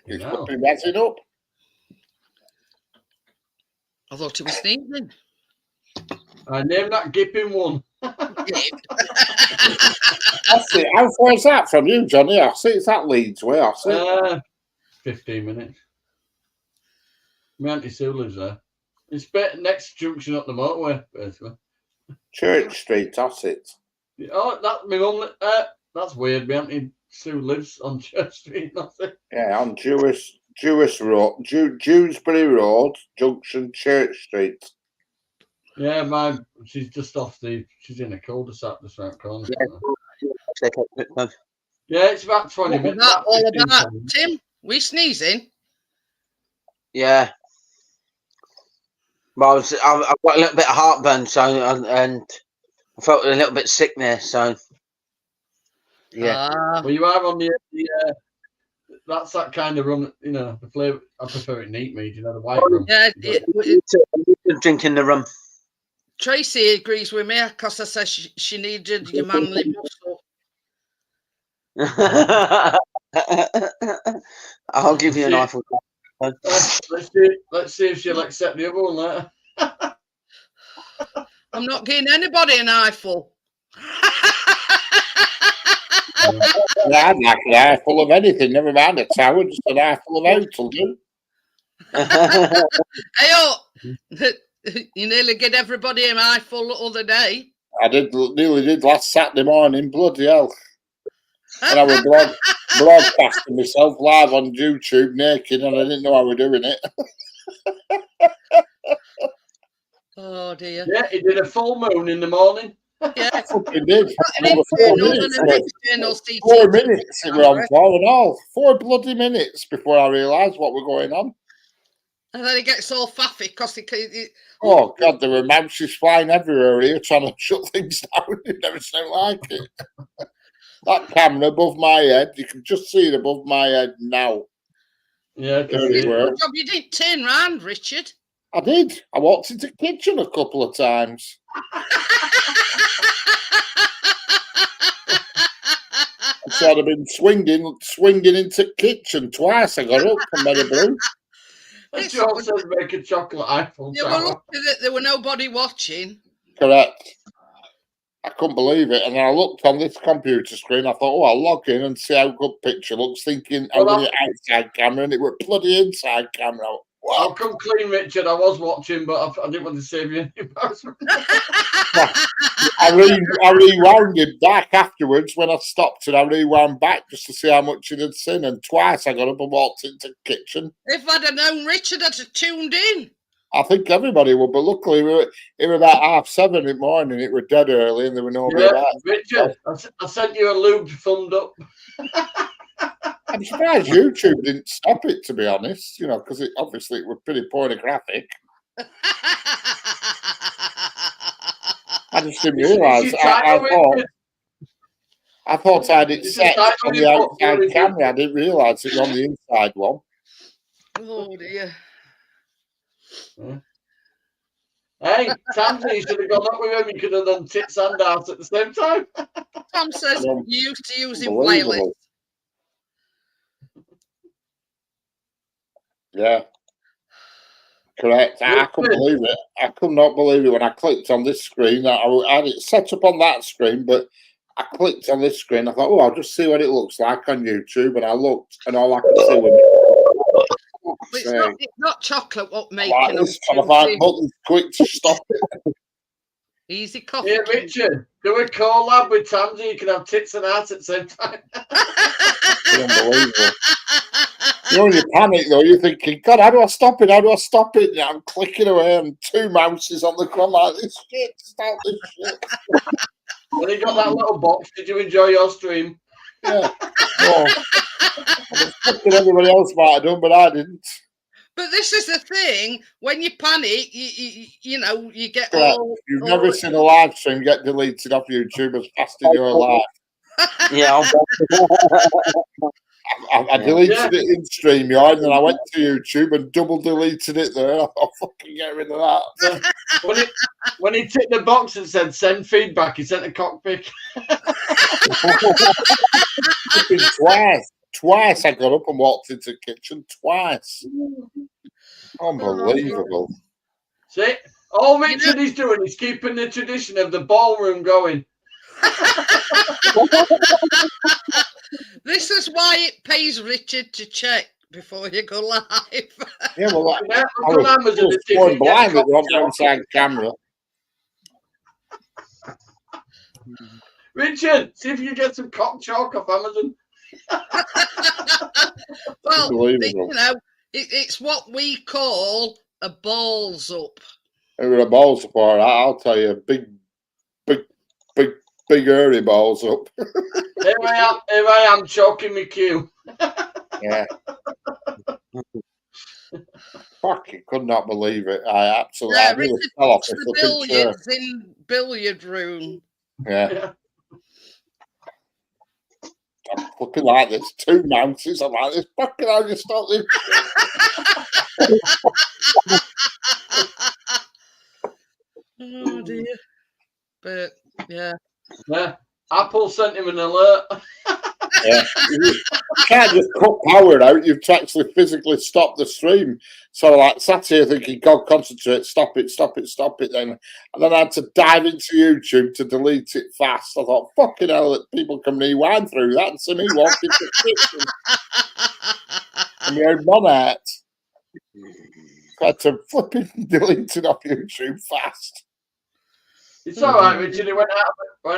He's No. fucking messing up. I thought he was sneezing. I named that Gipping one. That's it. How far is that from you, Johnny? I see it's that Leeds way. I see. 15 minutes. My Auntie Sue lives there. It's next junction up the motorway, basically. Church Street, that's it. Oh, that's my mum. That's weird. My Auntie Sue lives on Church Street. That's it. Yeah, on Jewish Road, Dewsbury Road, Junction, Church Street. Yeah, she's just off she's in a cul-de-sac just around the corner. Yeah, it's about 20 What was minutes. that all 15 about, minutes. Tim? We sneezing? Yeah. Well, I've got a little bit of heartburn, so and I felt a little bit sick there, so yeah. Well, you are on the that's that kind of rum, the flavour. I prefer it neat mead, the white rum. Yeah, Drinking the rum. Tracy agrees with me because I said she needed your manly muscle. I'll give you an eyeful. Let's see if she'll accept the other one later. I'm not giving anybody an eyeful. Yeah, I'd like an eye full of anything, never mind a tower, just an eye full of oats will do. Hey, you nearly get everybody an eyeful the other day. I nearly did last Saturday morning, bloody hell. And I was broadcasting myself live on YouTube naked and I didn't know I was doing it. Oh dear. Yeah, he did a full moon in the morning. Yeah. I fucking did. An And it was 4 internal minutes. and an Like, external CCTV 4 minutes it were on camera. for and all. 4 bloody minutes before I realised what was going on. And then he gets all faffy because Oh God, there were mouses flying everywhere here trying to shut things down. You've never seen like it. That camera above my head, you can just see it above my head now. Yeah, I can There see it it. were. Good job you didn't turn round, Richard. I did. I walked into the kitchen a couple of times. So I'd have been swinging into the kitchen twice. I got up from Meadow Blue. And It's John good. says make a chocolate Eiffel You were Tower. lucky that there were nobody watching. Correct. I couldn't believe it. And then I looked on this computer screen. I thought, oh, I'll log in and see how good picture looks, thinking I'm Well, going to outside camera, and it was bloody inside camera. I'll What? come clean, Richard. I was watching, but I didn't want to save you any embarrassment. I rewound it back afterwards when I stopped, and I rewound back just to see how much it had seen. And twice I got up and walked into the kitchen. If I'd have known Richard, I'd have tuned in. I think everybody would, but luckily it was about 7:30 in the morning. It was dead early, and there were nobody Yeah, about. Richard, I sent you a lube thumbed up. I'm surprised YouTube didn't stop it, to be honest. You know, because it was pretty pornographic. I just didn't realise. Is your title, Richard? I thought I had it Is your set title on the you put outside forward, camera. I didn't realise it was on the inside one. Oh dear. Hey, Tamsin, you should have gone up with him. You could have done tits and ass at the same time. Tom says Um, you used to use him wireless. Unbelievable. Yeah. Correct. I couldn't believe it. I could not believe it when I clicked on this screen. I had it set up on that screen, but I clicked on this screen. I thought, oh, I'll just see what it looks like on YouTube. And I looked, and all I could see was It's not chocolate what making like them this, trying to find buttons quick to stop it. easy coffee. Yeah, Richard, do a collab with Tamsin. You can have tits and ass at the same time. Unbelievable. You know, when you panic though, you're thinking, God, how do I stop it? How do I stop it? And I'm clicking away, and 2 mouses on the ground like this shit. Stop this shit. When you got that little box, did you enjoy your stream? Yeah. Oh. I was fucking everybody else might have done, but I didn't. But this is the thing: when you panic, you know you get Correct. all. You've never seen a live stream get deleted off YouTube as fast in your life. Yeah, I deleted it in StreamYard, and then I went to YouTube and double deleted it there. I thought, fucking get rid of that. When he ticked the box and said send feedback, he sent a cockpick. Twice I got up and walked into the kitchen. Twice. Unbelievable. See, all Richard is doing is keeping the tradition of the ballroom going. This is why it pays Richard to check before you go live. Yeah, well, Yeah, I look on was Amazon to see if going you can get blind a with it on the cocktail. outside camera. Richard, see if you can get some cock chalk off Amazon. Well, Unbelievable. you know, it's what we call a balls up. It was a balls up, all right, I'll tell you. Big hairy balls up. Here I am choking my cue. Yeah. Fucking could not believe it. I absolutely I really Richard fell off puts the the flipping chair. billiards in billiard room. Yeah. I'm looking like this. 2 mountains. I'm like this. Fucking hell, you stop this. Oh dear. But yeah. Yeah. Apple sent him an alert. Yeah. You can't just cut power out. You've to actually physically stop the stream. So I sat here thinking, God, concentrate, stop it. Then, and then I had to dive into YouTube to delete it fast. I thought, fucking hell, that people can rewind through that and see me walking to the kitchen. And my own mum out. I had to flipping delete it off YouTube fast. It's all right, Richard. It went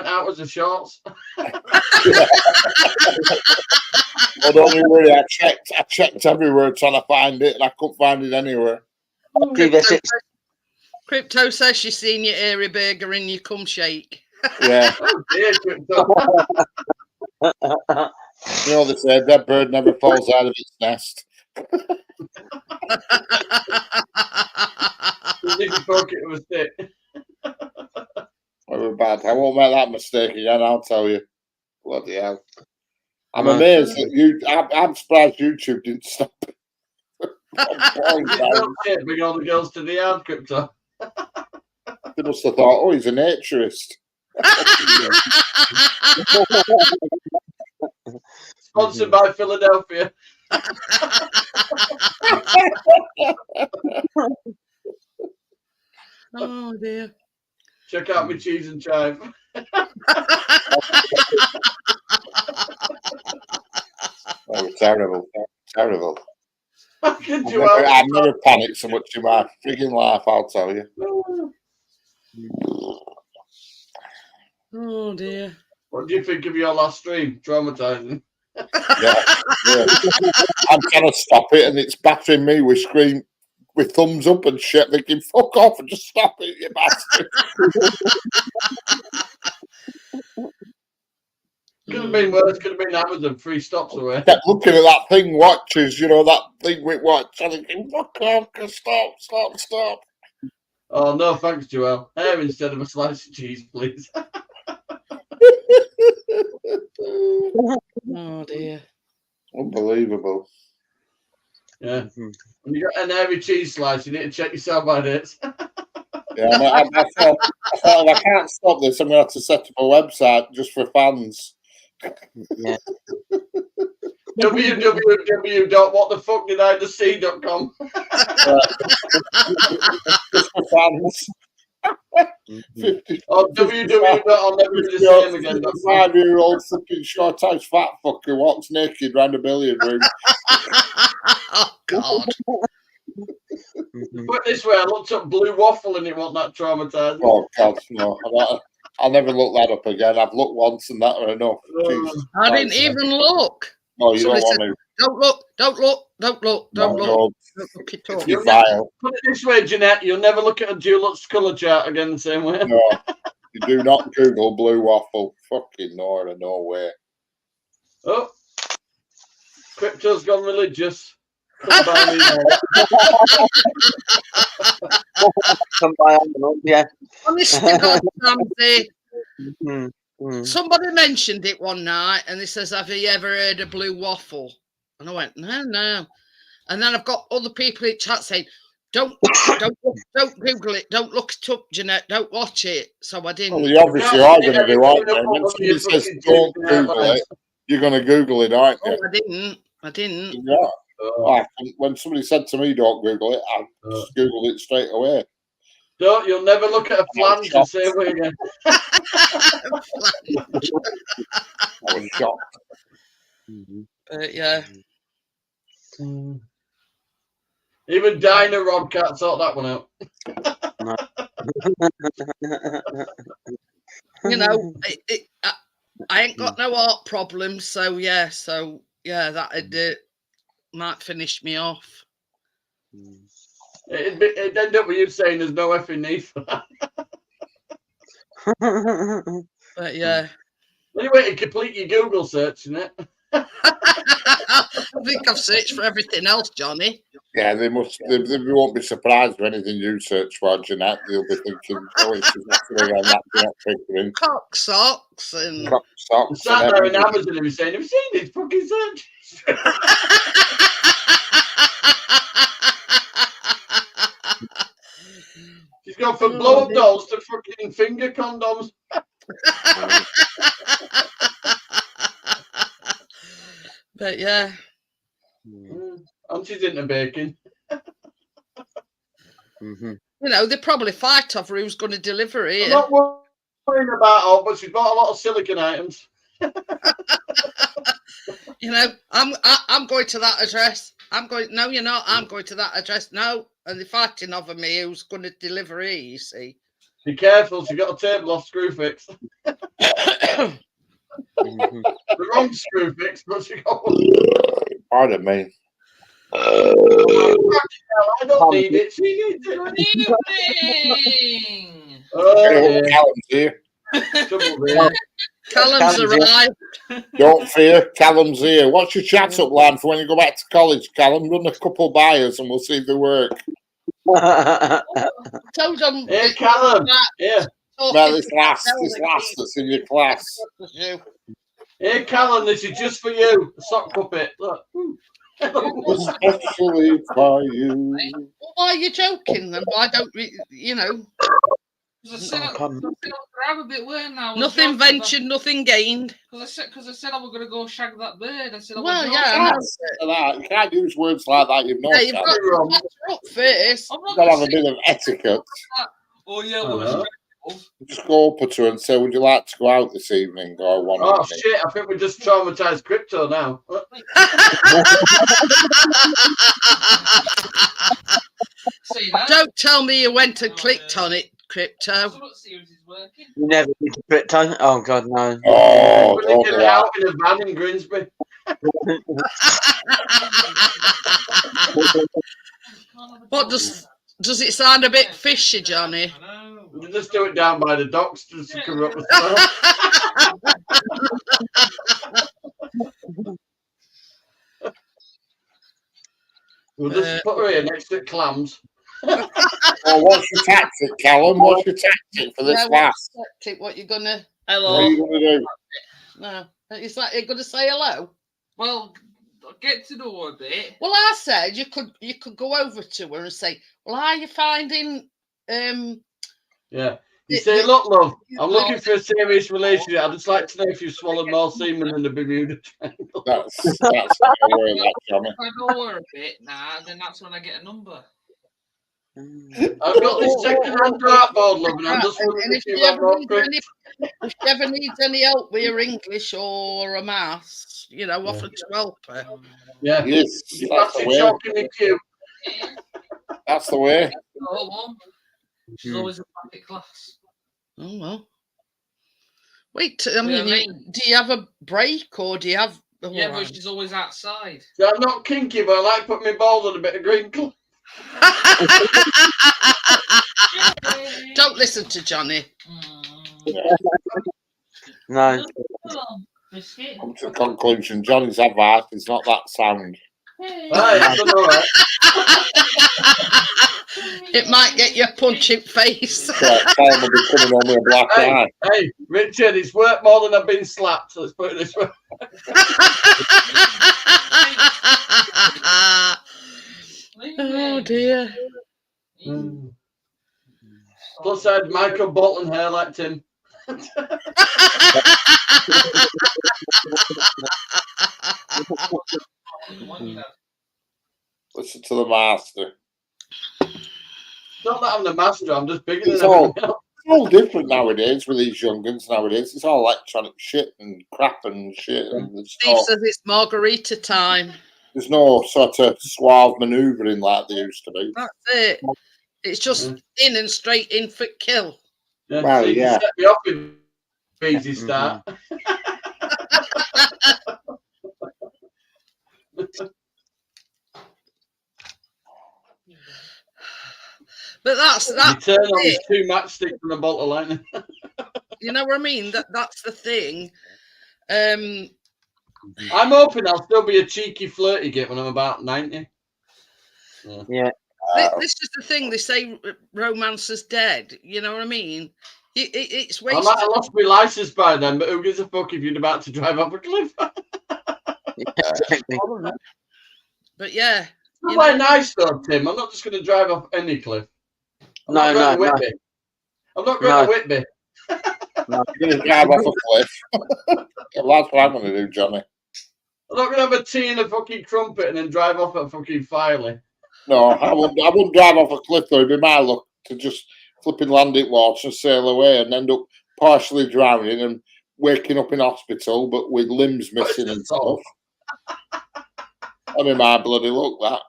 out as a shorts. Well, don't you worry. I checked everywhere trying to find it, and I couldn't find it anywhere. Crypto says she's seen your airy burger in your cum shake. Yeah. Oh dear, Crypto. You know, they say that bird never falls out of its nest. If you poke it with a stick. They were bad. I won't make that mistake again, I'll tell you. Bloody hell. I'm No. amazed that I'm surprised YouTube didn't stop. Bring all the girls to the yard, Crypto. They must have thought, oh, he's a naturist. Sponsored by Philadelphia. Oh dear. Check out my cheese and chive. Oh, terrible. Terrible. Could I've you never, help? I've never panicked so much in my frigging life, I'll tell you. Oh dear. What do you think of your last stream? Traumatizing. Yeah. I'm trying to stop it and it's battering me with screen with thumbs up and shit, thinking, fuck off and just stop it, you bastard. Could have been worse. Could have been Amazon 3 stops away. Kept looking at that thing, watches, you know, that thing with watch, and thinking, fuck off, stop. Oh no, thanks, Joel. Hair instead of a slice of cheese, please. Oh dear. Unbelievable. Yeah. When you got an hairy cheese slice, you need to check yourself by dates. Yeah, I thought if I can't stop this, I'm going to have to set up a website just for fans. Yeah. www.whatthefuckdidijustsee.com. Just for fans. 50, Or www.I'llNeverBeTheSameAgain.com. 5-year-old fucking short-eyed fat fucker walks naked round a billiard room. Oh God. Put it this way, I looked up blue waffle and it wasn't that traumatizing. Oh, God, no. I'll never look that up again. I've looked once and that are enough. Jesus I didn't Christ. even look. No, you Somebody don't want to. Don't look. Don't look. Don't look. Don't look. No, Don't look it up. you're vile. Put it this way, Jeanette, you'll never look at a Dulux colour chart again the same way. No, you do not Google blue waffle. Fucking no way. Oh, Crypto's gone religious. Come by me now. Come by Amazon, yeah. Honest to God, Ramsey, Mm, mm. somebody mentioned it one night and they says, have you ever heard of blue waffle? And I went, no. And then I've got other people in chat saying, don't Google it, don't look it up, Jeanette, don't watch it. So I didn't. Well, you obviously are going to do, aren't you? When somebody says don't Google it, you're going to Google it, aren't you? I didn't. Yeah. When somebody said to me, don't Google it, I just Googled it straight away. Don't, you'll never look at a flange the same way again. I was shocked. But yeah. Even Dino Rod can't sort that one out. You know, I ain't got no heart problems, so yeah, that might finish me off. It'd end up with you saying there's no effing need for that. But yeah. Anyway, to complete your Google search, isn't it? I think I've searched for everything else, Johnny. Yeah, they won't be surprised with anything you search for, Jeanette. They'll be thinking, oh, it's exactly around that Jeanette figuring. Cock socks and Cock socks. Sat there in Amazon and was saying, have you seen these fucking searches? She's gone from blow-up dolls to fucking finger condoms. But yeah. And she's into baking. You know, they probably fight over who's going to deliver it. I'm not worrying about her, but she's got a lot of silicon items. You know, I'm going to that address. No, you're not. I'm going to that address. No. And they're fighting over me who's going to deliver it, you see. Be careful, she got a table off screw fix. The wrong screw fix, but she got one. Pardon me. I don't need it, she needs it. Good evening. Oh, Hello, yeah. Callum's here. Trouble there. Callum's Callum's here. arrived. Don't fear, Callum's here. What's your chat up line for when you go back to college, Callum? Run a couple by us and we'll see if they work. Told them. Hey, Callum. Yeah. Well, this last that's in your class. Hey, Callum, this is just for you. A sock puppet. Look. Especially for you. Well, why are you joking then? Why don't we, you know, Because I said I'll grab a bit, weren't I? nothing ventured, nothing gained. Because I said I was going to go shag that bird. I said I Well, was yeah, I know. That's that. You can't use words like that. You've Yeah, not you've got to batter up first. I'm You've not got to have gonna a bit of etiquette. Oh yeah, I well, know. Just go up to her and say, would you like to go out this evening or one Oh, evening? shit. I think we just traumatized Crypto now. see that. Don't tell me you went and clicked on it, Crypto. So what series is working? You never did the crypto? Oh God, no. Oh, We're don't getting do that. out in a van in Grimsby. What does it sound a bit fishy, Johnny? I know. We'll just do it down by the docks just to cover up the smell. We'll just put her here next to clams. Oh, what's your tactic, Callum? What's your tactic for this Yeah, class? what you gonna? What are Hello. you going to do? No, is that you're gonna say hello? Well, get to know her a bit. Well, I said you could go over to her and say, "Well, how are you finding?" Yeah. You It- say, it- look, love, I'm looking for a serious relationship. I'd just like to know if you've swallowed more semen than the Bermuda Triangle. That's the way that, Johnny. If I know her a bit now, then that's when I get a number. I've got this second-hand dartboard, love, and I'm just And wondering if if she you have ever more needs if she ever needs any help with her English or a maths, you know, offer to help her. Yeah. Yes, You that's the fancy way. chalking the queue? That's the way. Oh, one. She's always a back at class. Oh well. Wait, I Yeah, mean, mate. do you have a break or do you have? Oh, Yeah, right. but she's always outside. So I'm not kinky, but I like putting my balls on a bit of green colour. Don't listen to Johnny. No. Biscuit. Come to the conclusion, Johnny's advice is not that sound. Right, I don't know, right? It might get you a punching face. Tell him will be coming on with a black eye. Hey, Richard, it's worked more than I've been slapped. Let's put it this way. Oh dear. Plus, I had Michael Bolton hair like Tim. Listen to the master. Not that I'm the master, I'm just bigger It's than all- everyone else. It's all different nowadays with these young'uns nowadays. It's all electronic shit and crap and shit. And Steve says it's margarita time. there's no sort of suave manoeuvring like there used to be. That's it. It's just in and straight in for kill. Yeah, Well, so you yeah. set me off with easy start. But that's You that. turn on these two matchsticks and a bolt of lightning. You know what I mean? That's the thing. I'm hoping I'll still be a cheeky flirty git when I'm about 90. This is the thing. They say romance is dead. You know what I mean? It's I wasted. might have lost my license by then, but who gives a fuck if you're about to drive off a cliff? But yeah, I'm you quite know, nice though, Tim. I'm not just going to drive off any cliff. I'm No, not going to no. Whitby. I'm not going No. to Whitby. You're going to drive off a cliff. Well, that's what I'm going to do, Johnny. I'm not going to have a tea and a fucking crumpet and then drive off at fucking Filey. No, I wouldn't drive off a cliff though. It'd be my luck to just flipping land it water and sail away and end up partially drowning and waking up in hospital but with limbs missing and stuff. I mean, my bloody luck, that.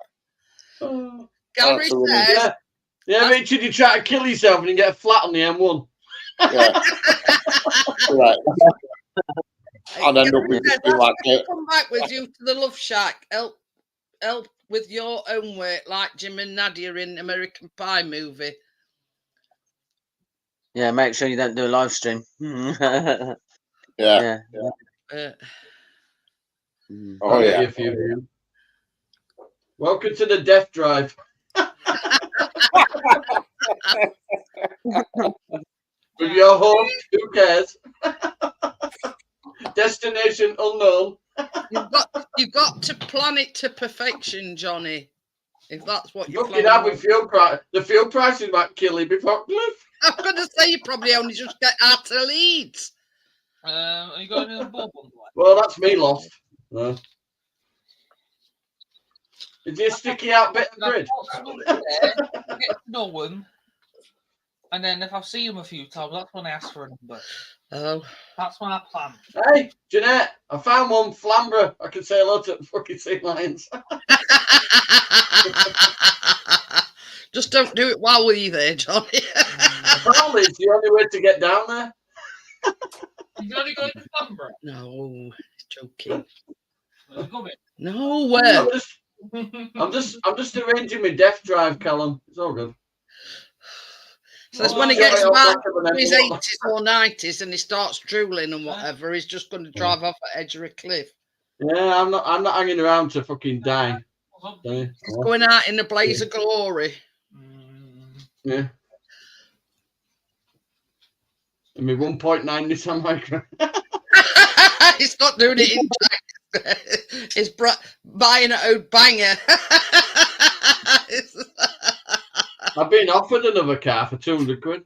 Gallery Absolutely. says Yeah, Richard, you try to kill yourself and you get a flat on the M1. Yeah. Right. I'd end up Gallery with says, being like "I'll it. come back with you to the Love Shack. Help with your own work, like Jim and Nadia in American Pie movie." Yeah, make sure you don't do a live stream. Yeah. Yeah. Oh I'll get yeah. you a few views. Welcome to the Death Drive. With your host, who cares? Destination unknown. You've got to plan it to perfection, Johnny. If that's what you're Fucking planning. have with fuel price. The fuel prices might kill you before Cliff. I'm going to say you probably only just get out of Leeds. Are you going in the bubble? Well, that's me lost. No. Is there a sticky out bit of grid? Get to know them, and then if I see them a few times, that's when I ask for a number. Oh. That's my plan. Hey, Jeanette, I found one Flamborough. I can say hello to the fucking sea lions. Just don't do it while we're there, Johnny. Apparently, it's the only way to get down there. You only going to Flamborough? No, joking. Come No, where? I'm just arranging my death drive, Callum. It's all good. So that's Oh, when he yeah, gets I'll back recommend to his it. 80s or 90s and he starts drooling and whatever, he's just going to drive off the edge of a cliff. Yeah, I'm not hanging around to fucking die. on. He's going out in a blaze of glory. Yeah. I mean, 1.9 Nissan Micra. He's not doing it in time. He's buying an old banger. I've been offered another car for 200 quid.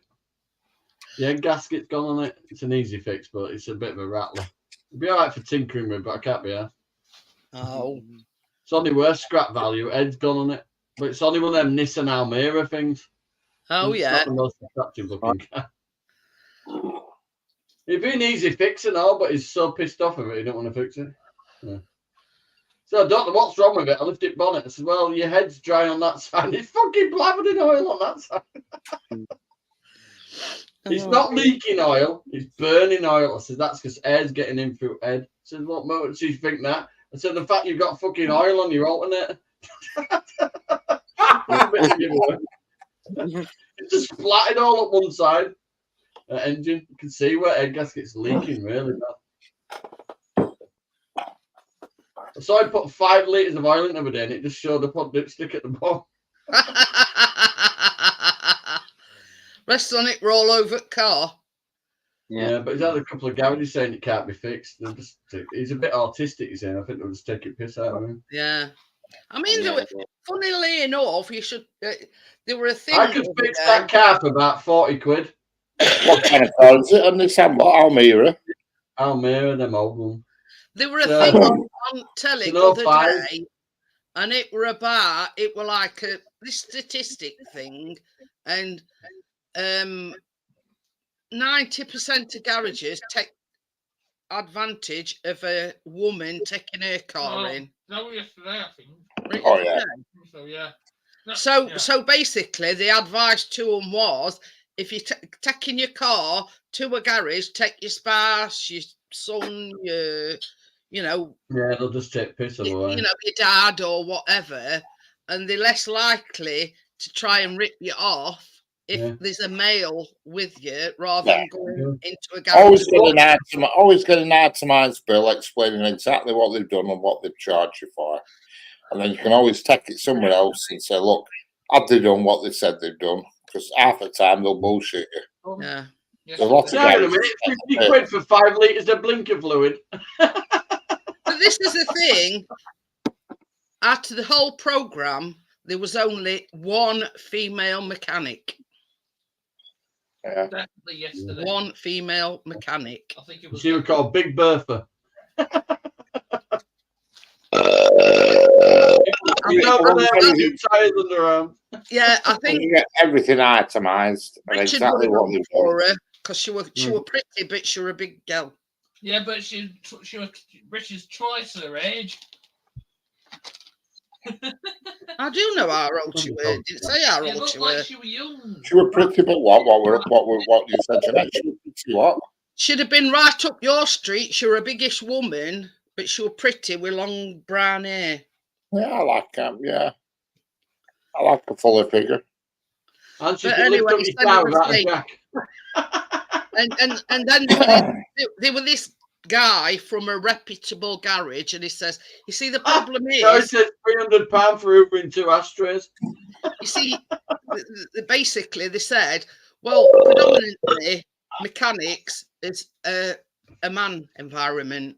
Yeah, gasket's gone on it. It's an easy fix, but it's a bit of a rattler. It'd be all right for tinkering with, but I can't be asked. Oh. It's only worth scrap value. Head's gone on it. But it's only one of them Nissan Almera things. Oh, It's yeah. not the most attractive looking car. It'd be an easy fix and all, but he's so pissed off of it, he don't want to fix it. Yeah. So I don't know what's wrong with it. I lifted bonnet. I said, well, your head's dry on that side. It's fucking blathered in oil on that side. It's not leaking oil. It's burning oil. I said, that's because air's getting in through head. I said, what motor do you think that? I said, the fact you've got fucking oil on your alternator. It just splattered all up one side. Engine. You can see where head gasket's leaking really bad. So I put 5 litres of oil in the other day and it just showed up on dipstick at the bottom. Rest on it, roll over car. Yeah, but he's had a couple of garages saying it can't be fixed. He's a bit autistic, he's saying. I think they'll just take a piss out of him. Yeah. I mean, funnily enough, you should. There were a thing. I could fix that car for about 40 quid. What kind of car is it on this Almera? Almera, them old ones. There were a thing on telly the other 05. day, and it were like this statistic thing, and 90% of garages take advantage of a woman taking her car in. That was yesterday, I think. Oh, yeah. So, yeah. So basically, the advice to them was, if you're taking your car to a garage, take your spouse, your son, your, Yeah, they'll just take piss away. your dad or whatever, and they're less likely to try and rip you off if there's a male with you rather than going into a garage. Always get an itemized bill explaining exactly what they've done and what they've charged you for. And then you can always take it somewhere else and say, look, have they done what they said they've done? Because half the time they'll bullshit you. Yeah. There's a lot of Hang on a minute, 50 quid for 5 litres of blinker fluid. But this is the thing. After the whole programme, there was only one female mechanic. Yeah. Definitely yesterday. One female mechanic. I think it was. She was called Big Bertha. You know, but they're tires underarm. Yeah, I think You get everything itemized and Richard exactly would have what gone they've for done. her because she were pretty, but she were a big girl. Yeah, but she was Richard's twice her age. I do know how old she were. Did it say how It old looked she like were? she was young. She were pretty, but what you said, Jeanette? She were pretty what? She'd have been right up your street. She were a biggish woman, but she were pretty with long brown hair. Yeah, I like yeah. I like a fuller figure. And she But can lift anyway, up it's your car never without a safe. jack. and then there were this guy from a reputable garage, and he says, "You see, the problem So it is, says £300 for hoovering 2 ashtrays. you see, basically they said, well, predominantly mechanics is a man environment,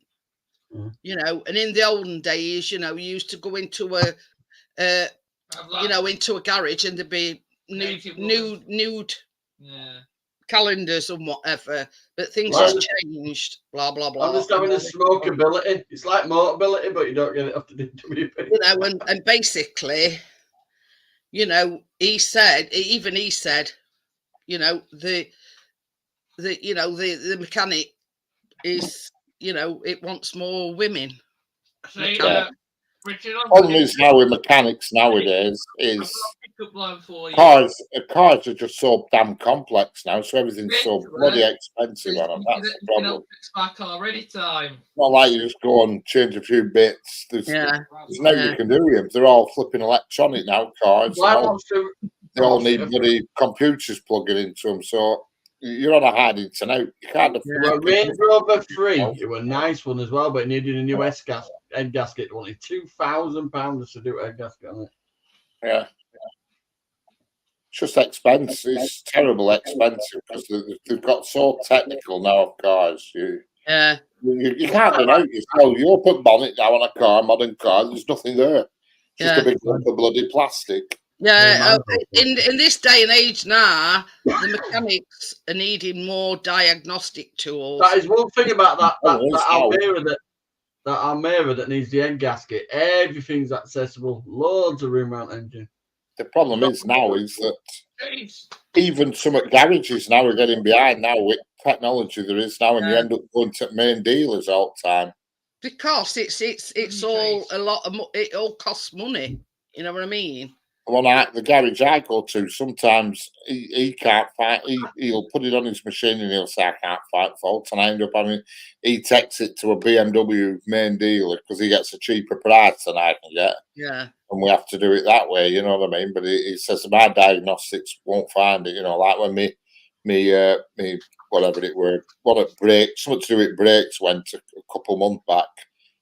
you know, and in the olden days, you know, you used to go into a into a garage and there'd be nude calendars and whatever, but things Well, has changed, blah blah blah. I'm just having a smokability. It's like motorability, but you don't get it off the DWP. You know, and basically, you know, he said, you know, the mechanic is, you know, it wants more women. See, Richard, Problem is now with mechanics nowadays is pickup line for you. cars are just so damn complex now, so everything's so bloody expensive on them. That's the problem. Fix my car anytime. Not like you just go and change a few bits. There's no you can do with them. They're all flipping electronic now, cars. They all need bloody computers plugging into them, so you're on a hard into now. You can't afford Well, Range Rover 3, it was a nice one as well, but it needed a new head gasket. It wanted £2,000 to do a head gasket on it. Yeah. It's just expensive. It's terrible expensive because they've got so technical now of cars. You can't deny it. So you open bonnet now on a car, modern car, there's nothing there. Just a big lump of bloody plastic. Yeah, in this day and age now, the mechanics are needing more diagnostic tools. That is one thing about that Almera that needs the head gasket. Everything's accessible. Loads of room mount engine. The problem is now is that even some garages now are getting behind now with technology there is now, and you end up going to main dealers all the time. Because it's all a lot of it all costs money. You know what I mean? Well, the garage I go to, sometimes he can't find. He'll put it on his machine and he'll say, "I can't find fault," and I end up having he takes it to a BMW main dealer because he gets a cheaper price than I can get. Yeah, and we have to do it that way. You know what I mean? But he says my diagnostics won't find it. You know, like when me whatever it were, something to do with brakes went a couple months back.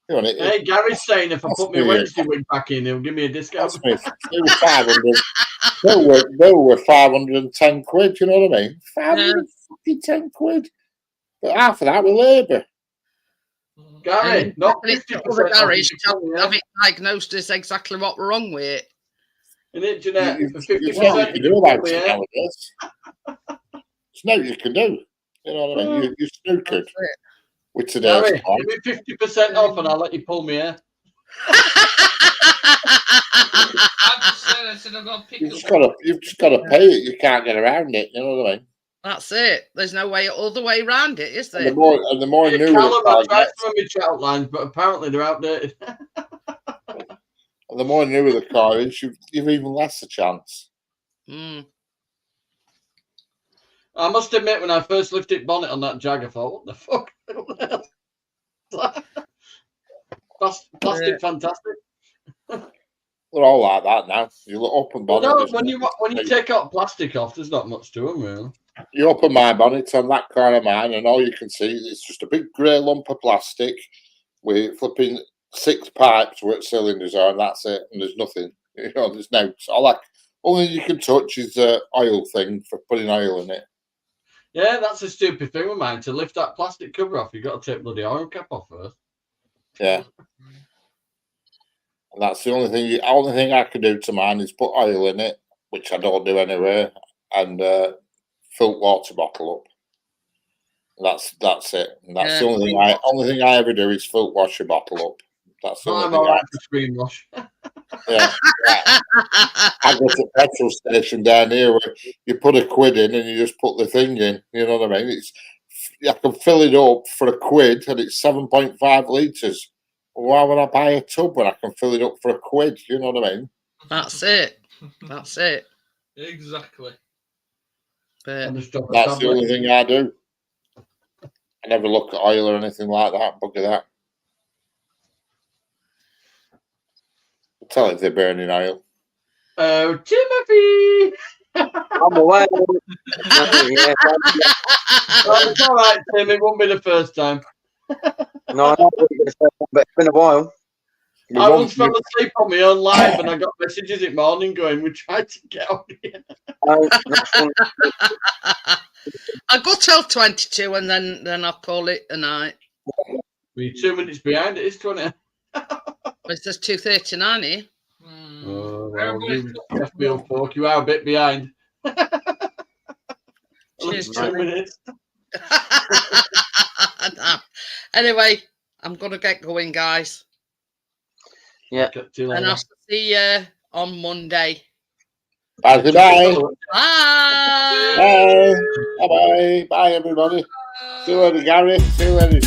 You know, hey, Gary's saying if I put my Wednesday wig back in, he'll give me a discount. They were 500. They were 510 quid. You know what I mean? 510 quid. But half of that was labour. Gary, not 50%. Garage have it diagnosed as exactly what we're wrong with it. In it, Jeanette, for 50%, you can do about it nowadays. There's no you can do. You know what I mean? You're snookered. With today's Gary, give me 50% off and I'll let you pull me hair. You've just got to pay it. You can't get around it. You know what I mean? That's it. There's no other way around it, is there? And the more new I tried some of my chat lines, but apparently they're outdated. And the more newer the car is, you've even less a chance. I must admit, when I first lifted bonnet on that Jag, I thought, what the fuck? Plastic fantastic. They're all like that now. You look open bonnet. No, when you take out plastic off, there's not much to them, really. You open my bonnet on that car of mine, and all you can see is just a big grey lump of plastic with flipping 6 pipes where cylinders are, and that's it. And there's nothing. You know, there's no. Only you can touch is the oil thing for putting oil in it. Yeah, that's a stupid thing with mine. To lift that plastic cover off, you've got to take bloody oil cap off first. Yeah. And that's the only thing I can do to mine is put oil in it, which I don't do anyway, and fill water bottle up. That's it. And that's the only thing I ever do is fill wash a bottle up. That's the only thing. I'm alright for screen wash. Yeah. I go to a petrol station down here where you put a quid in and you just put the thing in. You know what I mean? I can fill it up for a quid and it's 7.5 litres. Why would I buy a tub when I can fill it up for a quid? You know what I mean? That's it. That's it. Exactly. But that's the only thing I do. I never look at oil or anything like that. Bugger that. I'll tell if they're burning oil. Oh, Timothy! I'm aware. Yeah, Oh, it's all right, Tim. It won't be the first time. no, I know what you're gonna say, but it's been a while. You I want- once fell asleep on my own live and I got messages in morning going, we tried to get on here. No, not fun. I go till 22 and then I'll call it a night. We're 2 minutes behind. It is 20. It says 2:39 here. Oh, well, you FBO folk, you are a bit behind. Cheers, 2 Johnny. minutes. Anyway, I'm gonna get going, guys, Yeah. Catch you and later. I'll see you on Monday. Bye, goodbye. Bye. Bye. Bye-bye. Bye, everybody. See you later, Gary. See you later.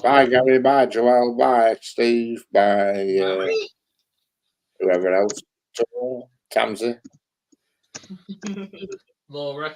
Bye, Gary. Bye, Joel. Bye, Steve. Bye, whoever else. Joel, Tamsy. Laura.